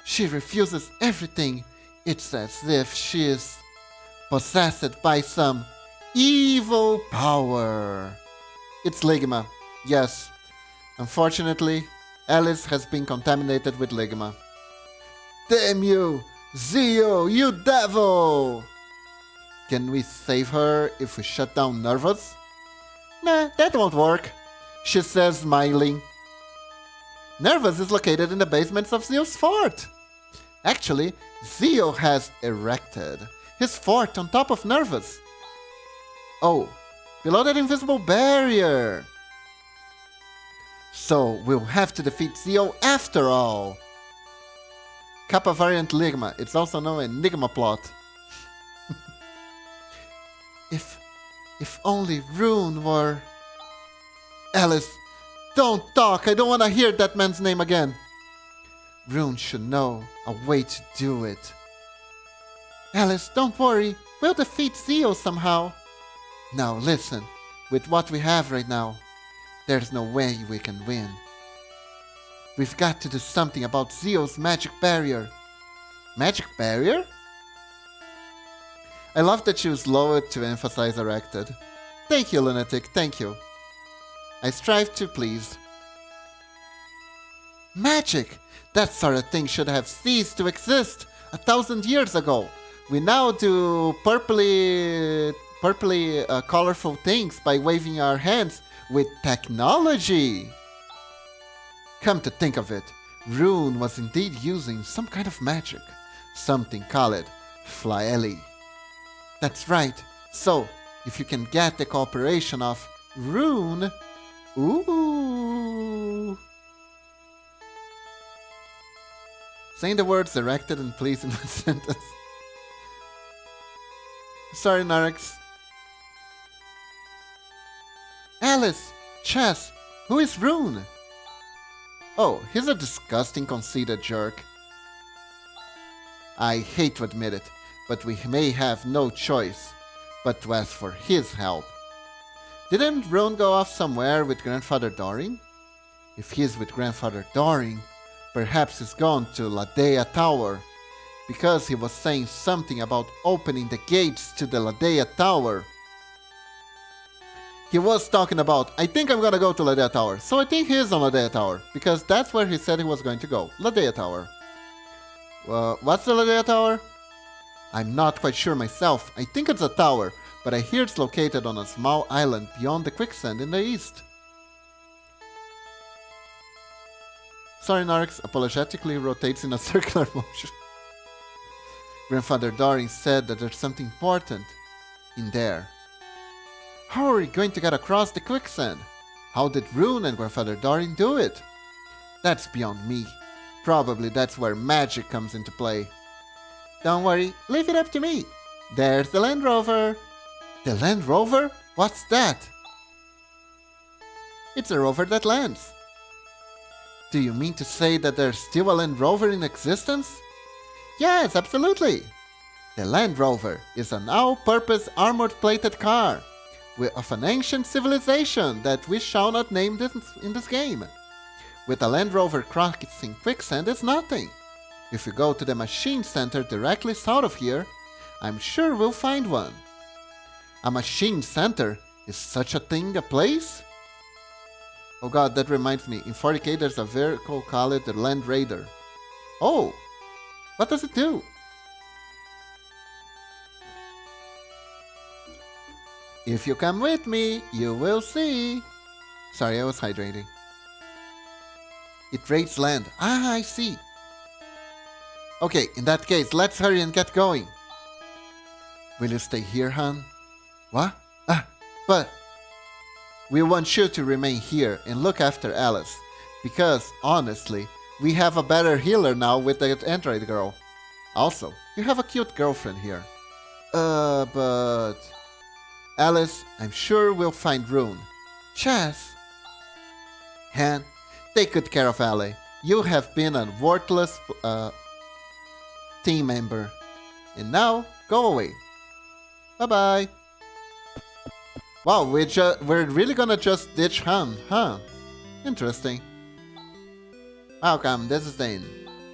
She refuses everything. It's as if she is possessed by some evil power. It's Ligma, yes. Unfortunately, Alice has been contaminated with Ligma. Damn you, Zio, you devil! Can we save her if we shut down Nervous? Nah, that won't work, she says, smiling. Nervous is located in the basements of Zio's fort. Actually, Zio has erected his fort on top of Nervous. Oh, below that invisible barrier. So we'll have to defeat Zio after all. Kappa variant Ligma, it's also known as Enigma plot. If only Rune were... Alice, don't talk, I don't want to hear that man's name again. Rune should know a way to do it. Alice, don't worry, we'll defeat Zio somehow. Now listen, with what we have right now, there's no way we can win. We've got to do something about Zio's magic barrier. Magic barrier? I love that she was lowered to emphasize erected. Thank you, lunatic, thank you. I strive to please. Magic! That sort of thing should have ceased to exist 1,000 years ago. We now do purpley colorful things by waving our hands with technology. Come to think of it, Rune was indeed using some kind of magic, something called Flaeli. That's right, so if you can get the cooperation of Rune, ooh. Saying the words erected and pleased in one sentence. Sorry, Narix. Alice, Chess, who is Rune? Oh, he's a disgusting, conceited jerk. I hate to admit it, but we may have no choice but to ask for his help. Didn't Rune go off somewhere with Grandfather Doring? If he's with Grandfather Doring, perhaps he's gone to Ladea Tower, because he was saying something about opening the gates to the Ladea Tower. He was talking about, I think I'm gonna go to Ladea Tower, so I think he is on Ladea Tower, because that's where he said he was going to go, Ladea Tower. What's the Ladea Tower? I'm not quite sure myself, I think it's a tower, but I hear it's located on a small island beyond the quicksand in the east. Sorry, Narix apologetically rotates in a circular motion. Grandfather Doring said that there's something important in there. How are we going to get across the quicksand? How did Rune and Grandfather Doring do it? That's beyond me. Probably that's where magic comes into play. Don't worry, leave it up to me. There's the Land Rover. The Land Rover? What's that? It's a rover that lands. Do you mean to say that there's still a Land Rover in existence? Yes, absolutely. The Land Rover is an all-purpose armored-plated car of an ancient civilization that we shall not name in this game. With a Land Rover crossing quicksand is nothing. If we go to the machine center directly south of here, I'm sure we'll find one. A machine center? Is such a thing a place? Oh god, that reminds me. In 40k there's a vehicle called the Land Raider. Oh! What does it do? If you come with me, you will see. Sorry, I was hydrating. It raids land. Ah, I see. Okay, in that case, let's hurry and get going. Will you stay here, Han? What? But we want you to remain here and look after Alice. Because, honestly, we have a better healer now with that android girl. Also, you have a cute girlfriend here. But... Alice, I'm sure we'll find Rune. Chess. Han, take good care of Allie. You have been a worthless team member. And now, go away. Bye-bye. Wow, we're really gonna just ditch Han, huh? Interesting. Welcome, this is Dane.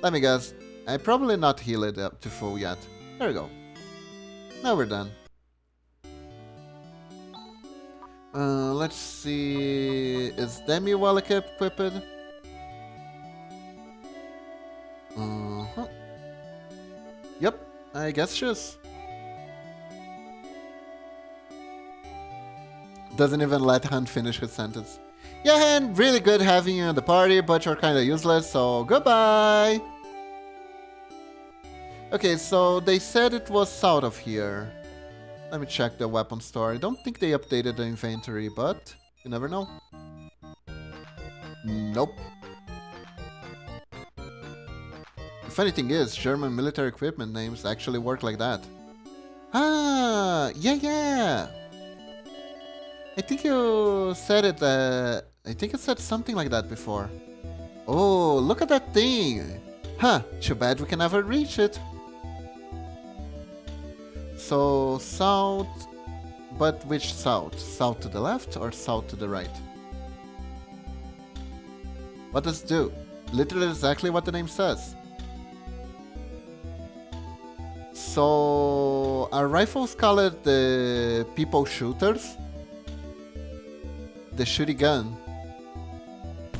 Let me guess, I probably not healed up to full yet. There we go. Now we're done. Let's see... Is Demi well equipped? Yep, I guess she is. Doesn't even let Han finish his sentence. Yeah, Han, really good having you in the party, but you're kinda useless, so goodbye! Okay, so they said it was south of here. Let me check the weapon store. I don't think they updated the inventory, but you never know. Nope. The funny thing is, German military equipment names actually work like that. Ah, yeah! I think you said it, I think you said something like that before. Oh, look at that thing! Huh, too bad we can never reach it. So, south... But which south? South to the left or south to the right? What does it do? Literally exactly what the name says. So... Are rifles called the people shooters? The shooty gun.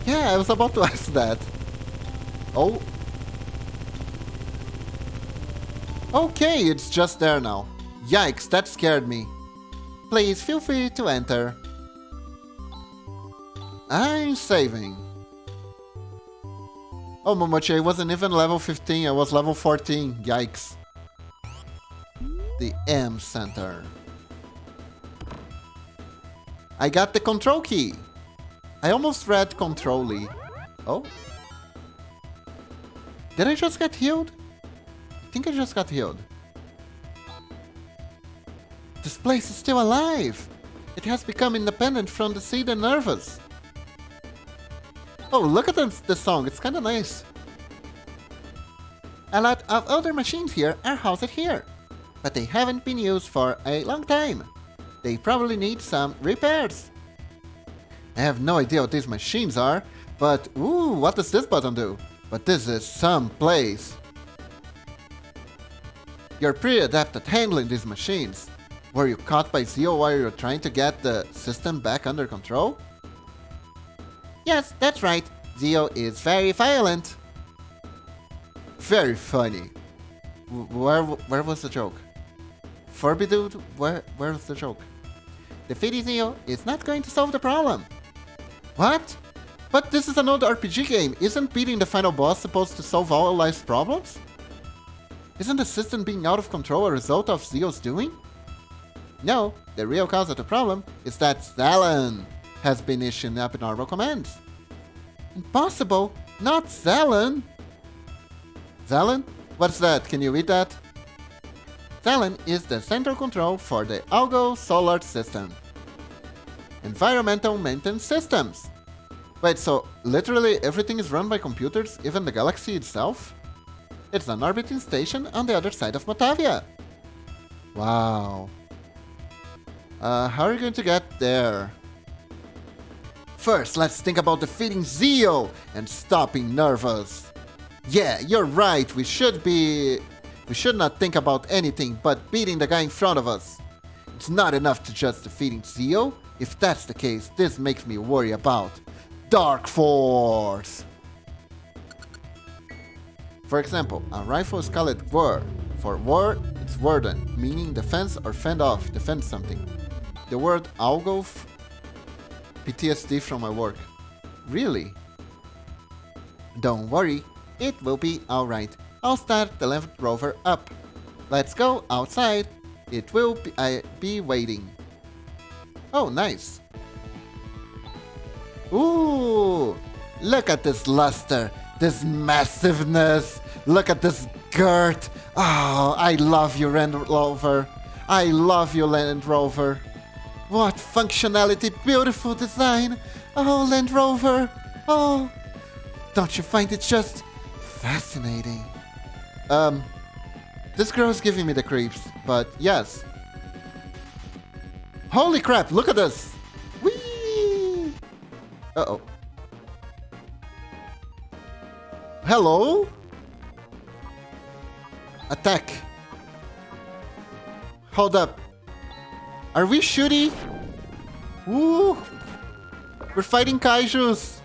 Yeah, I was about to ask that. Oh. Okay, it's just there now. Yikes, that scared me. Please feel free to enter. I'm saving. Oh, Momochi, I wasn't even level 15, I was level 14. Yikes. The M Center. I got the control key. I almost read control-y. Oh? Did I just get healed? I think I just got healed. This place is still alive. It has become independent from the seed and nervous. Oh, look at the song. It's kind of nice. A lot of older machines here are housed here, but they haven't been used for a long time. They probably need some repairs. I have no idea what these machines are, but ooh, what does this button do? But this is some place. You're pretty adept at handling these machines. Were you caught by Zio while you were trying to get the system back under control? Yes, that's right. Zio is very violent. Very funny. Where was the joke? Furby dude, where was the joke? Defeating Zio is not going to solve the problem. What? But this is an old RPG game. Isn't beating the final boss supposed to solve all life's problems? Isn't the system being out of control a result of Zio's doing? No, the real cause of the problem is that Zelen has been issuing abnormal commands. Impossible, not Zelen. Zelen? What's that? Can you read that? Zelen is the central control for the Algo Solar System. Environmental maintenance systems. Wait, so literally everything is run by computers, even the galaxy itself? It's an orbiting station on the other side of Motavia. Wow. How are you going to get there? First, let's think about defeating Zio and stopping Nervous. Yeah, you're right. We should not think about anything but beating the guy in front of us. It's not enough to just defeating Zio. If that's the case, this makes me worry about Dark Force. For example, a rifle is called War. For War, it's Warden, meaning defense or fend off, defend something. The word Algolf, PTSD from my work. Really? Don't worry, it will be alright. I'll start the Land Rover up. Let's go outside. It will be waiting. Oh, nice. Ooh, look at this luster, this massiveness. Look at this girth. Oh, I love you, Land Rover. I love you, Land Rover. What functionality, beautiful design. Oh, Land Rover. Oh, don't you find it just fascinating? This girl is giving me the creeps, but yes. Holy crap, look at this. Whee! Uh-oh. Hello? Attack. Hold up. Are we shooty? Woo! We're fighting kaijus.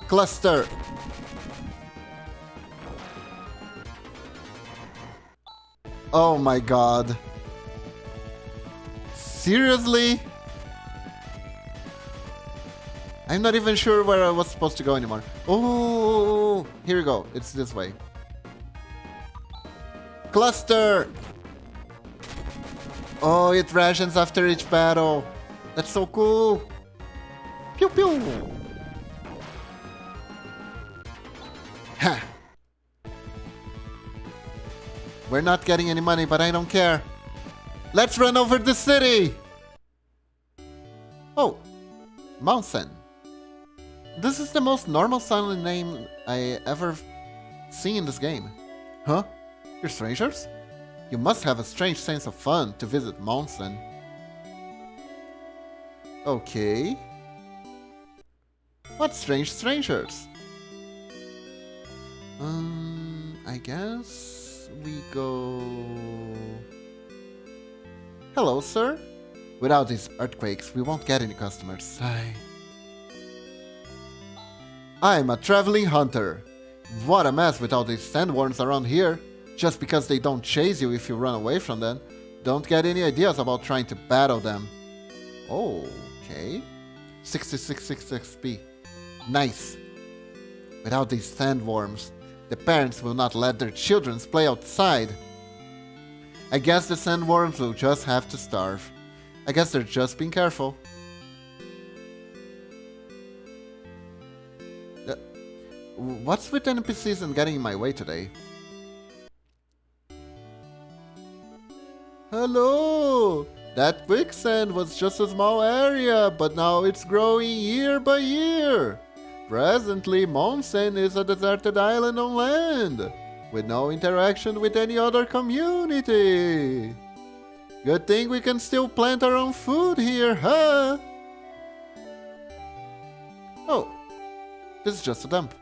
Cluster. Oh my god. Seriously? I'm not even sure where I was supposed to go anymore. Oh, here we go. It's this way. Cluster! Oh, it rations after each battle. That's so cool. Pew pew. Ha. We're not getting any money, but I don't care. Let's run over the city. Oh, Mountain. This is the most normal sounding name I ever seen in this game. Huh? You're strangers? You must have a strange sense of fun to visit Mountain. Okay. What strange strangers? I guess we go... Hello, sir. Without these earthquakes, we won't get any customers. Sigh. I'm a traveling hunter. What a mess with all these sandworms around here. Just because they don't chase you if you run away from them. Don't get any ideas about trying to battle them. Okay. 66 XP. Nice. Without these sandworms, the parents will not let their children play outside. I guess the sandworms will just have to starve. I guess they're just being careful. What's with NPCs and getting in my way today? Hello! That quicksand was just a small area, but now it's growing year by year. Presently, Monsen is a deserted island on land, with no interaction with any other community. Good thing we can still plant our own food here, huh? Oh, this is just a dump.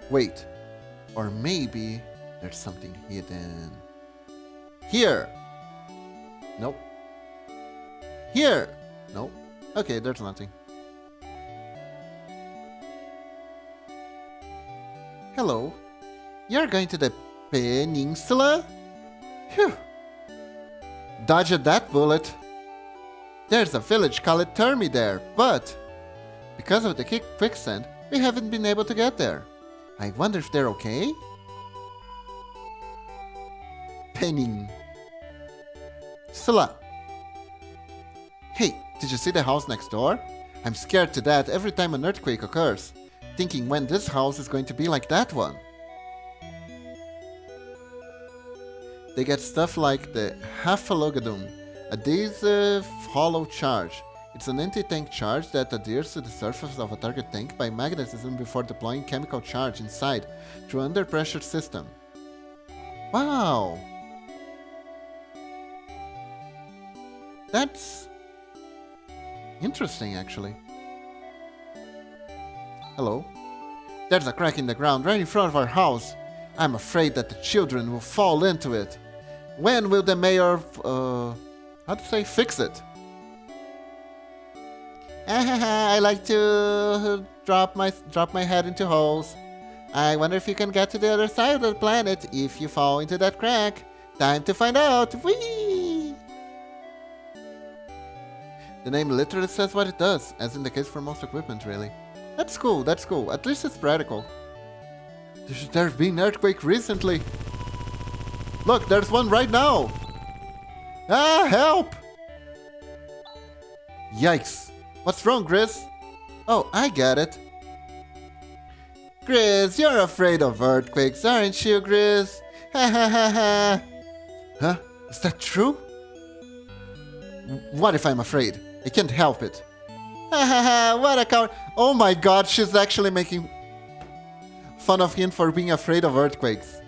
Wait, or maybe there's something hidden. Here! Nope. Here! Nope. Okay, there's nothing. Hello. You're going to the peninsula? Phew. Dodged that bullet. There's a village called Termi there, but because of the quicksand, we haven't been able to get there. I wonder if they're okay? Penning. Sula. Hey, did you see the house next door? I'm scared to death every time an earthquake occurs, thinking when this house is going to be like that one. They get stuff like the Hafalogadum, a adhesive hollow charge. It's an anti-tank charge that adheres to the surface of a target tank by magnetism before deploying chemical charge inside through an under-pressure system. Wow! That's interesting, actually. Hello? There's a crack in the ground right in front of our house. I'm afraid that the children will fall into it. When will the mayor, how to say, fix it? I like to drop my head into holes. I wonder if you can get to the other side of the planet if you fall into that crack. Time to find out. Whee! The name literally says what it does, as in the case for most equipment, really. That's cool, that's cool. At least it's practical. There's been an earthquake recently. Look, there's one right now. Ah, help! Yikes. What's wrong, Grizz? Oh, I get it. Grizz, you're afraid of earthquakes, aren't you, Grizz? Ha ha ha ha. Huh? Is that true? What if I'm afraid? I can't help it. Ha ha ha, what a coward. Oh my god, she's actually making fun of him for being afraid of earthquakes.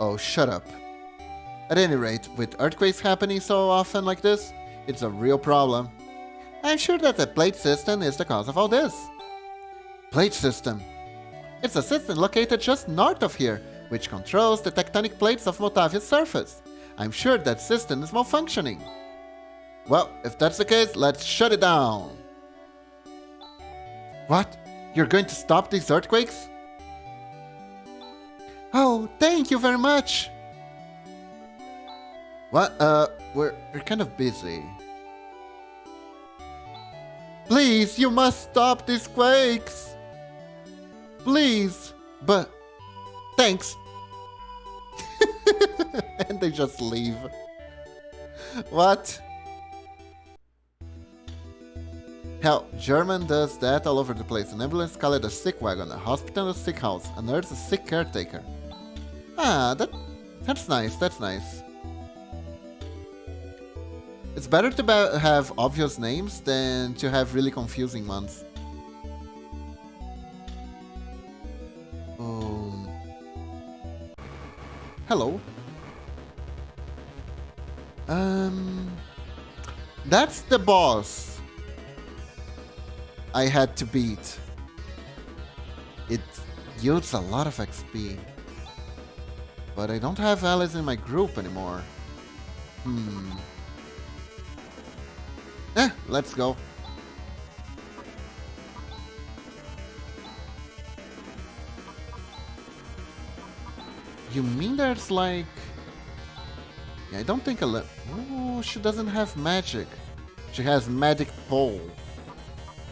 Oh, shut up. At any rate, with earthquakes happening so often like this, it's a real problem. I'm sure that the plate system is the cause of all this. Plate system. It's a system located just north of here, which controls the tectonic plates of Motavia's surface. I'm sure that system is malfunctioning. Well, if that's the case, let's shut it down. What? You're going to stop these earthquakes? Oh, thank you very much. What? We're kind of busy. Please, you must stop these quakes. Please. But, thanks. And they just leave. What? Hell, German does that all over the place. An ambulance called a sick wagon, a hospital a sick house, a nurse a sick caretaker. Ah, that's nice, that's nice. It's better to have obvious names than to have really confusing ones. Hello. That's the boss I had to beat. It yields a lot of XP. But I don't have allies in my group anymore. Let's go. You mean there's like... Yeah, I don't think oh, she doesn't have magic. She has magic pole.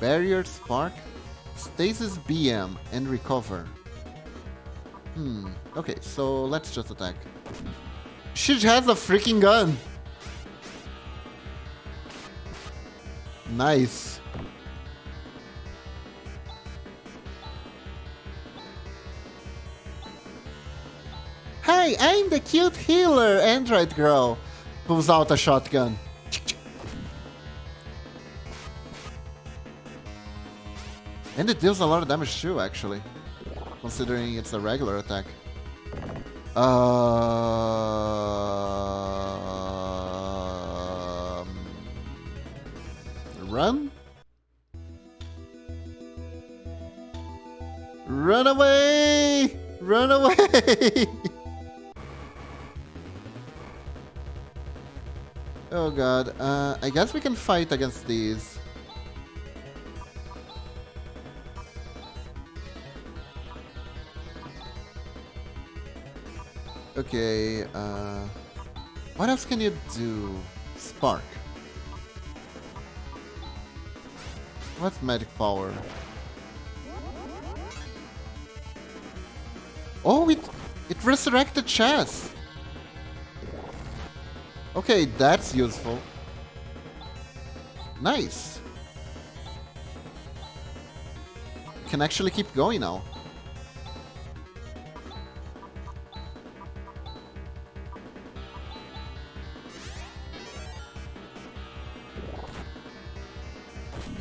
Barrier, spark, stasis BM, and recover. Okay, so let's just attack. She has a freaking gun! Nice. Hi, I'm the cute healer, android girl. Pulls out a shotgun. And it deals a lot of damage too, actually. Considering it's a regular attack. Run? Run away! Run away! Oh god, I guess we can fight against these. Okay, what else can you do? Spark. What's magic power? Oh, it resurrected chess. Okay, that's useful. Nice. Can actually keep going now.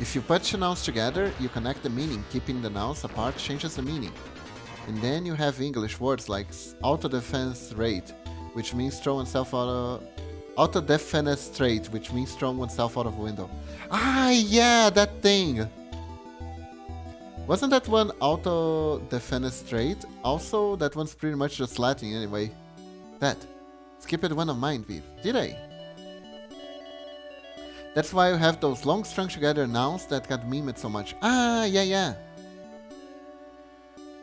If you put two nouns together, you connect the meaning. Keeping the nouns apart changes the meaning. And then you have English words like auto-defense rate, which means throw oneself auto-defenestrate, which means throw oneself out of a window. Ah, yeah, that thing! Wasn't that one auto-defenestrate? Also, that one's pretty much just Latin anyway. That. Skipped one of mine, Viv. Did I? That's why you have those long strung together nouns that got memed so much. Ah, yeah, yeah.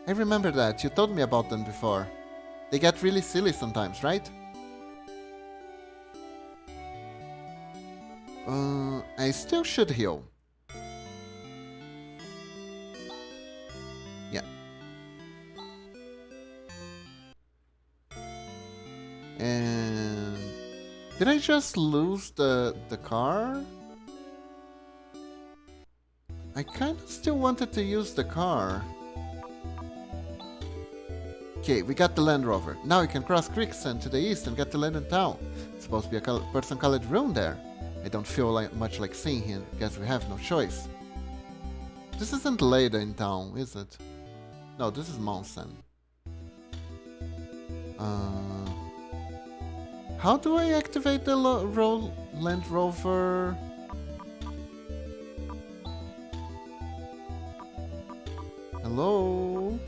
I remember that. You told me about them before. They get really silly sometimes, right? I still should heal. Yeah. And did I just lose the car? I kind of still wanted to use the car. Okay, we got the Land Rover. Now we can cross Creekston to the east and get to London town. Supposed to be a person called Rune there. I don't feel much like seeing him. Guess we have no choice. This isn't Leda in town, is it? No, this is Monsen. How do I activate the Land Rover? Hello?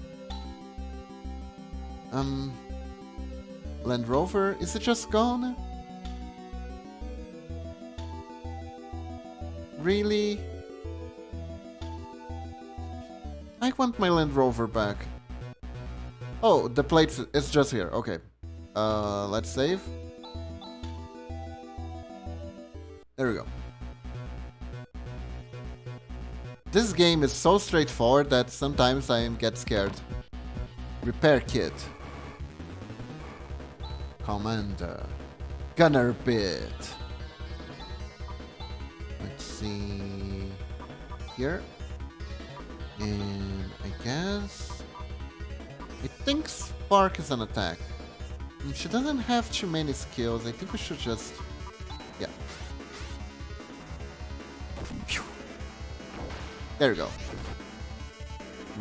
Land Rover, is it just gone? Really? I want my Land Rover back. Oh, the plate is just here. Okay. Let's save. There we go. This game is so straightforward that sometimes I get scared. Repair kit. Commander. Gunner bit. Let's see. Here. And I guess... I think Spark is an attack. And she doesn't have too many skills. I think we should just... Yeah. There we go.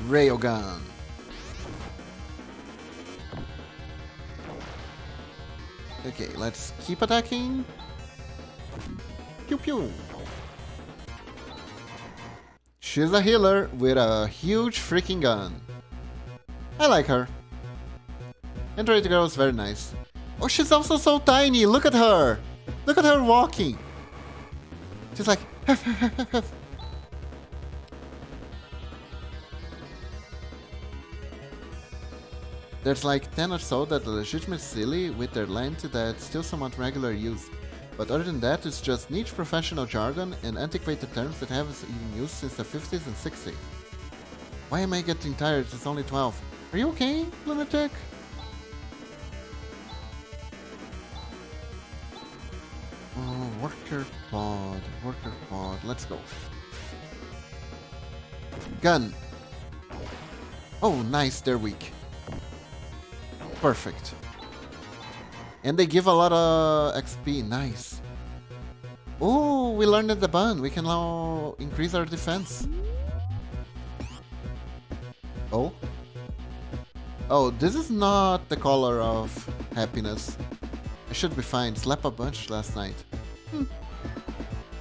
Railgun. Okay, let's keep attacking. Pew pew. She's a healer with a huge freaking gun. I like her. Android girl is very nice. Oh, she's also so tiny. Look at her. Look at her walking. She's like... There's like 10 or so that are legitimately silly with their length that still somewhat regular use. But other than that, it's just niche professional jargon and antiquated terms that haven't been used since the 50s and 60s. Why am I getting tired? It's only 12. Are you okay, lunatic? Oh, worker pod, let's go. Gun. Oh, nice, they're weak. Perfect. And they give a lot of XP, nice. Oh, we learned the bun. We can now increase our defense. Oh. Oh, this is not the color of happiness. I should be fine. Slept a bunch last night.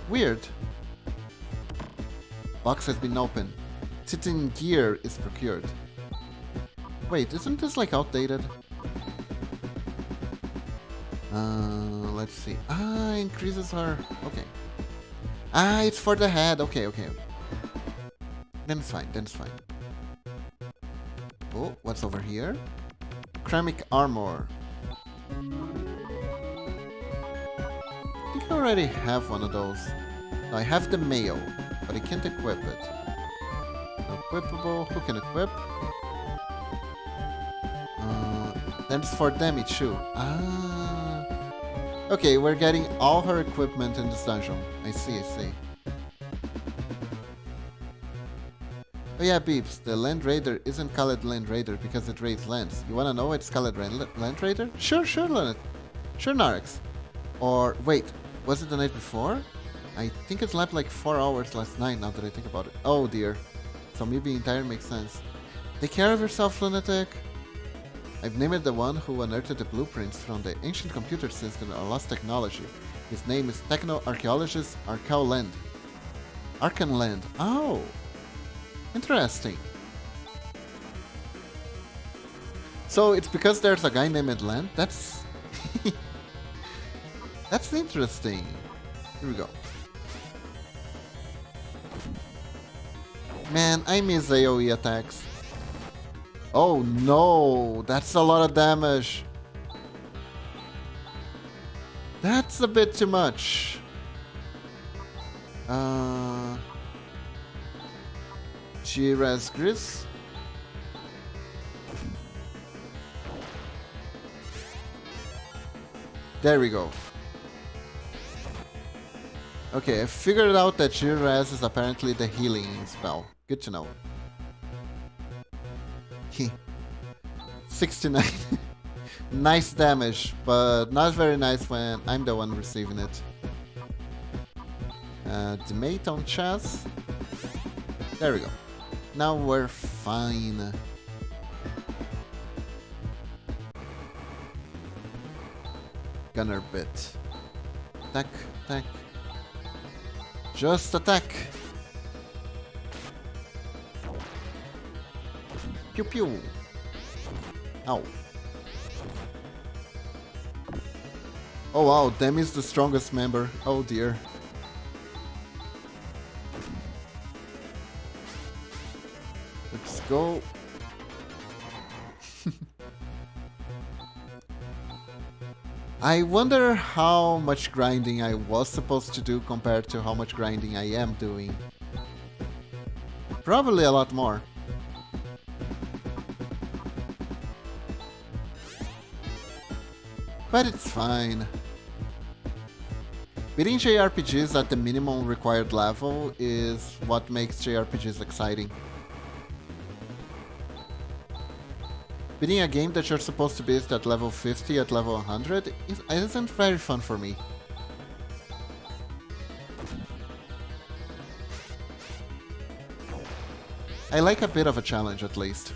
Weird. Box has been opened. Sitting gear is procured. Wait, isn't this like outdated? Let's see. Ah, increases our... Okay. Ah, it's for the head. Okay, okay. Then it's fine, then it's fine. Oh, what's over here? Ceramic armor. I think I already have one of those. I have the mail, but I can't equip it. Unequipable. Who can equip? Then it's for damage too. Ah. Okay, we're getting all her equipment in this dungeon. I see, I see. Oh yeah, Beeps, the Land Raider isn't called Land Raider because it raids lands. You wanna know it's called Land Raider? Sure, sure, Leonard. Sure, Narix. Or, wait, was it the night before? I think it slept like 4 hours last night now that I think about it. Oh dear. So me being tired makes sense. Take care of yourself, lunatic. I've named the one who unearthed the blueprints from the ancient computer system or lost technology. His name is Techno-Archaeologist Archaeoland. Arkanland. Oh! Interesting. So it's because there's a guy named Land? That's... That's interesting. Here we go. Man, I miss AoE attacks. Oh no, that's a lot of damage. That's a bit too much. Shiraz Gris. There we go. Okay, I figured out that Shiraz is apparently the healing spell. Good to know. 69. Nice damage, but not very nice when I'm the one receiving it. The mate on chess. There we go. Now we're fine. Gunner bit. Attack, attack. Just attack. Pew pew. Ow. Oh wow, Demi is the strongest member. Oh dear. Let's go. I wonder how much grinding I was supposed to do compared to how much grinding I am doing. Probably a lot more. But it's fine. Beating JRPGs at the minimum required level is what makes JRPGs exciting. Beating a game that you're supposed to beat at level 50 at level 100 isn't very fun for me. I like a bit of a challenge at least.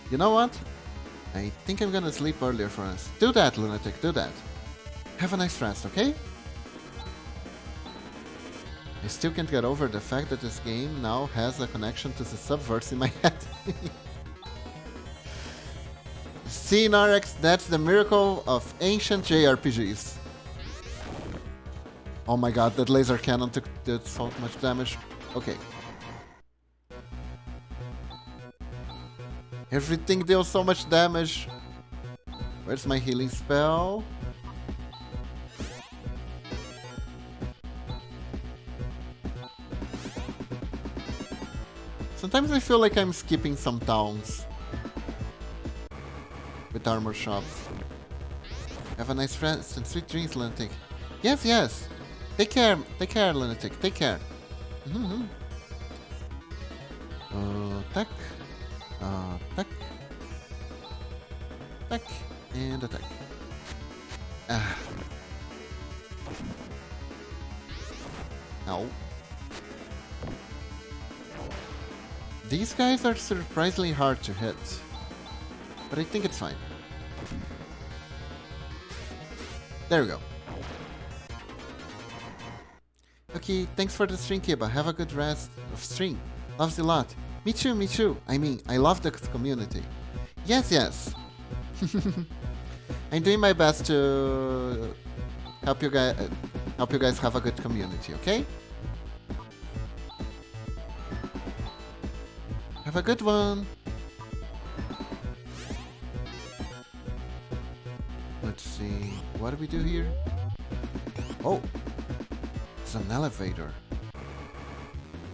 You know what? I think I'm gonna sleep earlier for us. Do that, lunatic, do that. Have a nice rest, okay? I still can't get over the fact that this game now has a connection to the subverse in my head. See, Narex, that's the miracle of ancient JRPGs. Oh my god, that laser cannon did so much damage. Okay. Everything deals so much damage. Where's my healing spell? Sometimes I feel like I'm skipping some towns with armor shops. Have a nice rest and sweet dreams, Lunatic. Yes, yes. Take care, Lunatic. Take care. Attack. Attack. Attack. And attack. Ah. Ow. These guys are surprisingly hard to hit, but I think it's fine. There we go. Okay, thanks for the stream, Kiba. Have a good rest of stream. Loves you a lot. Me too, me too. I mean, I love the community. Yes, yes. I'm doing my best to help you guys have a good community, okay? Have a good one. Let's see. What do we do here? Oh, it's an elevator.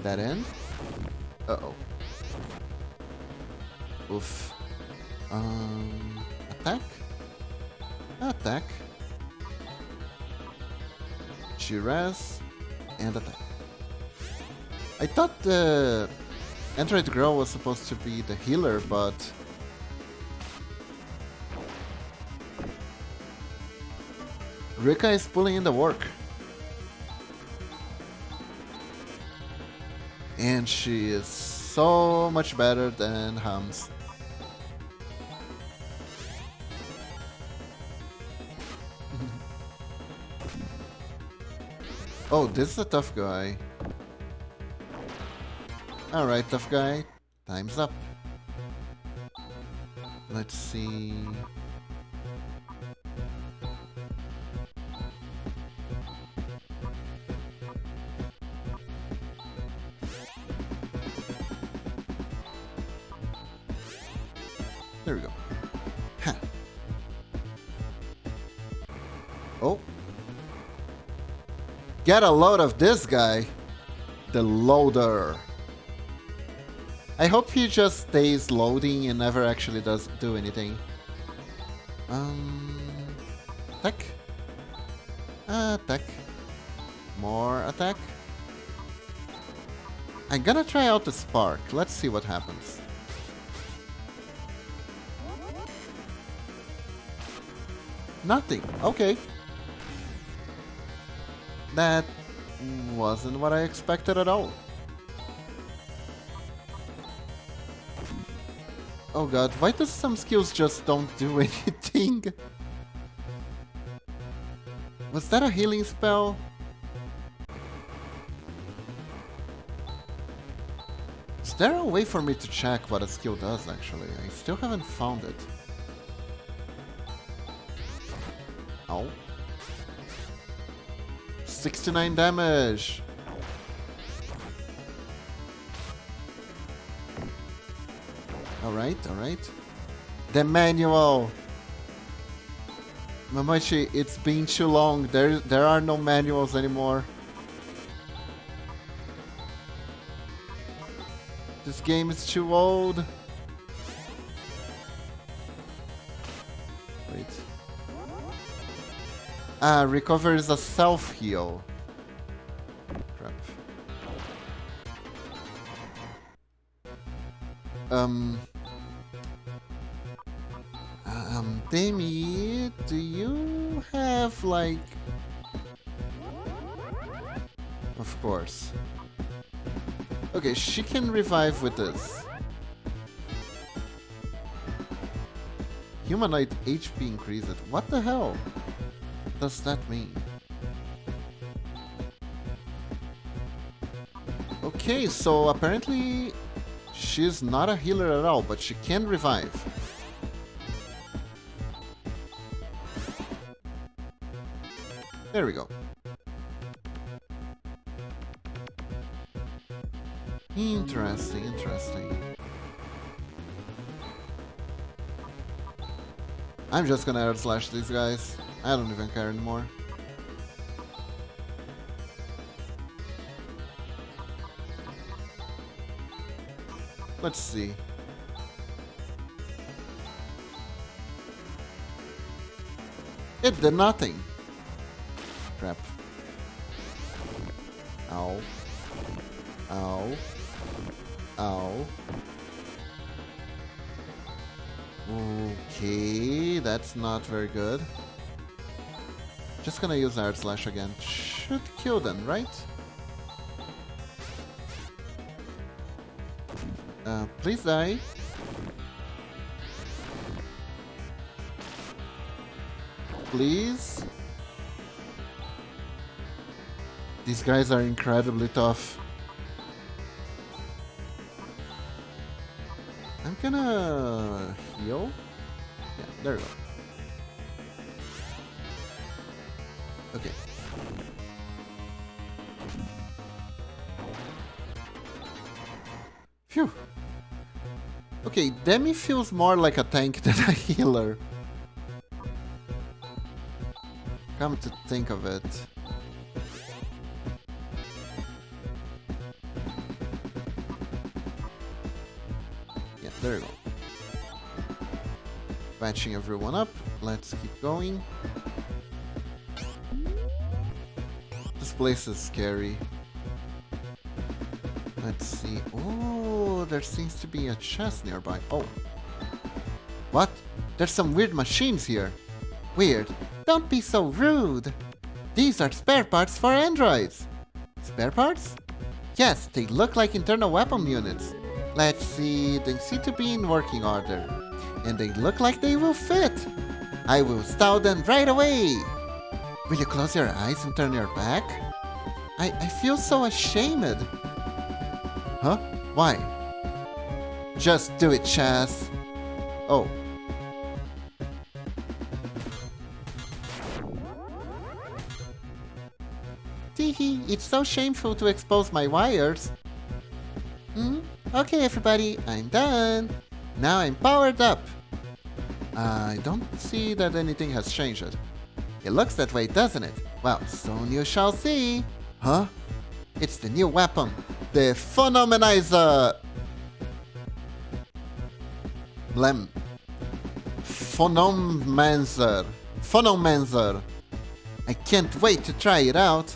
That end? Uh-oh. Oof. Attack? Attack. Shiraz. And attack. I thought the Android Girl was supposed to be the healer, but Rika is pulling in the work. And she is so much better than Hams. Oh, this is a tough guy. Alright, tough guy. Time's up. Let's see... There we go. Ha. Oh. Get a load of this guy. The loader. I hope he just stays loading and never actually does do anything. Attack. Attack. More attack. I'm gonna try out the spark. Let's see what happens. Nothing. Okay. That wasn't what I expected at all. Oh god, why does some skills just don't do anything? Was that a healing spell? Is there a way for me to check what a skill does actually? I still haven't found it. Ow. 69 damage! Alright, alright. The manual! Mamachi, it's been too long. There are no manuals anymore. This game is too old. Wait. Ah, recover is a self-heal. Crap. Demi, do you have like... Of course. Okay, she can revive with this. Humanoid HP increased. What the hell does that mean? Okay, so apparently she's not a healer at all, but she can revive. There we go. Interesting, interesting. I'm just gonna air slash these guys. I don't even care anymore. Let's see. It did nothing. Crap. Ow. Ow. Ow. Okay, that's not very good. Just gonna use Air Slash again. Should kill them, right? Please die. Please. These guys are incredibly tough. I'm gonna heal. Yeah, there we go. Okay. Phew. Okay, Demi feels more like a tank than a healer. Come to think of it. Yeah, there we go. Patching everyone up. Let's keep going. This place is scary. Let's see. Oh, there seems to be a chest nearby. Oh. What? There's some weird machines here. Weird. Don't be so rude. These are spare parts for androids. Spare parts? Yes, they look like internal weapon units. Let's see, they seem to be in working order. And they look like they will fit. I will install them right away. Will you close your eyes and turn your back? I feel so ashamed. Huh? Why? Just do it, Chaz. Oh. Teehee, it's so shameful to expose my wires. Okay, everybody, I'm done. Now I'm powered up. I don't see that anything has changed. It looks that way, doesn't it? Well, soon you shall see. Huh? It's the new weapon, the Phenomenizer. Phonomancer. I can't wait to try it out.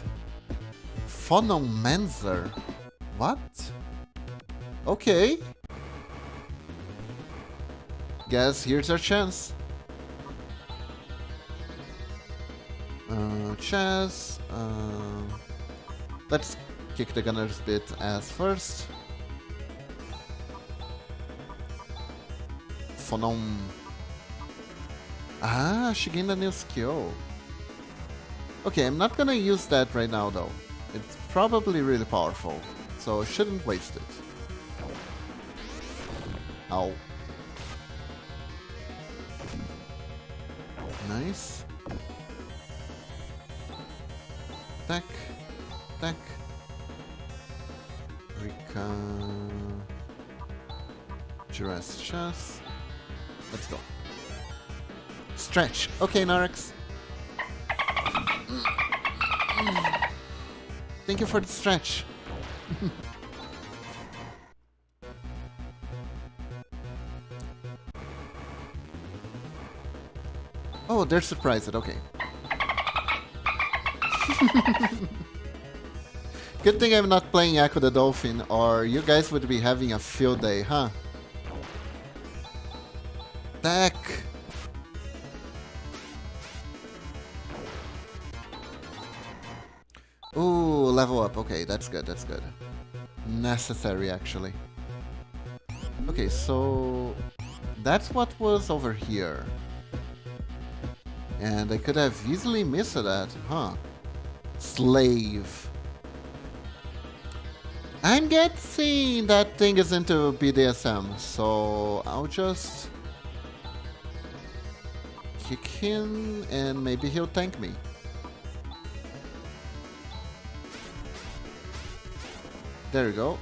Phonomancer? What? Okay. Guess here's our chance. Chess. Let's kick the gunner's bit ass first. Phonom. Ah, she gained a new skill. Okay, I'm not gonna use that right now though. It's probably really powerful, so I shouldn't waste it. Ow. Nice. Attack. Attack. Rika. Jurassic chest. Let's go. Stretch. Okay, Narix. Thank you for the stretch. Oh, they're surprised. Okay. Good thing I'm not playing Echo the Dolphin, or you guys would be having a field day, huh? Attack! Ooh, level up. Okay, that's good, that's good. Necessary, actually. Okay, so... that's what was over here. And I could have easily missed that, huh? Slave. I'm guessing that thing is into BDSM, so I'll just kick him and maybe he'll thank me. There we go.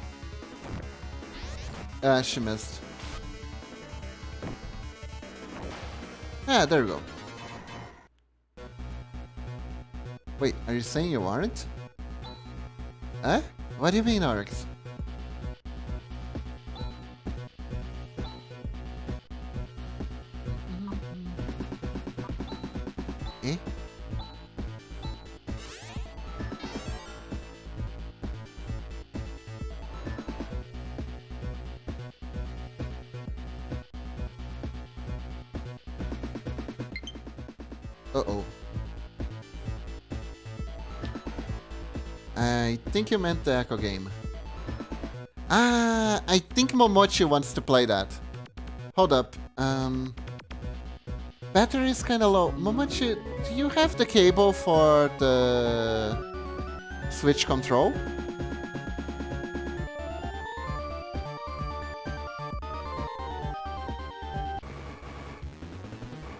Ah, she missed. Ah, there we go. Wait, are you saying you aren't? Huh? What do you mean, Oryx? Eh? Uh-oh. I think you meant the Echo game. Ah, I think Momochi wants to play that. Hold up. Battery is kinda low. Momochi, do you have the cable for the Switch control?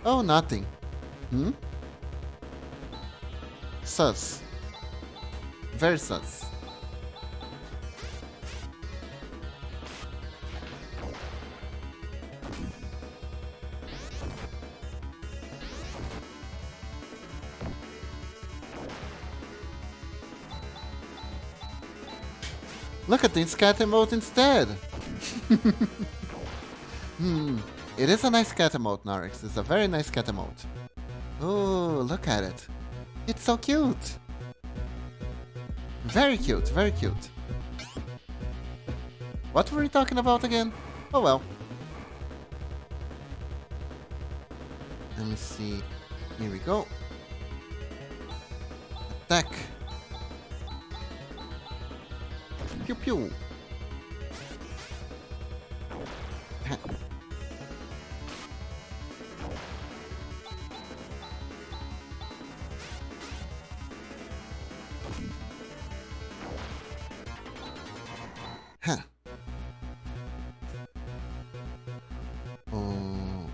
Oh, nothing. Hmm? Sus. Very sus. Look at this cat emote instead! It is a nice cat emote, Narix. It's a very nice cat emote. Oh, look at it. It's so cute! Very cute, very cute. What were we talking about again? Oh well. Let me see. Here we go. Attack. Pew pew. Huh.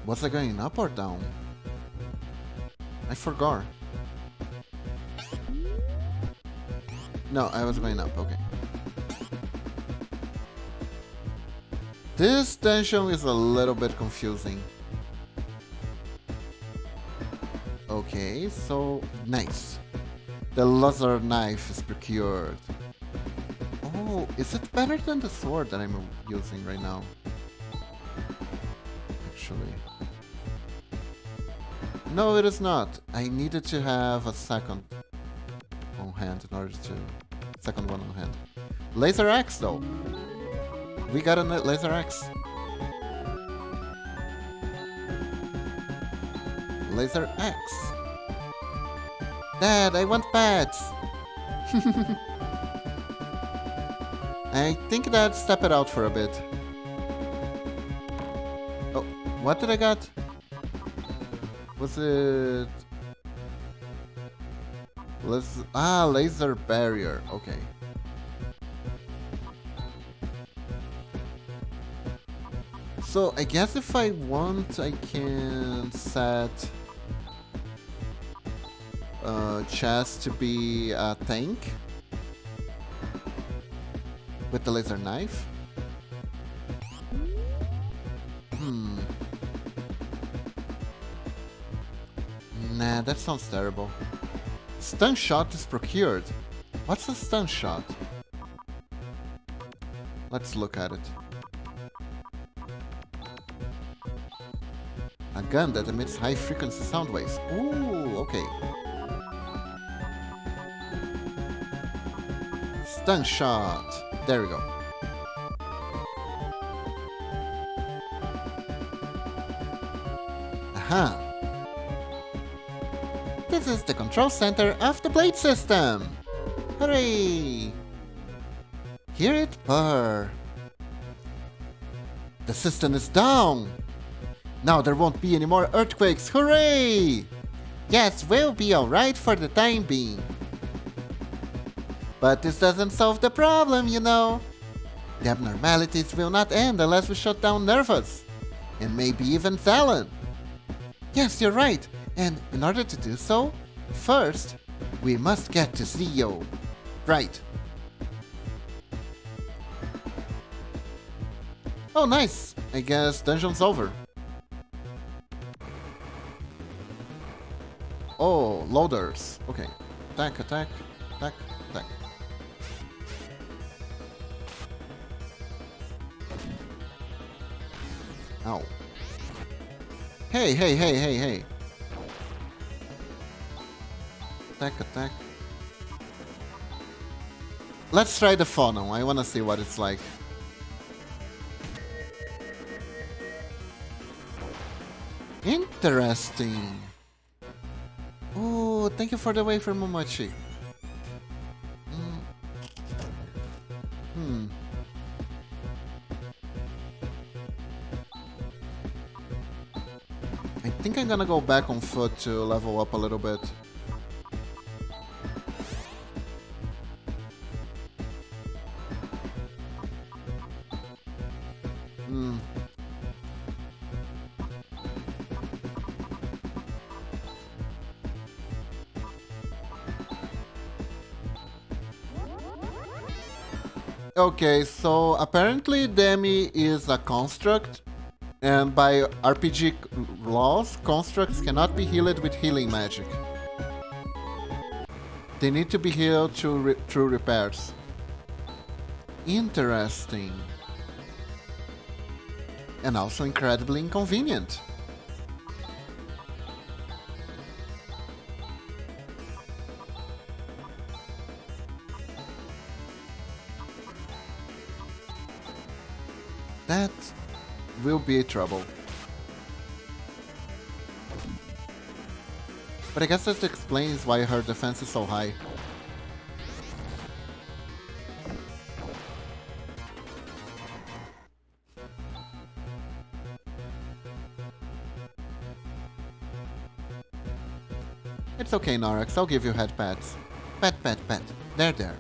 Was I going up or down? I forgot. No, I was going up, okay. This dungeon is a little bit confusing. Okay, so nice. The laser knife is procured. Oh, is it better than the sword that I'm using right now? Actually. No, it is not. I needed to have a second on hand in order to... Second one on hand. Laser axe, though. We got a laser axe. Laser axe. Dad, I want pets. I think that step it out for a bit. Oh, what did I got? Was it... laser barrier. Okay. So I guess if I want, I can set chest to be a tank with the laser knife. Nah, that sounds terrible. Stun shot is procured. What's a stun shot? Let's look at it. A gun that emits high-frequency sound waves. Ooh, okay. Stun shot. There we go. Aha. This is the control center of the blade system. Hooray! Hear it purr. The system is down. Now there won't be any more earthquakes. Hooray! Yes, we'll be alright for the time being. But this doesn't solve the problem, you know. The abnormalities will not end unless we shut down Nervous. And maybe even Talon. Yes, you're right. And in order to do so, first, we must get to Zio. Right. Oh, nice. I guess dungeon's over. Oh, loaders. Okay. Attack, attack, attack, attack. Ow. Hey, hey, hey, hey, hey. Attack, attack. Let's try the funnel. I wanna see what it's like. Interesting. Oh, thank you for the wafer, Momochi. I think I'm gonna go back on foot to level up a little bit. Okay, so apparently Demi is a construct, and by RPG laws, constructs cannot be healed with healing magic. They need to be healed through repairs. Interesting. And also incredibly inconvenient. That will be trouble. But I guess that explains why her defense is so high. It's okay, Norax. I'll give you head pats. Pat, pat, pat. There, there.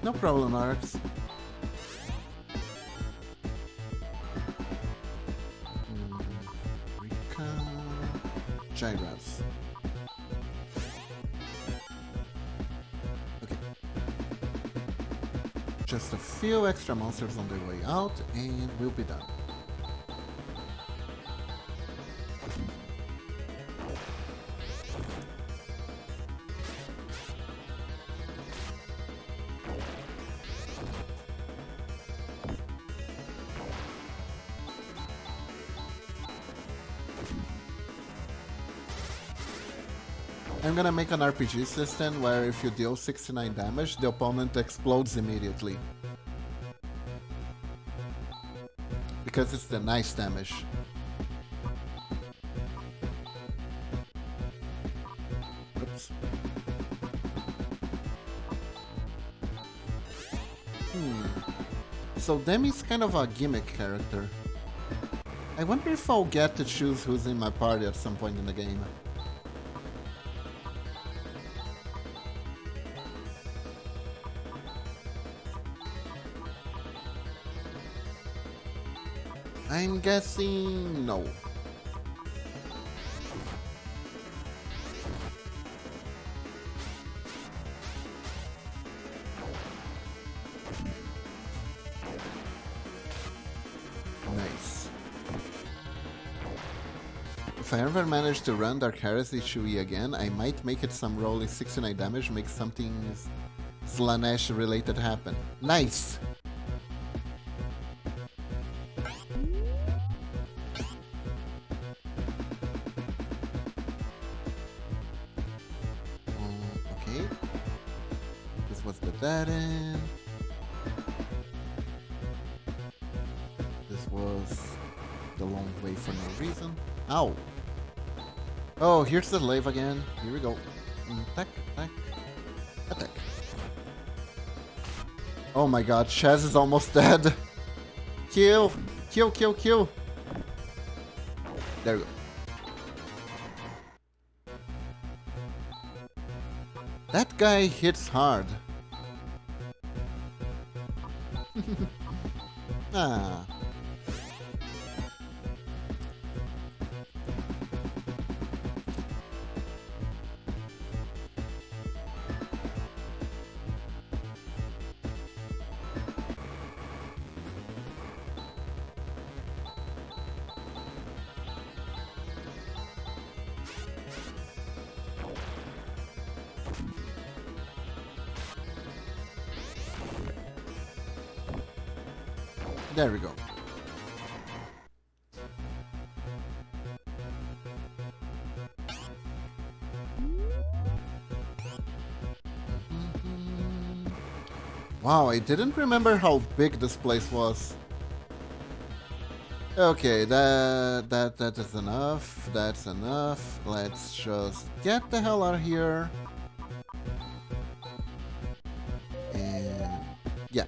No problem, Norax. Rika... Gyras. Okay. Just a few extra monsters on their way out, and we'll be done. I'm gonna make an RPG system where if you deal 69 damage, the opponent explodes immediately. Because it's the nice damage. Oops. So Demi's kind of a gimmick character. I wonder if I'll get to choose who's in my party at some point in the game. I'm guessing no. Nice. If I ever manage to run Dark Heresy Shui again, I might make it some rolling 69 damage, make something Slanesh related happen. Nice! Okay. This was the dead end. This was the long way for no reason. Ow! Oh, here's the lave again. Here we go. Attack, attack, attack. Oh my god, Chaz is almost dead. Kill! Kill, kill, kill! There we go. That guy hits hard. Ah. There we go. Wow, I didn't remember how big this place was. Okay, that is enough. That's enough. Let's just get the hell out of here. And yeah.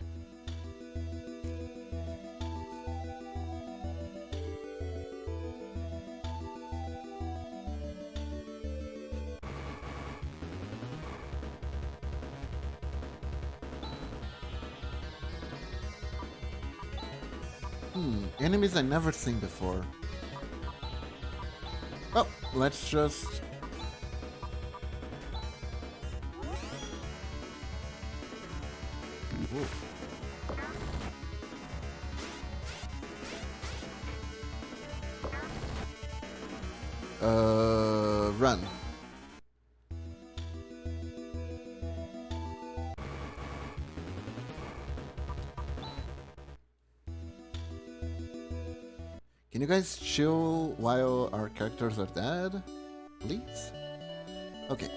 Enemies I never seen before. Oh, let's just... Run. Can you guys chill while our characters are dead? Please? Okay.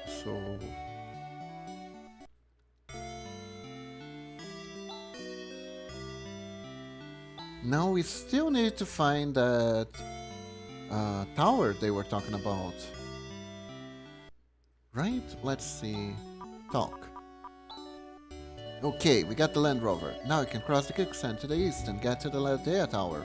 So... now we still need to find that tower they were talking about. Right? Let's see. Talk. Okay, we got the Land Rover. Now we can cross the quicksand to the east and get to the Ladea Tower.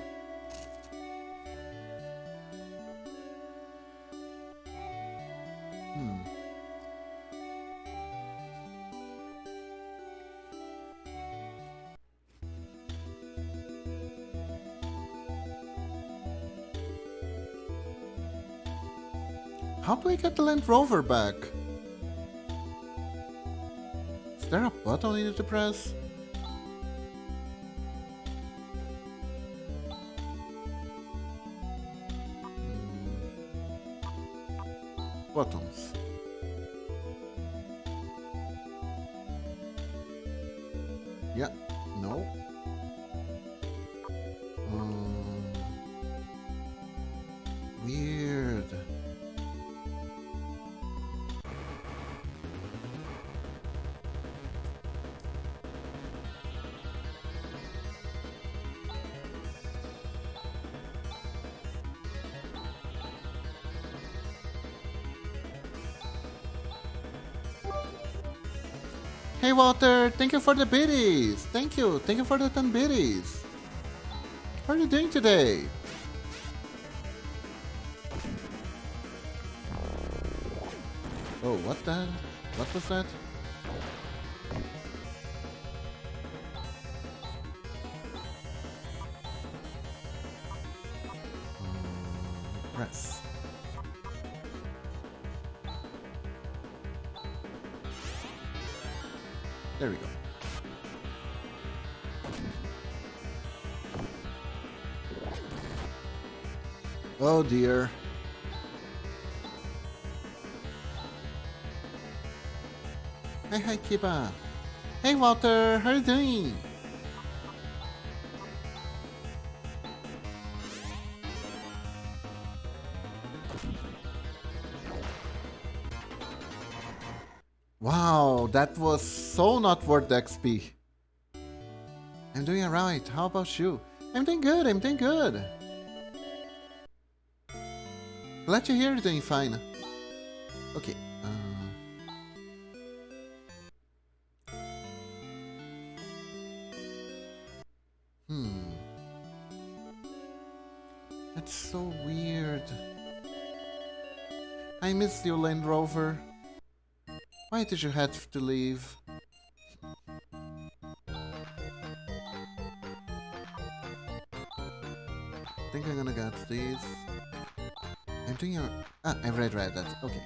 How do I get the Land Rover back? Is there a button I need to press? Buttons. Yeah, no. Weird. Hey Walter, thank you for the biddies. Thank you for the 10 biddies. How are you doing today? Oh, what the? What was that? Press. There we go. Oh dear. Hey, hi Kiba. Hey Walter, how are you doing? Wow, that was so not worth the XP. I'm doing alright, how about you? I'm doing good, I'm doing good. Glad to hear you're doing fine. Okay. That's so weird. I miss you, Land Rover. Why did you have to leave? I think I'm gonna get these. I'm doing a... Ah, I read that. Okay.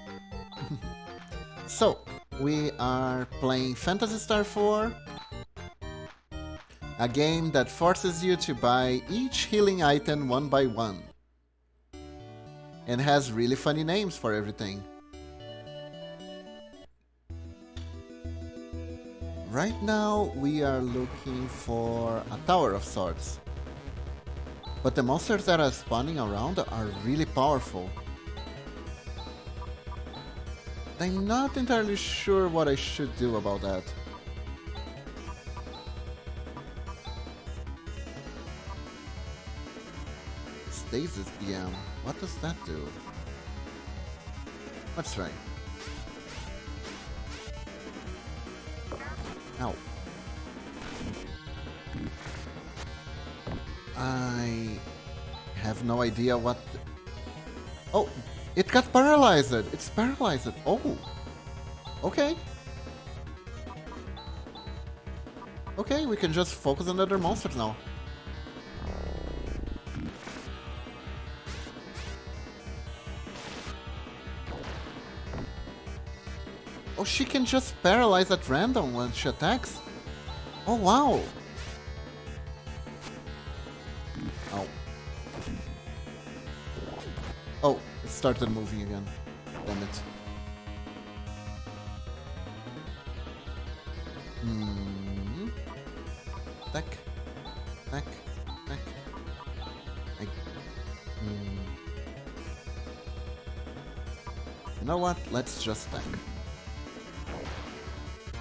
So, we are playing Phantasy Star 4. A game that forces you to buy each healing item one by one. And has really funny names for everything. Right now, we are looking for a tower of sorts. But the monsters that are spawning around are really powerful. I'm not entirely sure what I should do about that. Stasis BM. What does that do? Let's try. Ow. I have no idea what... Oh, it got paralyzed. It's paralyzed. Oh. Okay. Okay, we can just focus on other monsters now. Oh, she can just paralyze at random when she attacks? Oh, wow. Oh. Oh, it started moving again. Damn it. Attack. Attack. Attack. I You know what? Let's just attack.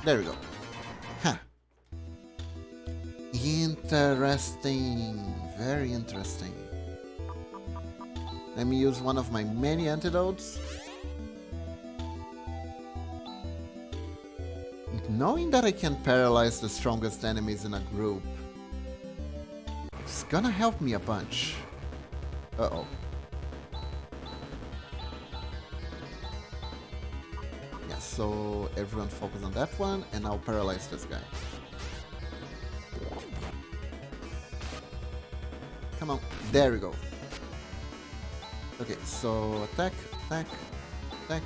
There we go. Ha! Interesting. Very interesting. Let me use one of my many antidotes. Knowing that I can paralyze the strongest enemies in a group, it's gonna help me a bunch. Uh-oh. Yeah, so everyone focus on that one, and I'll paralyze this guy. Come on, there we go. Okay, so attack, attack, attack.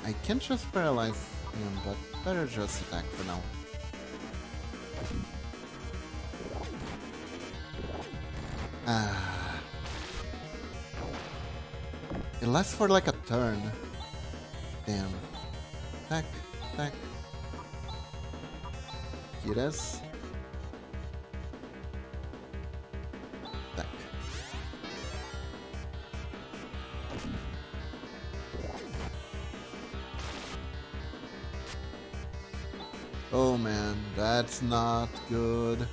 I can just paralyze him, but better just attack for now. Ah. It lasts for like a turn. Damn. Attack, attack. Here it is. Attack. Oh man, that's not good.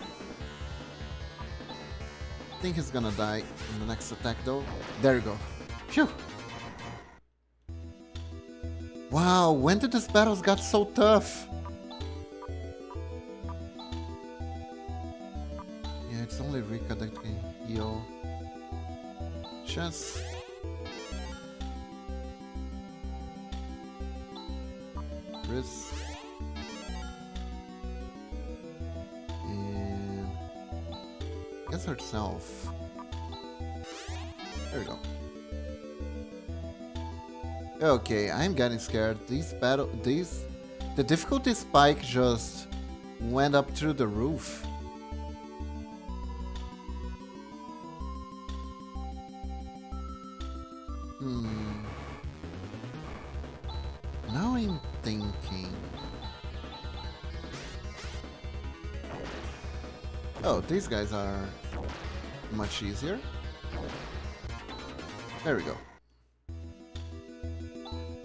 I think he's gonna die in the next attack though. There you go. Phew! Wow, when did this battles got so tough? Yeah, it's only Rika that can heal. Chess. Risk. Herself. There we go. Okay, I'm getting scared. The difficulty spike just went up through the roof. Now I'm thinking. Oh, these guys are much easier. There we go.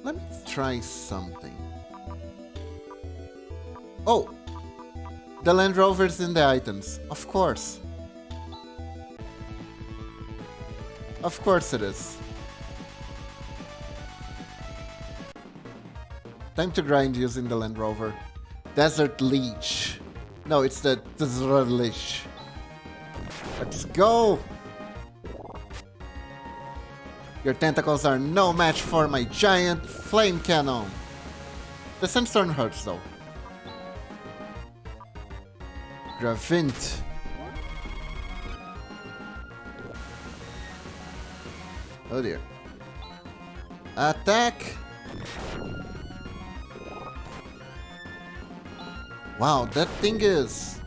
Let me try something. Oh! The Land Rover's in the items. Of course. Of course it is. Time to grind using the Land Rover. Desert Leech. No, it's the Desert Leech. Let's go! Your tentacles are no match for my giant flame cannon. The sandstorm hurts though. Gravint. Oh dear. Attack! Wow, that thing is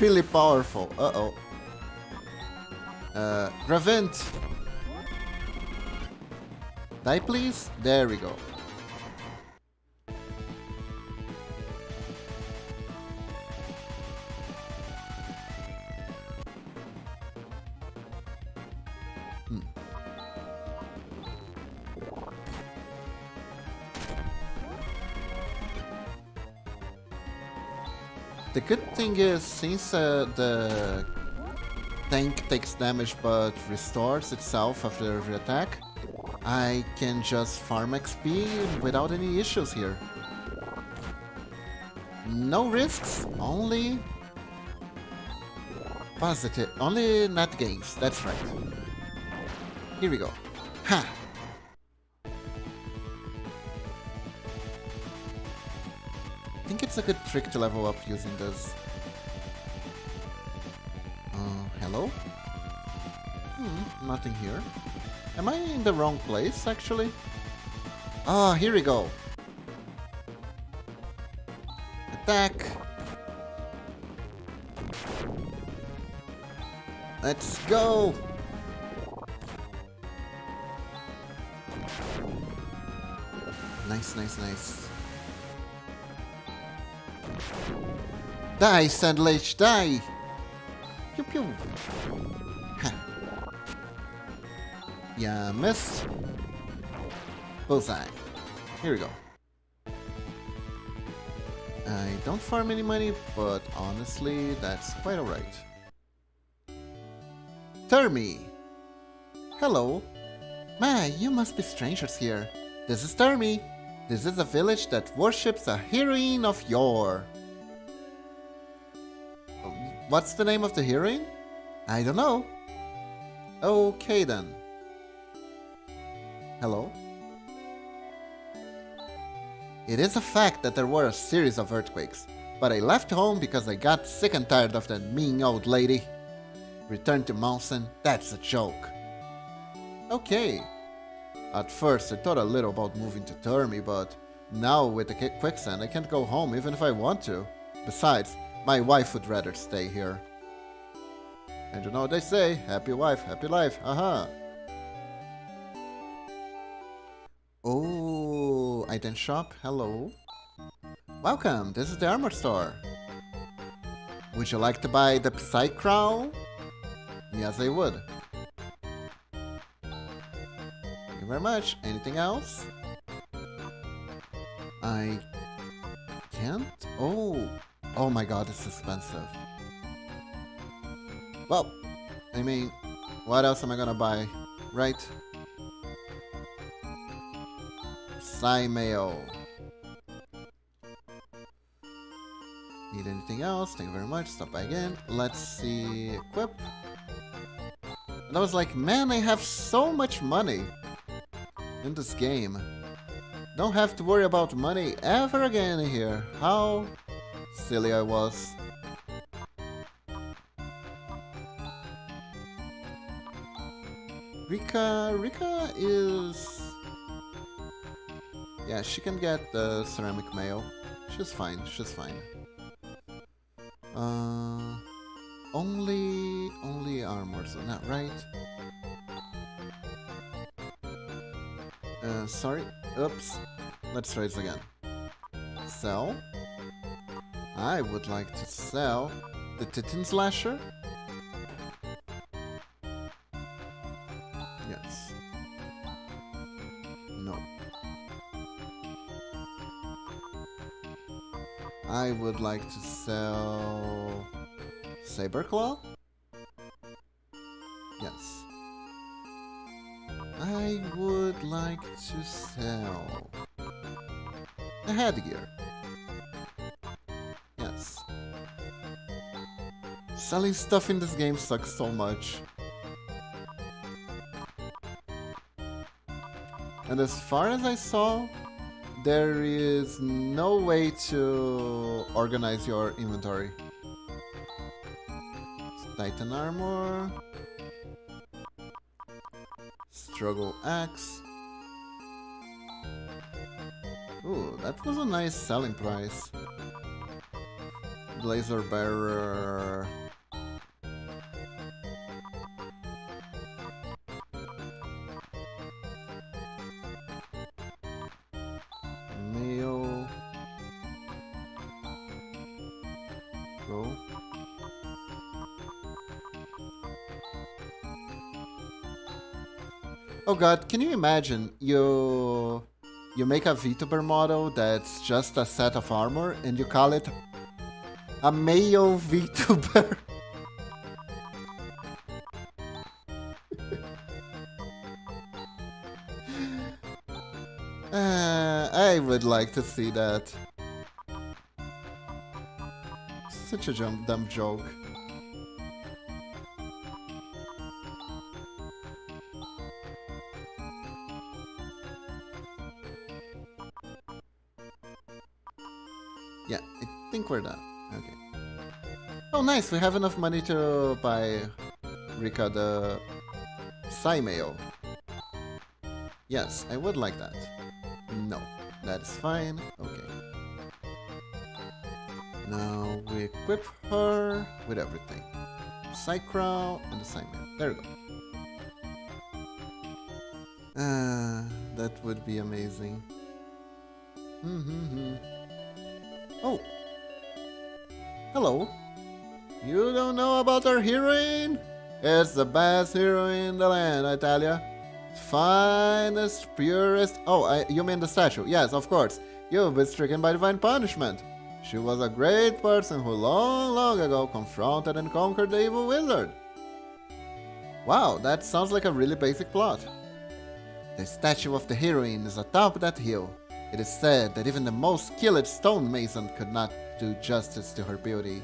really powerful. Uh-oh. Gravint. Die, please. There we go. The good thing is, since the tank takes damage but restores itself after every attack, I can just farm XP without any issues here. No risks, only positive, only net gains, that's right. Here we go. Ha! I think it's a good trick to level up using this. Hello? Nothing here. Am I in the wrong place, actually? Ah, here we go. Attack! Let's go! Nice, nice, nice. Die, Sandleich, die! Pew pew! Ha! Yeah, missed. Bullseye. Here we go. I don't farm any money, but honestly, that's quite alright. Termi! Hello. My, you must be strangers here. This is Termi. This is a village that worships a heroine of yore. What's the name of the heroine? I don't know. Okay then. Hello? It is a fact that there were a series of earthquakes, but I left home because I got sick and tired of that mean old lady. Return to Monson, that's a joke. Okay. At first I thought a little about moving to Termi, but now with the quicksand I can't go home even if I want to. Besides, my wife would rather stay here. And you know what they say, happy wife, happy life, haha. Oh, item shop, hello. Welcome, this is the armor store. Would you like to buy the Psy Crown? Yes, I would. Thank you very much. Anything else? I can't? Oh my god, it's expensive. Well, I mean, what else am I gonna buy, right? Mail. Need anything else? Thank you very much. Stop by again. Let's see. Equip. And I was like, man, I have so much money in this game. Don't have to worry about money ever again here. How silly I was. Rika is... Yeah, she can get the ceramic mail. She's fine, she's fine. Only armors, not right? Sorry, oops. Let's try this again. Sell. I would like to sell the Titan Slasher. Yes. No. I would like to sell Saberclaw? Yes. I would like to sell a headgear. Yes. Selling stuff in this game sucks so much. And as far as I saw, there is no way to organize your inventory. Titan armor. Struggle axe. Ooh, that was a nice selling price. Blazer bearer. Mail. Go. Oh god, can you imagine you make a VTuber model that's just a set of armor and you call it a male VTuber? I would like to see that. Such a dumb joke. Yeah, I think we're done. Okay. Oh, nice. We have enough money to buy Rika the Psy-mail. Yes, I would like that. No, that is fine. Okay. Now we equip her with everything. Psy-crow and the Psy-mail. There we go. That would be amazing. Oh! Hello! You don't know about our heroine? It's the best heroine in the land, I tell ya. Finest, purest. Oh, you mean the statue? Yes, of course. You've been stricken by divine punishment. She was a great person who long, long ago confronted and conquered the evil wizard. Wow, that sounds like a really basic plot. The statue of the heroine is atop that hill. It is said that even the most skilled stonemason could not do justice to her beauty.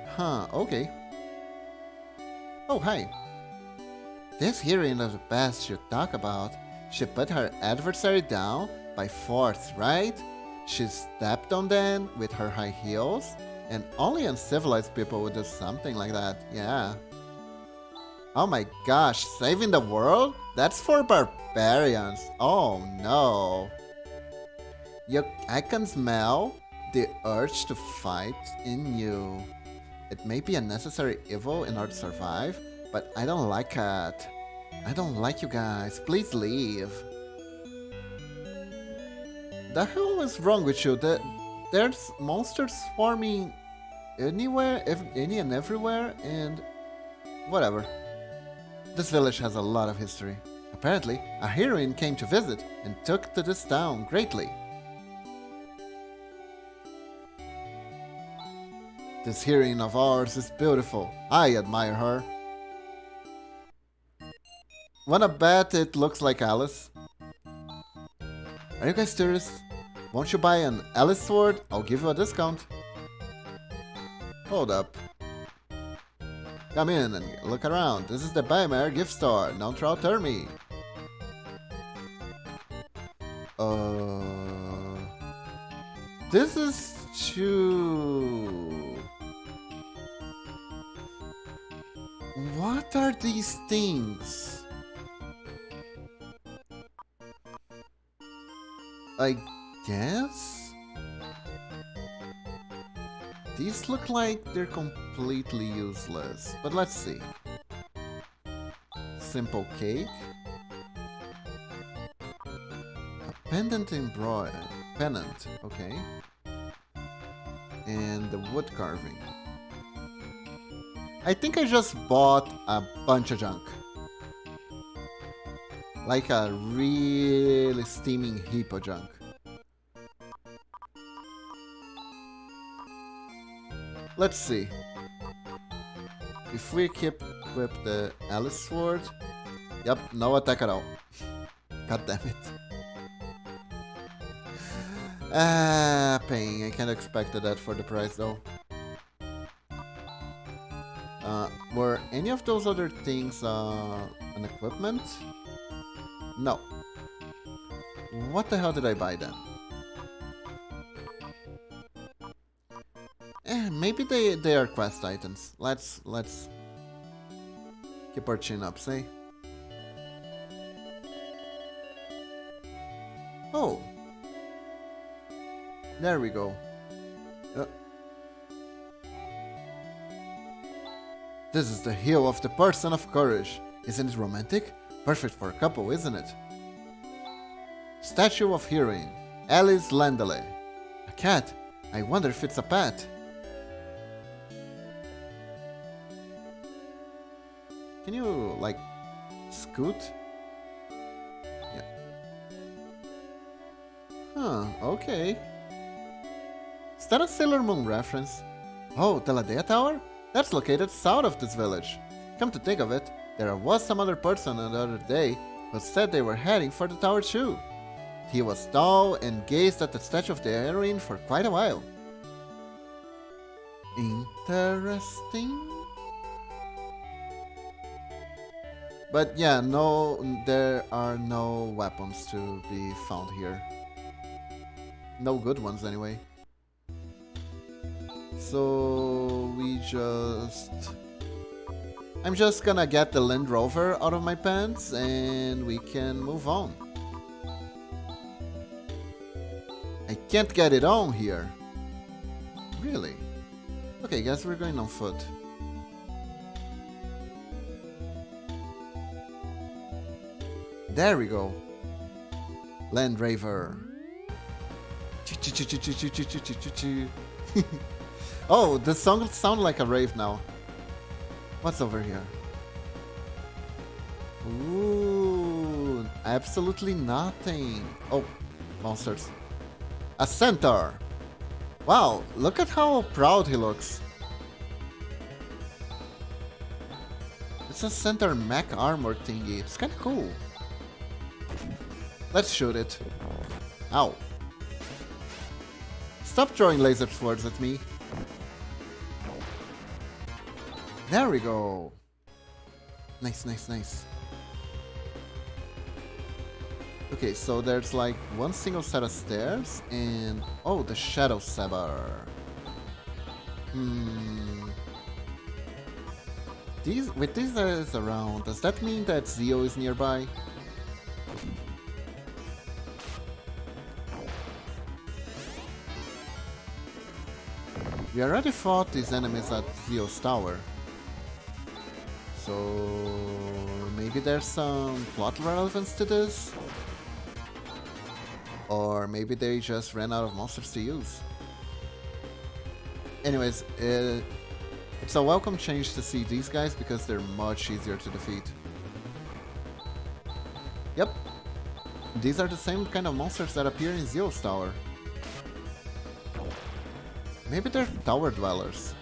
Huh, okay. Oh, hi. This heroine of the past you talk about, she put her adversary down by force, right? She stepped on them with her high heels, and only uncivilized people would do something like that, yeah. Oh my gosh, saving the world? That's for barbarians. Oh no. I can smell the urge to fight in you. It may be a necessary evil in order to survive, but I don't like it. I don't like you guys. Please leave. The hell is wrong with you? There's monsters swarming anywhere, any and everywhere, and whatever. This village has a lot of history. Apparently, a heroine came to visit and took to this town greatly. This heroine of ours is beautiful. I admire her. Wanna bet it looks like Alice? Are you guys serious? Won't you buy an Alice sword? I'll give you a discount. Hold up. Come in and look around. This is the Baymare gift store. Don't tell me. This is too... What are these things? I guess? These look like they're completely useless, but let's see. Simple cake. A pendant embroidered. Pennant, okay. And the wood carving. I think I just bought a bunch of junk. Like a really steaming heap of junk. Let's see. If we equip the Alice sword... Yep, no attack at all. God damn it. Pain. I can't expect that for the price though. Were any of those other things an equipment? No. What the hell did I buy then? Maybe they are quest items. Let's keep our chin up, say. Oh. There we go. This is the hill of the person of courage. Isn't it romantic? Perfect for a couple, isn't it? Statue of heroine. Alice Landale. A cat? I wonder if it's a pet. Can you, like, scoot? Yeah. Huh, okay. Is that a Sailor Moon reference? Oh, Teladea Tower? That's located south of this village. Come to think of it, there was some other person the other day who said they were heading for the tower too. He was tall and gazed at the statue of the heroine for quite a while. Interesting. But yeah, no, there are no weapons to be found here. No good ones anyway. So I'm just gonna get the Land Rover out of my pants and we can move on. I can't get it on here. Really? Okay, guess we're going on foot. There we go. Land Rover. Oh, the song sounds like a rave now. What's over here? Ooh, absolutely nothing. Oh, monsters. A centaur. Wow, look at how proud he looks. It's a centaur mech armor thingy. It's kinda cool. Let's shoot it. Ow. Stop throwing laser swords at me. There we go. Nice, nice, nice. Okay, so there's like one single set of stairs and... Oh, the Shadow Saber. With these guys around, does that mean that Zio is nearby? We already fought these enemies at Zio's tower. So maybe there's some plot relevance to this? Or maybe they just ran out of monsters to use. Anyways, it's a welcome change to see these guys because they're much easier to defeat. Yep, these are the same kind of monsters that appear in Zio's tower. Maybe they're tower dwellers.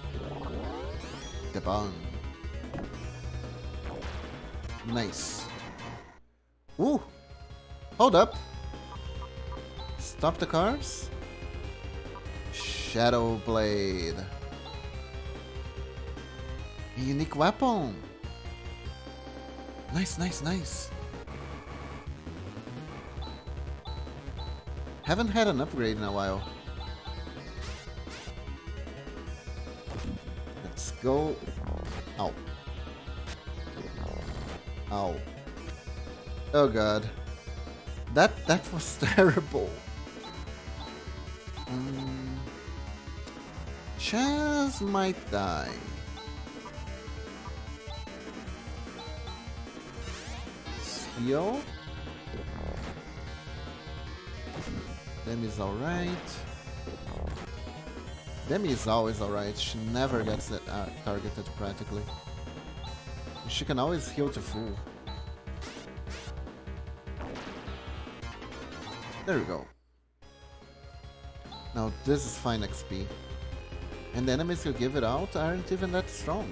The bun. Nice. Ooh! Hold up! Stop the cars. Shadow Blade. A unique weapon. Nice, nice, nice. Haven't had an upgrade in a while. Let's go. Ow. Ow. Oh god. That was terrible. Chaz might die. Yo. Demi is alright. Demi is always alright. She never gets targeted practically. She can always heal to full. There we go. Now this is fine XP. And the enemies who give it out aren't even that strong.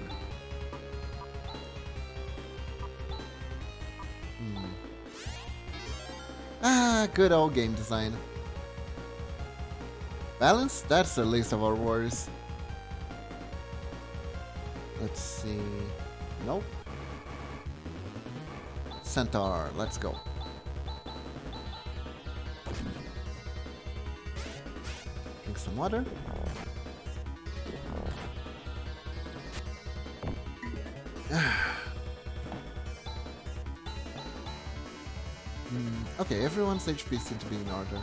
Ah, good old game design. Balance? That's the least of our worries. Let's see... Nope. Centaur, let's go. Drink some water. Okay, everyone's HP seems to be in order.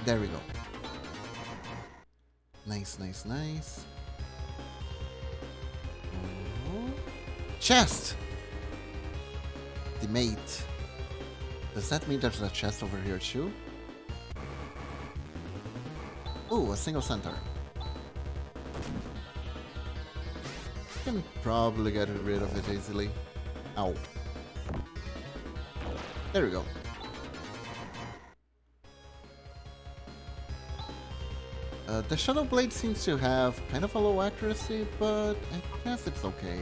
There we go. Nice, nice, nice. Chest! The mate. Does that mean there's a chest over here too? Ooh, a single center. Can probably get rid of it easily. Ow. There we go. The Shadow Blade seems to have kind of a low accuracy, but I guess it's okay.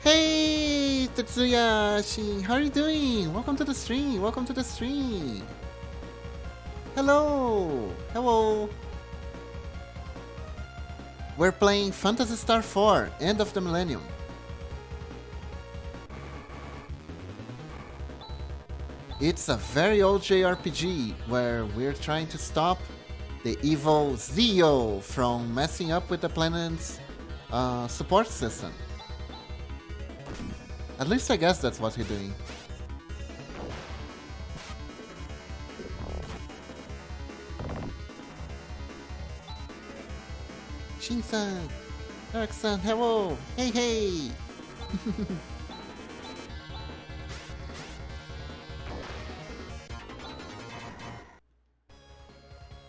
Hey, Tetsuya! How are you doing? Welcome to the stream! Welcome to the stream! Hello! Hello! We're playing Phantasy Star 4, End of the Millennium. It's a very old JRPG where we're trying to stop the evil Zio from messing up with the planet's support system. At least I guess that's what he's doing. Shin-san, Eric-san, hello! Hey, hey!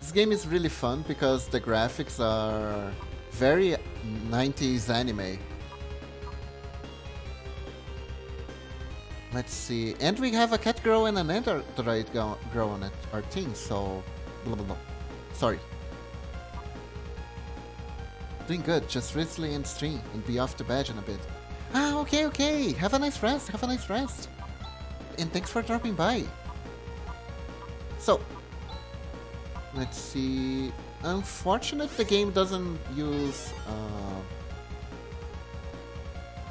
This game is really fun because the graphics are very 90s anime. Let's see. And we have a cat girl and an android girl on our team, so... Blah blah blah. Sorry. Doing good, just recently in stream and be off to bed in a bit. Ah, okay. Have a nice rest, And thanks for dropping by. So, let's see. Unfortunate the game doesn't use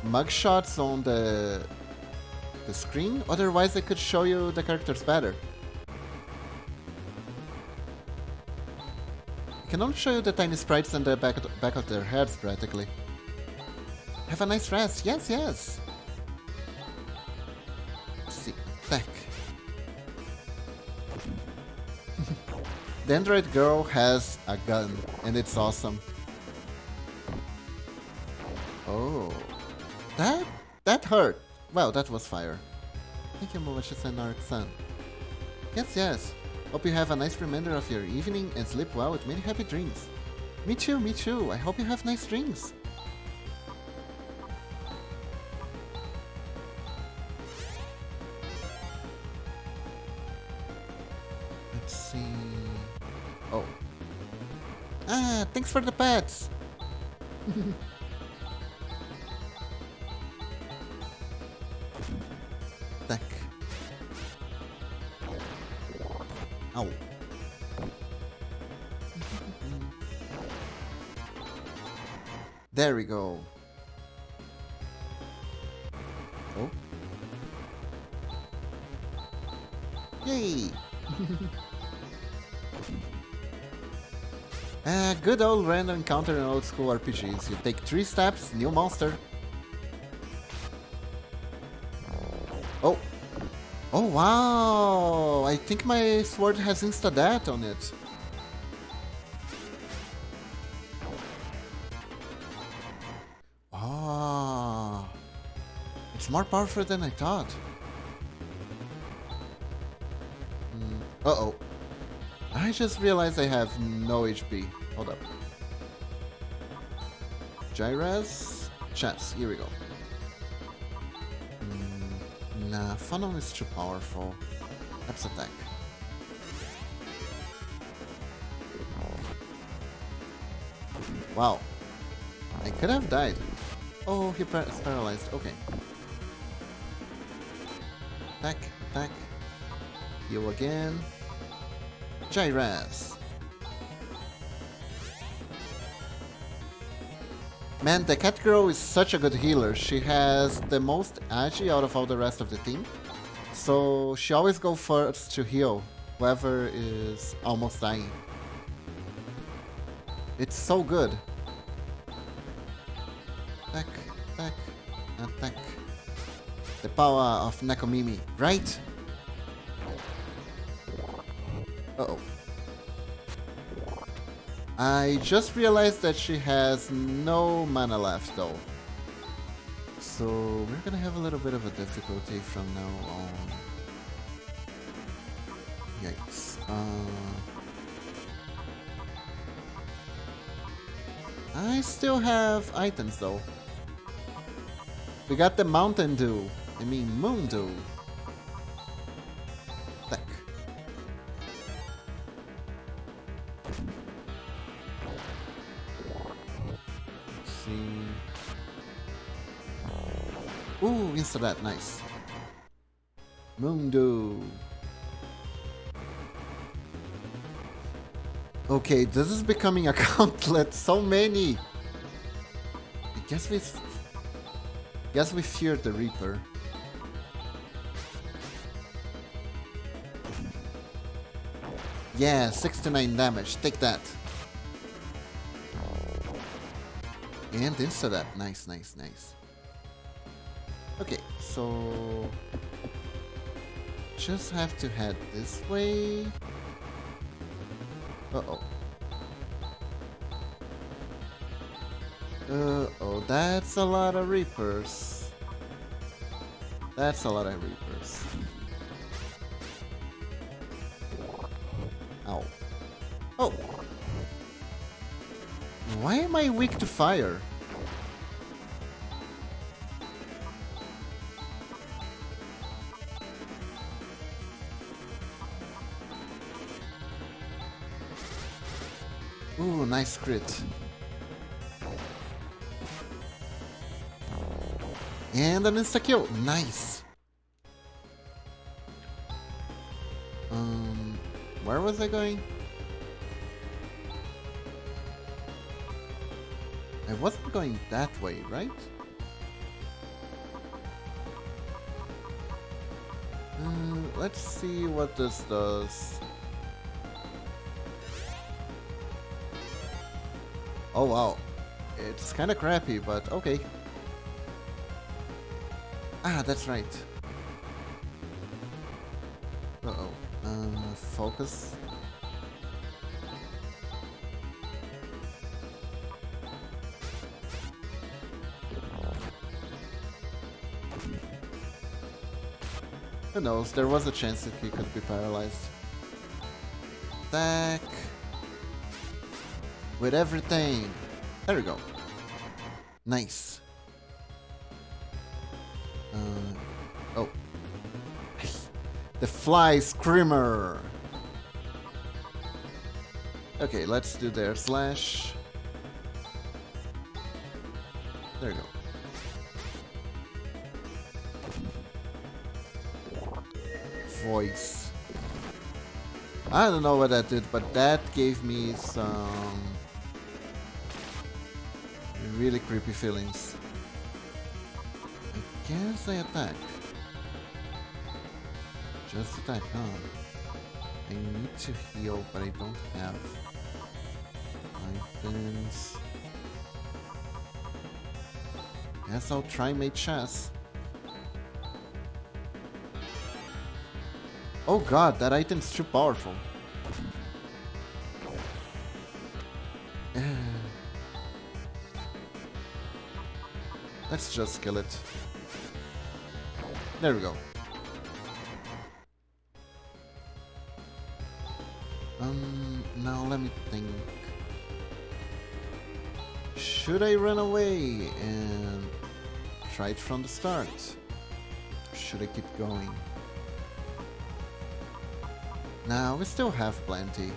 mugshots on the screen. Otherwise, I could show you the characters better. I can only show you the tiny sprites and the back of their heads, practically. Have a nice rest. Yes. Let's see. Attack. The android girl has a gun, and it's awesome. Oh. That hurt. Well, that was fire. Thank you, Malicious and Narc-san. Yes. Hope you have a nice remainder of your evening and sleep well with many happy dreams. Me too. I hope you have nice dreams. Let's see... Oh. Ah, thanks for the pets! Attack. Ow. There we go. Oh. Yay! Good old random encounter in old school RPGs. You take 3 steps, new monster. Oh! Oh wow! I think my sword has insta-dat on it. Ah, it's more powerful than I thought. Uh-oh. I just realized I have no HP. Hold up. Gyras? Chess. Here we go. Nah, Funnel is too powerful. Let's attack. Wow. I could have died. Oh, he's paralyzed. Okay. Attack. Heal again. Gyras. Man, the cat girl is such a good healer. She has the most agi out of all the rest of the team. So she always goes first to heal whoever is almost dying. It's so good. Attack. The power of Nekomimi, right? Uh-oh. I just realized that she has no mana left though. So we're gonna have a little bit of a difficulty from now on. Yikes. I still have items though. We got the Mountain Dew. I mean Moon Dew. Attack. Ooh, insta-dat, nice. Mundo. Okay, this is becoming a gauntlet. So many. I guess we feared the Reaper. Yeah, 69 damage. Take that. And insta-dat. Nice. Okay, so just have to head this way. Uh-oh. Uh-oh, that's a lot of Reapers. Ow. Oh! Why am I weak to fire? Ooh, nice crit. And an insta-kill. Nice. Where was I going? I wasn't going that way, right? Let's see what this does. Oh wow. It's kinda crappy, but okay. Ah, that's right. Uh-oh. Focus. Who knows, there was a chance that he could be paralyzed. Attack. With everything. There we go. Nice. Oh. The fly screamer. Okay, let's do their slash. There we go. Voice. I don't know what that did, but that gave me some really creepy feelings. I guess I attack. Just attack, huh? I need to heal, but I don't have items. Guess I'll try my chess. Oh god, that item's too powerful. Let's just kill it. There we go. Now let me think. Should I run away and try it from the start? Or should I keep going? Nah, we still have plenty.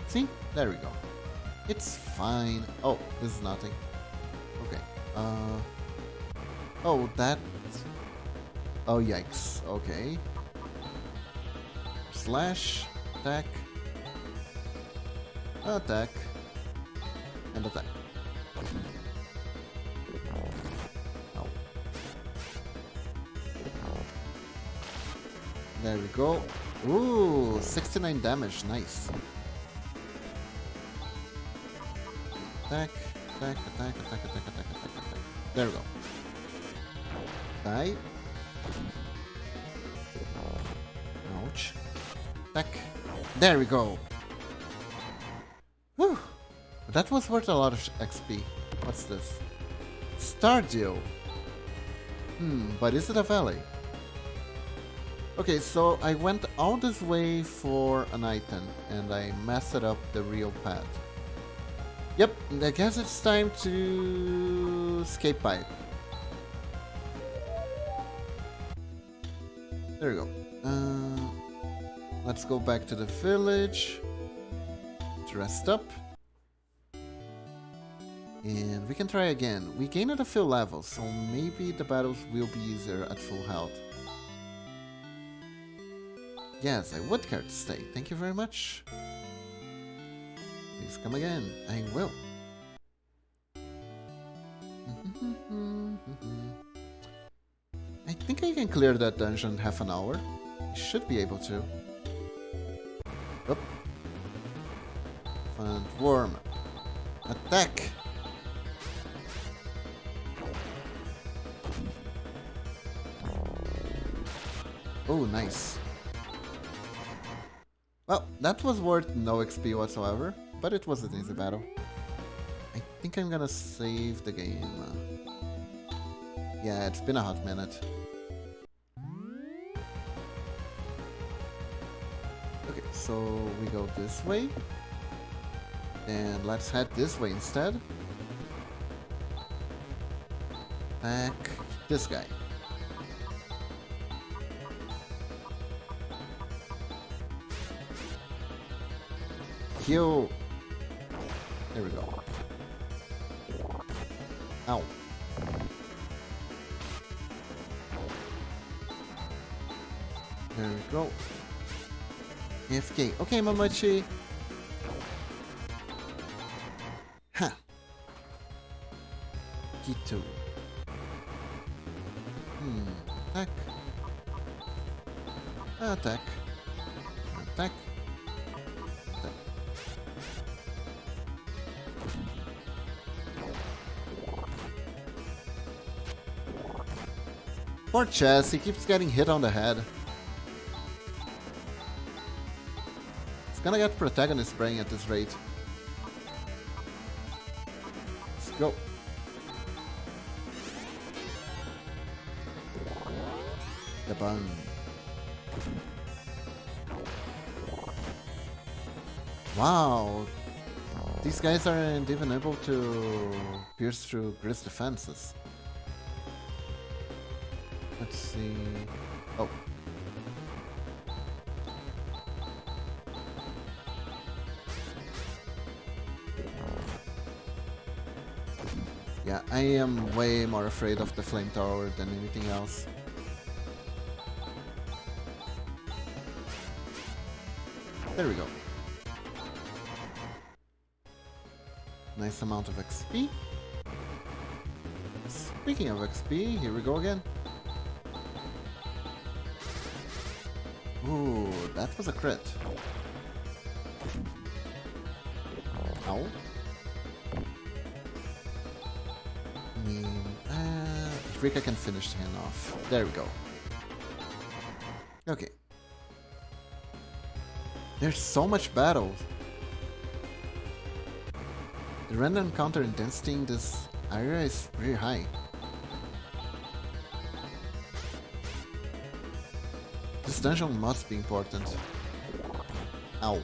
See? There we go. It's fine. Oh, this is nothing. Okay. Oh, that... Oh, yikes. Okay. Slash. Attack. Attack. And attack. Oh. There we go. Ooh, 69 damage. Nice. Attack, attack, attack, attack, attack, attack, attack, attack. There we go. Die. Ouch. Attack. There we go. Whew. That was worth a lot of XP. What's this? Stardew. But is it a valley? Okay, so I went all this way for an item and I messed up the real path. Yep, I guess it's time to escape pipe. There we go. Let's go back to the village. To rest up. And we can try again. We gained a few levels, so maybe the battles will be easier at full health. Yes, I would care to stay. Thank you very much. Please come again. I will. I think I can clear that dungeon in half an hour. I should be able to. Oop. Fund worm. Attack! Oh, nice. Well, that was worth no XP whatsoever, but it was an easy battle. I think I'm gonna save the game. Yeah, it's been a hot minute. so we go this way. And let's head this way instead. Back this guy. Heal. There we go. Ow. There we go. AFK. Okay, Mamachi. Huh. pt2. Attack. Attack. Attack. Attack. Poor Chess, he keeps getting hit on the head. It's gonna get protagonist brain at this rate. Let's go. The bun. Wow. These guys aren't even able to pierce through Grid's defenses. Let's see. Oh. Yeah, I am way more afraid of the flamethrower than anything else. There we go. Nice amount of XP. Speaking of XP, here we go again. Ooh, that was a crit. Ow. Rika can finish him off. There we go. Okay. There's so much battle. The random counter intensity in this area is pretty high. This dungeon must be important. Ow.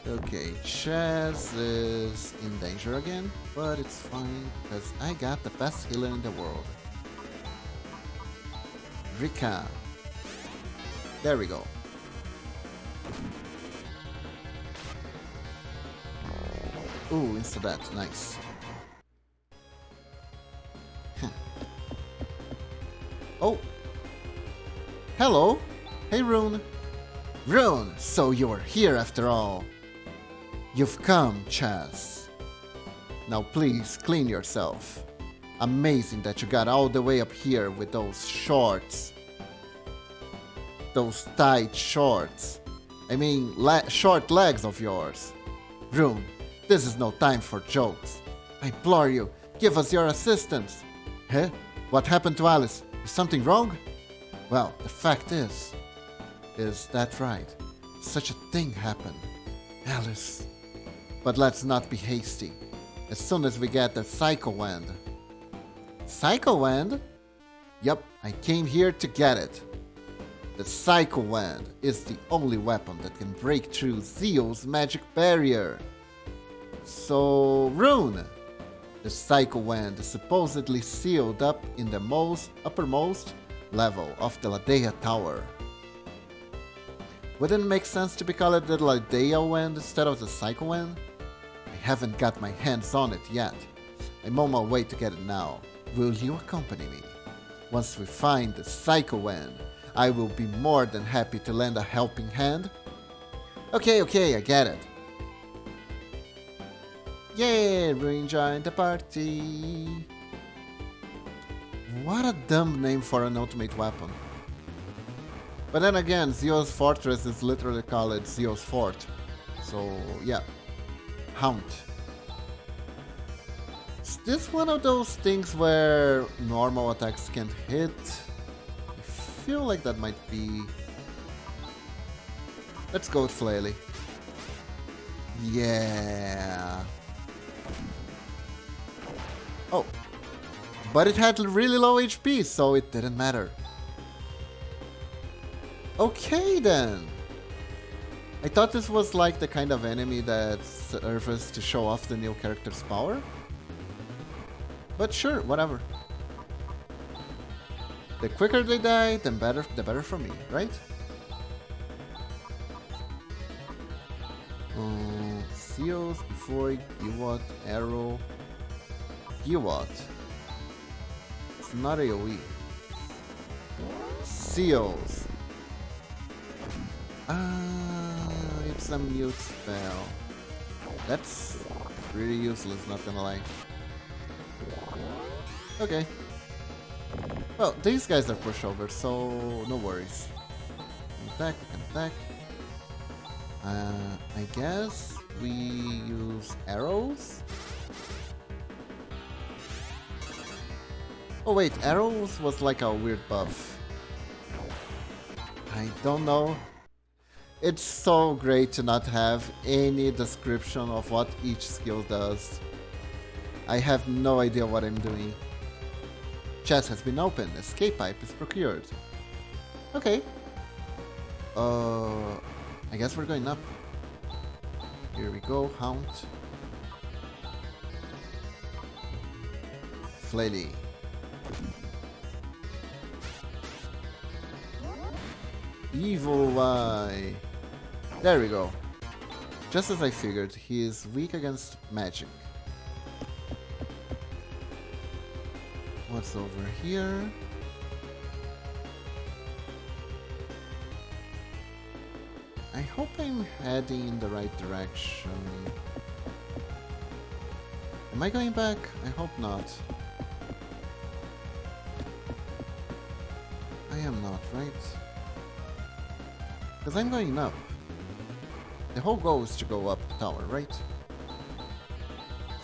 Okay, Chaz is in danger again, but it's fine because I got the best healer in the world. Rika. There we go. Ooh, insta-death, nice. Oh! Hello! Hey, Rune! Rune, so you're here after all! You've come, Chaz. Now please, clean yourself. Amazing that you got all the way up here with those shorts. Those tight shorts. I mean, short legs of yours. Rune, this is no time for jokes. I implore you, give us your assistance. Huh? What happened to Alice? Is something wrong? Well, the fact is that right? Such a thing happened. Alice. But let's not be hasty. As soon as we get the Psycho Wand. Psycho Wand? Yup, I came here to get it. The Psycho Wand is the only weapon that can break through Zeo's magic barrier. So, Rune, the Psycho Wand is supposedly sealed up in the uppermost level of the Ladea Tower. Wouldn't it make sense to be called the Ladea Wand instead of the Psycho Wand? I haven't got my hands on it yet. I'm on my way to get it now. Will you accompany me? Once we find the Psycho Wand, I will be more than happy to lend a helping hand. Okay, I get it. Yay, Ruin joined the party. What a dumb name for an ultimate weapon. But then again, Zeo's Fortress is literally called Zeo's Fort. So, yeah. Haunt. Is this one of those things where normal attacks can't hit? I feel like that might be... Let's go with Flaily. Yeah. Oh. But it had really low HP, so it didn't matter. Okay then. I thought this was like the kind of enemy that serves to show off the new character's power. But sure, whatever. The quicker they die, the better for me, right? Seals, Void, Giwat, Arrow, Giwat. It's not AoE. Seals. It's a mute spell. That's really useless, not gonna lie. Okay. Well, these guys are pushovers, so no worries. Attack, attack. I guess we use arrows. Oh wait, arrows was like a weird buff. I don't know. It's so great to not have any description of what each skill does. I have no idea what I'm doing. Chest has been opened. Escape pipe is procured. Okay. I guess we're going up. Here we go. Haunt. Flaily. Evil Eye. There we go. Just as I figured, he is weak against magic. What's over here? I hope I'm heading in the right direction. Am I going back? I hope not. I am not, right? Because I'm going up. The whole goal is to go up the tower, right?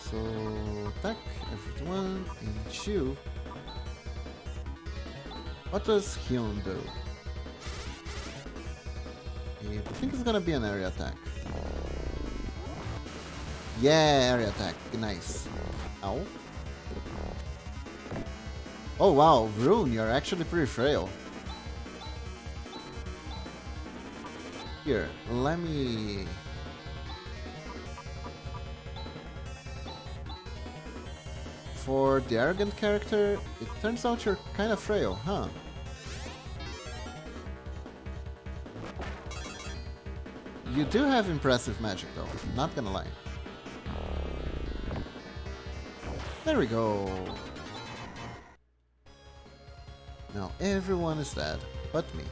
So, attack everyone and chew. What does Hyun do? I think it's gonna be an area attack. Yeah, area attack. Nice. Ow. Oh wow, Rune, you're actually pretty frail. Here, let me... For the arrogant character, it turns out you're kind of frail, huh? You do have impressive magic though, not gonna lie. There we go. Now everyone is dead, but me.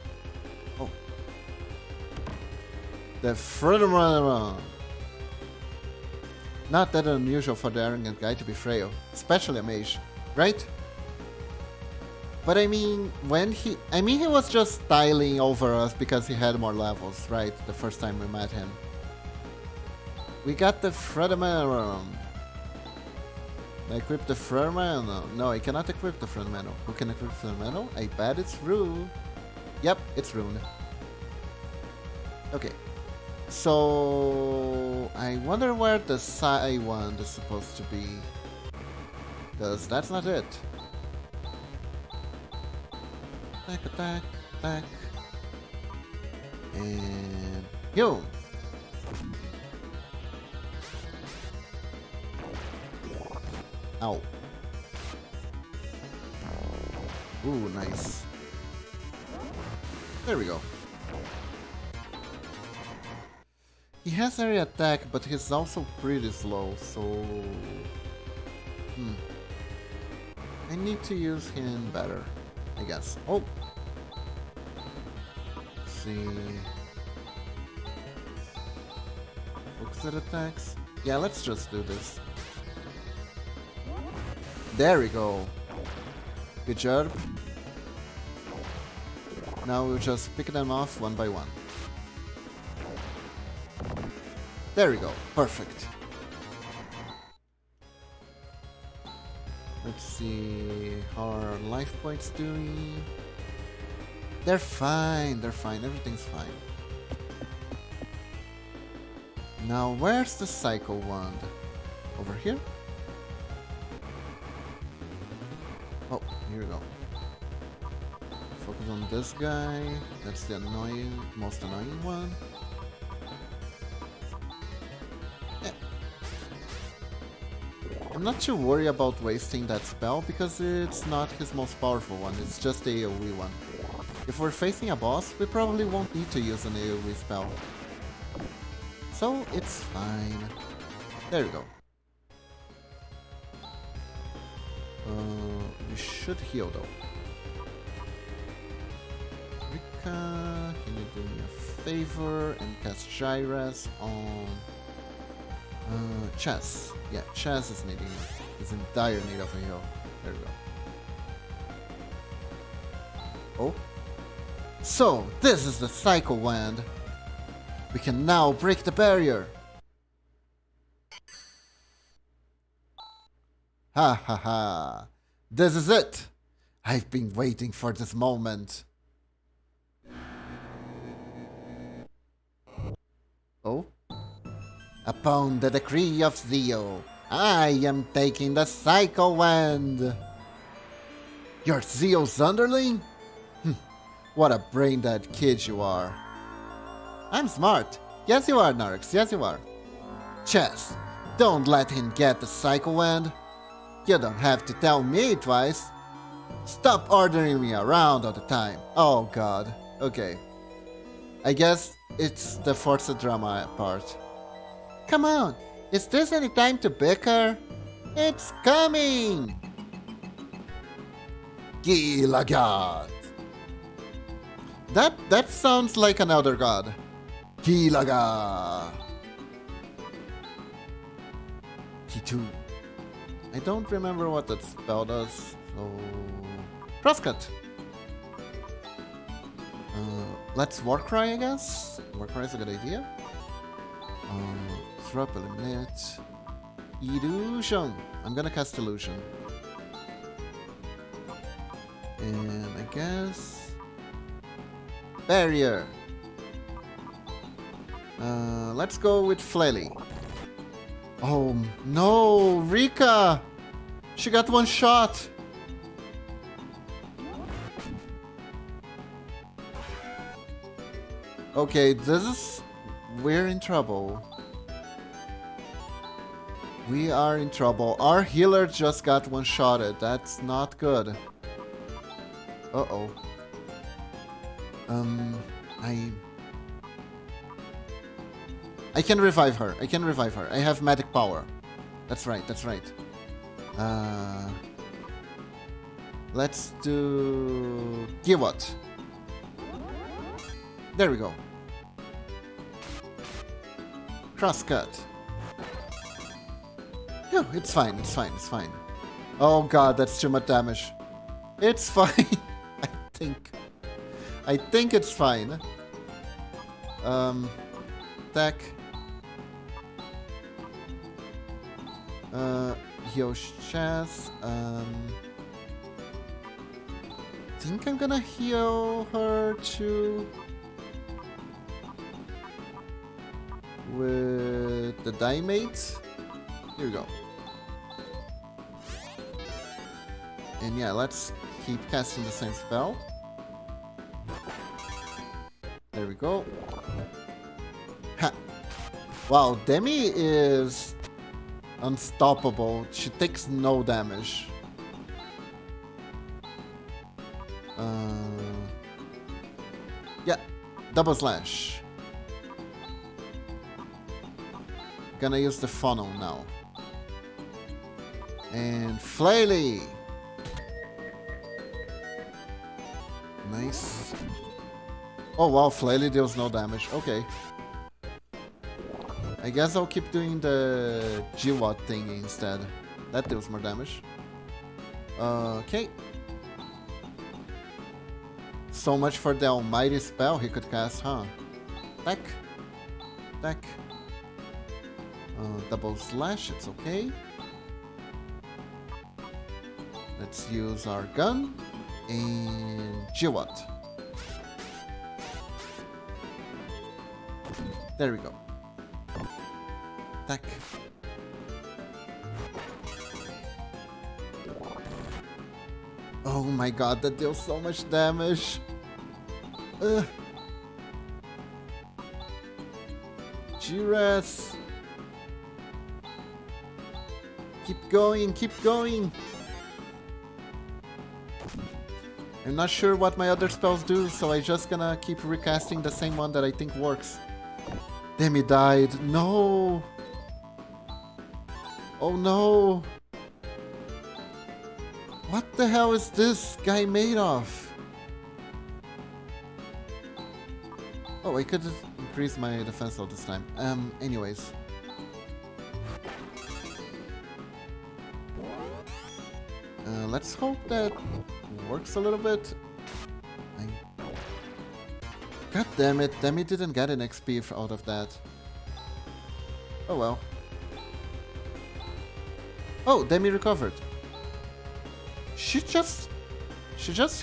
Oh. The Furthermore. Not that unusual for the arrogant guy to be frail, especially a mage, right? But I mean, he was just styling over us because he had more levels, right? The first time we met him. We got the Furthermore. I equip the Furthermore. No, I cannot equip the Furthermore. Who can equip the Furthermore? I bet it's Rune. Yep, it's Rune. Okay. So I wonder where the Psy one is supposed to be. Because that's not it. Attack, attack, attack. And yo! Ow. Ooh, nice. There we go. He has area attack, but he's also pretty slow, so... I need to use him better, I guess. Oh! Let's see... Focus attacks? Yeah, let's just do this. There we go! Good job. Now we'll just pick them off one by one. There we go. Perfect. Let's see how our life points doing. They're fine. They're fine. Everything's fine. Now, where's the Psycho Wand? Over here? Oh, here we go. Focus on this guy. That's the most annoying one. Yeah. I'm not too worried about wasting that spell because it's not his most powerful one, it's just the AoE one. If we're facing a boss, we probably won't need to use an AoE spell. So it's fine. There we go. We should heal though. Rika, can you do me a favor and cast Gyres on Chess? Yeah, Chess is in dire need of a heal. There we go. Oh. So, this is the Cycle Wand. We can now break the barrier. Ha ha ha. This is it. I've been waiting for this moment. Oh? Upon the decree of Zeo, I am taking the Cycle Wand. You're Zeo's underling? What a brain-dead kid you are. I'm smart. Yes you are, Narix. Yes you are. Chess, don't let him get the Cycle Wand. You don't have to tell me twice. Stop ordering me around all the time. Oh god. Okay. I guess it's the Forza drama part. Come on. Is this any time to bicker? It's coming! Gilagat. That sounds like an elder god. Gilaga. T2. I don't remember what that spell does, so... Crosscut! Let's Warcry, I guess? Warcry is a good idea. Throw up, eliminate... Illusion! I'm gonna cast Illusion. And I guess... Barrier! Let's go with Flaily. Oh no, Rika! She got one shot! Okay, we're in trouble. We are in trouble. Our healer just got one-shotted. That's not good. Uh-oh. I can revive her. I can revive her. I have magic power. That's right, that's right. Let's do... Giwat. There we go. Crosscut. Yeah, it's fine, it's fine, it's fine. Oh god, that's too much damage. It's fine. I think it's fine. Attack. Heal Chess. Think I'm gonna heal her too. With the Diemate. Here we go. And yeah, let's keep casting the same spell. There we go. Ha! Wow, Demi is unstoppable. She takes no damage. Yeah, double slash. Gonna use the funnel now. And Flaily. Nice. Oh wow, Flaily deals no damage. Okay. I guess I'll keep doing the G-Watt thing instead. That deals more damage. Okay. So much for the almighty spell he could cast, huh? Attack. Attack. Double slash, it's okay. Let's use our gun. And G-Watt. There we go. Attack. Oh my god, that deals so much damage. Ugh. G-Res. Keep going, keep going. I'm not sure what my other spells do, so I just gonna keep recasting the same one that I think works. Demi died. No. Oh no. What the hell is this guy made of? Oh, I could increase my defense all this time. Anyways. Let's hope that works a little bit. God damn it, Demi didn't get an XP out of that. Oh well. Oh, Demi recovered. She just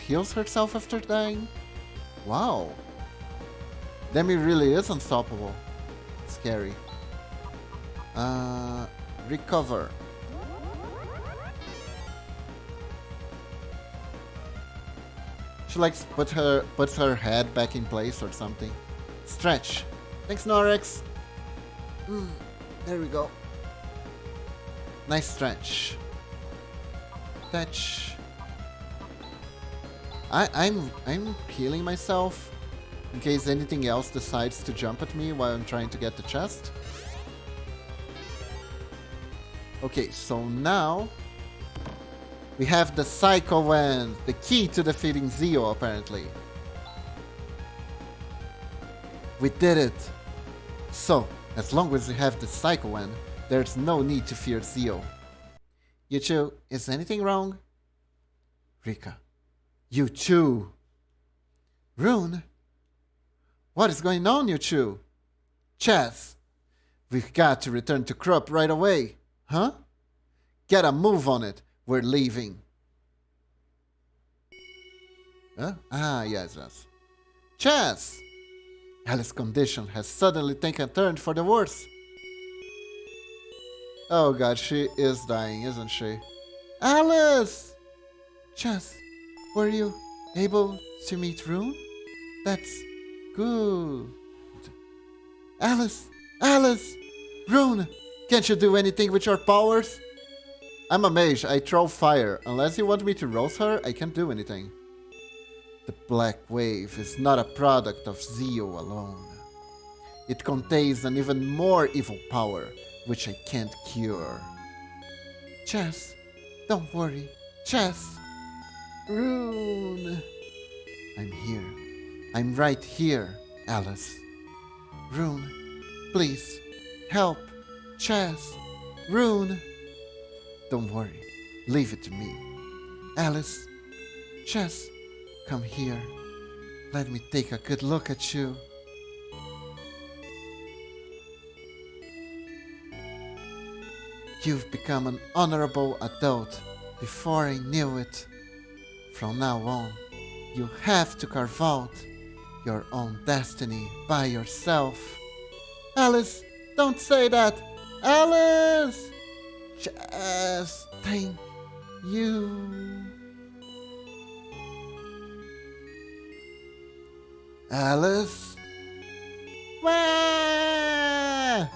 heals herself after dying? Wow. Demi really is unstoppable. Scary. Recover. She likes puts her head back in place or something. Stretch. Thanks, Norex. There we go. Nice stretch. Touch. I'm healing myself in case anything else decides to jump at me while I'm trying to get the chest. Okay, so now we have the Psycho Wand, the key to defeating Zio, apparently. We did it! So, as long as we have the Psycho Wand, there's no need to fear Zio. Yuchu, is anything wrong? Rika. Yuchu! Rune? What is going on, Yuchu? Chaz! We've got to return to Krupp right away. Huh? Get a move on it. We're leaving. Huh? Ah, yes. Chaz! Alice's condition has suddenly taken a turn for the worse. Oh god, she is dying, isn't she? Alice! Chaz, were you able to meet Rune? That's good. Alice! Rune! Can't you do anything with your powers? I'm a mage, I throw fire. Unless you want me to roast her, I can't do anything. The Black Wave is not a product of Zio alone. It contains an even more evil power, which I can't cure. Chess, don't worry. Chess! Rune! I'm here. I'm right here, Alice. Rune, please, help. Chess! Rune! Don't worry. Leave it to me. Alice, Chess, come here. Let me take a good look at you. You've become an honorable adult before I knew it. From now on, you have to carve out your own destiny by yourself. Alice, don't say that! Alice! Just thank you. Alice? Wah!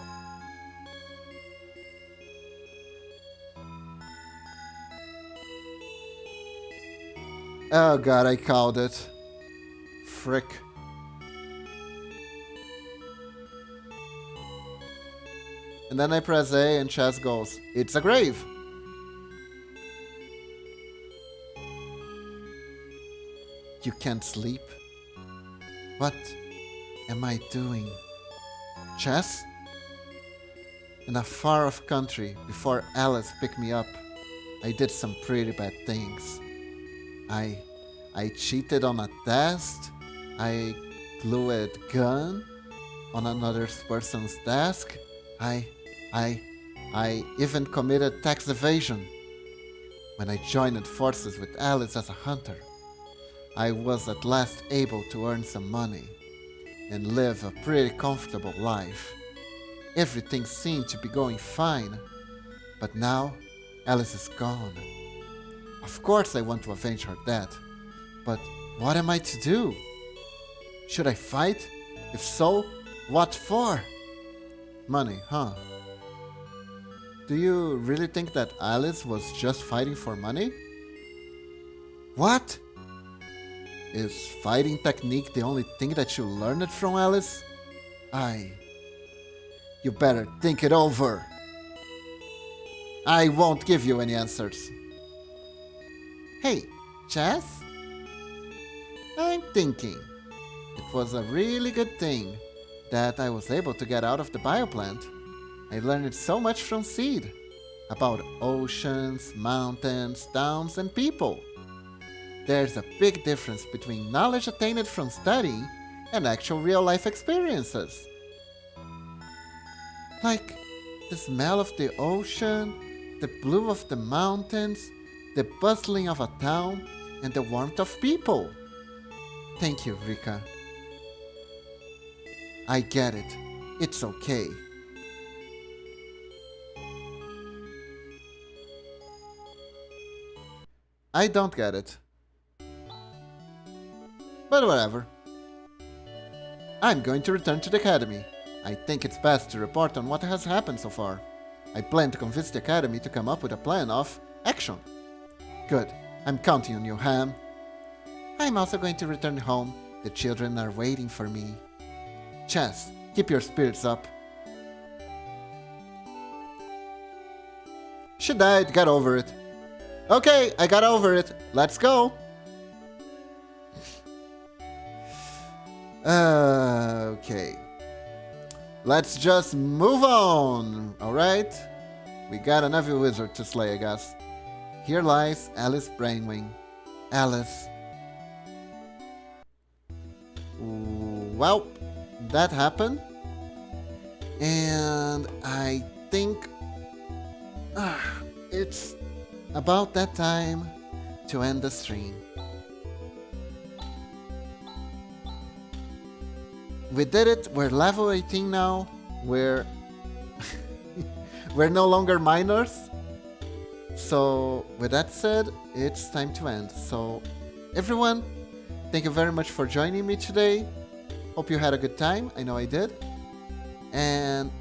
Oh god, I called it. Frick. And then I press A and Chaz goes, it's a grave! You can't sleep? What am I doing? Chaz? In a far-off country, before Alice picked me up, I did some pretty bad things. I cheated on a test. I glued a gun on another person's desk. I even committed tax evasion. When I joined forces with Alice as a hunter, I was at last able to earn some money and live a pretty comfortable life. Everything seemed to be going fine, but now Alice is gone. Of course I want to avenge her death. But what am I to do? Should I fight? If so, what for? Money, huh? Do you really think that Alice was just fighting for money? What? Is fighting technique the only thing that you learned from Alice? You better think it over. I won't give you any answers. Hey, Chess? I'm thinking. It was a really good thing that I was able to get out of the bioplant. I learned so much from Seed. About oceans, mountains, towns, and people. There's a big difference between knowledge attained from studying and actual real-life experiences. Like the smell of the ocean, the blue of the mountains, the bustling of a town, and the warmth of people. Thank you, Rika. I get it. It's okay. I don't get it. But whatever. I'm going to return to the academy. I think it's best to report on what has happened so far. I plan to convince the academy to come up with a plan of action. Good. I'm counting on you, Ham. I'm also going to return home. The children are waiting for me. Chess, keep your spirits up. She died, got over it. Okay, I got over it. Let's go. Okay. Let's just move on, alright? We got another wizard to slay, I guess. Here lies Alice Brainwing. Alice. Well, that happened. And I think it's about that time to end the stream. We did it. We're level 18 now. We're no longer minors. So with that said, it's time to end. So everyone, thank you very much for joining me today. Hope you had a good time. I know I did. And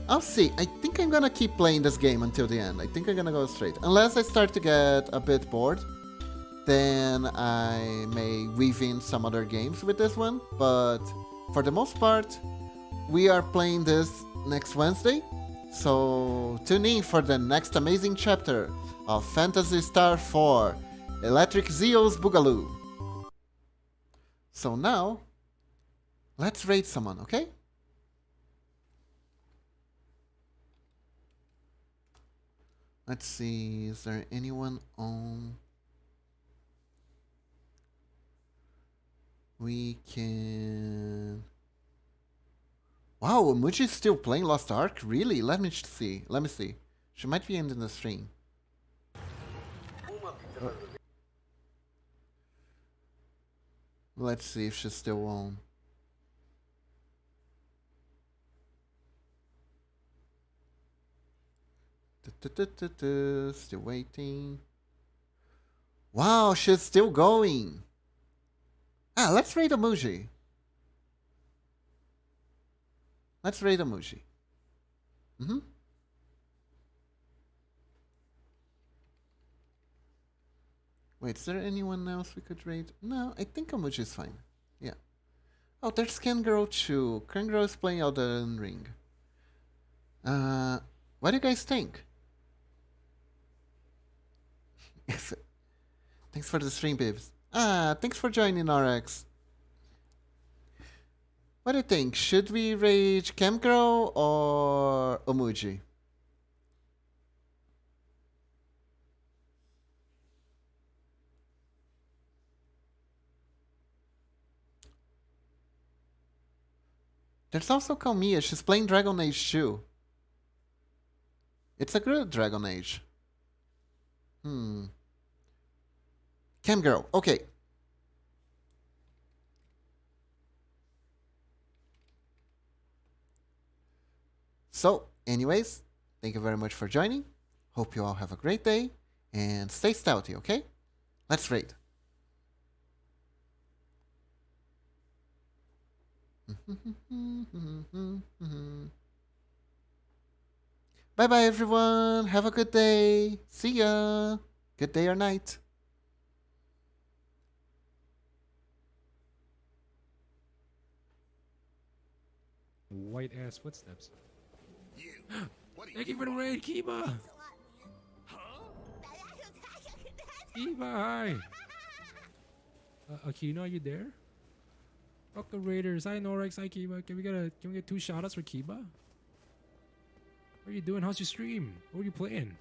I'll see. I think I'm gonna keep playing this game until the end. I think I'm gonna go straight. Unless I start to get a bit bored, then I may weave in some other games with this one. But for the most part, we are playing this next Wednesday. So tune in for the next amazing chapter of Phantasy Star 4, Electric Zeo's Boogaloo. So now, let's raid someone, okay? Let's see, is there anyone on? We can... Wow, Muji's still playing Lost Ark? Really? Let me see. Let me see. She might be ending the stream. Let's see if she's still on. Still waiting. Wow, she's still going. Let's raid Muji. Let's raid Muji. Wait, is there anyone else we could raid? No, I think Muji is fine. Yeah. Oh, there's Kangirl too. Kangirl is playing Elden Ring. What do you guys think? Thanks for the stream, babes. Thanks for joining, RX. What do you think? Should we raid Camgirl or Omuji? There's also Kalmia. She's playing Dragon Age 2. It's a good Dragon Age. Camgirl. Okay. So, anyways, thank you very much for joining. Hope you all have a great day. And stay stouty, okay? Let's raid. Bye bye, everyone. Have a good day. See ya. Good day or night.
White ass footsteps.
You. What are
Thank you for the raid, Kiba. Kiba, hi. Akino, are you there? Fuck the raiders. Hi, Norex. Hi, Kiba. Can we get 2 shoutouts for Kiba? What are you doing? How's your stream? What are you playing?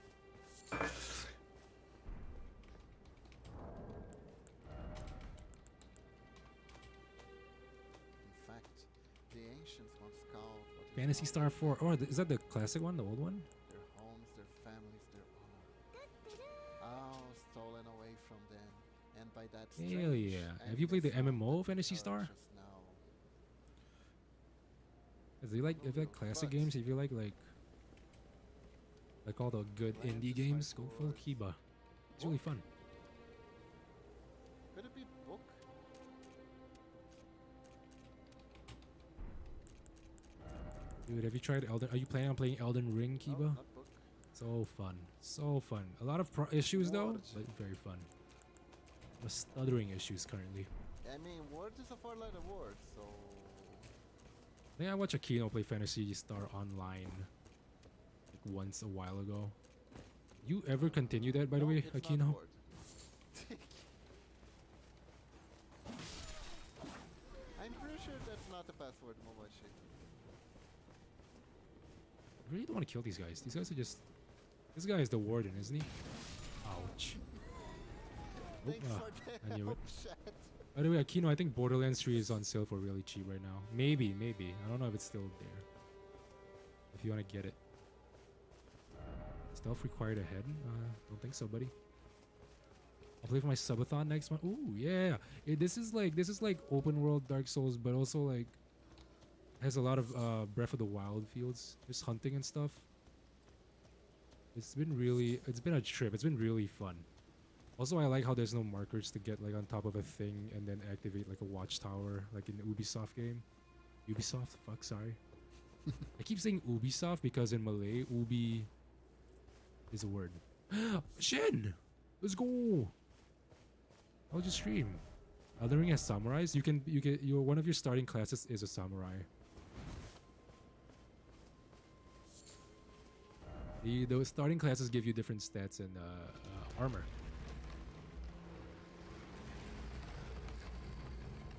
Phantasy Star 4. Oh, is that the classic one? The old one?
Their homes, their families, their honor. All stolen away from them. And by that
Hell yeah. Have you played the MMO Phantasy Star? If you like classic games, if you like all the good indie games, go full Kiba. It's really fun.
Could it be book?
Dude, have you tried Elden? Are you planning on playing Elden Ring, Kiba?
No, not book.
So fun. So fun. A lot of issues though, but very fun. The stuttering issues currently.
I mean, Word is a 4-letter word, so...
I think I watched Akino play Phantasy Star online like once a while ago. You ever continue that, by the way,
it's
Akino?
not Word. I'm pretty sure that's not a password, Momoshi.
I really don't want to kill these guys. These guys are just... This guy is the warden, isn't he? Ouch.
Thanks
Oh,
for the
I knew
help,
it.
chat.
By the way, Akino, I think Borderlands 3 is on sale for really cheap right now. Maybe. I don't know if it's still there. If you want to get it. Stealth required ahead? Don't think so, buddy. I'll play for my subathon next month. Ooh, yeah. This is like open world Dark Souls, but also like has a lot of Breath of the Wild feels. Just hunting and stuff. It's been a trip. It's been really fun. Also, I like how there's no markers to get like on top of a thing and then activate like a watchtower, like in the Ubisoft game. Ubisoft? Fuck, sorry. I keep saying Ubisoft because in Malay, Ubi is a word. Shin! Let's go! How'd you stream? Elden Ring has samurais. One of your starting classes is a samurai. The starting classes give you different stats and armor.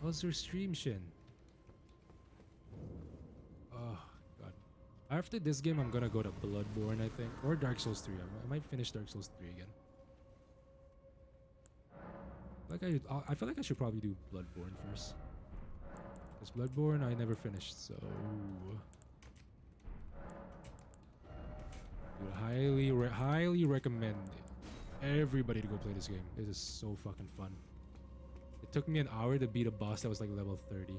How's your stream, Shin? Oh, God. After this game, I'm gonna go to Bloodborne, I think. Or Dark Souls 3. I might finish Dark Souls 3 again. I feel like I should probably do Bloodborne first. Because Bloodborne, I never finished, so... Dude, highly recommend everybody to go play this game. It is so fucking fun. It took me an hour to beat a boss that was like level 30.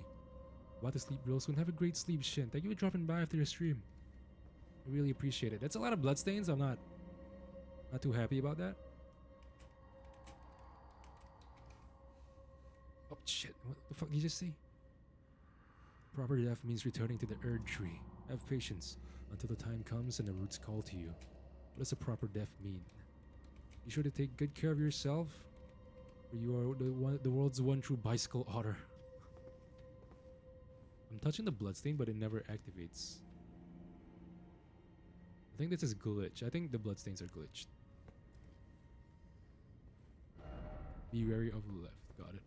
About to sleep real soon. Have a great sleep, Shin. Thank you for dropping by after your stream. I really appreciate it. That's a lot of bloodstains. I'm not too happy about that. Oh shit! What the fuck did you just say? Proper death means returning to the Erd tree. Have patience until the time comes and the roots call to you. What does a proper death mean? Be sure to take good care of yourself, for you are the world's one true bicycle otter. I'm touching the bloodstain, but it never activates. I think this is glitch. I think the bloodstains are glitched. Be wary of the left. Got it.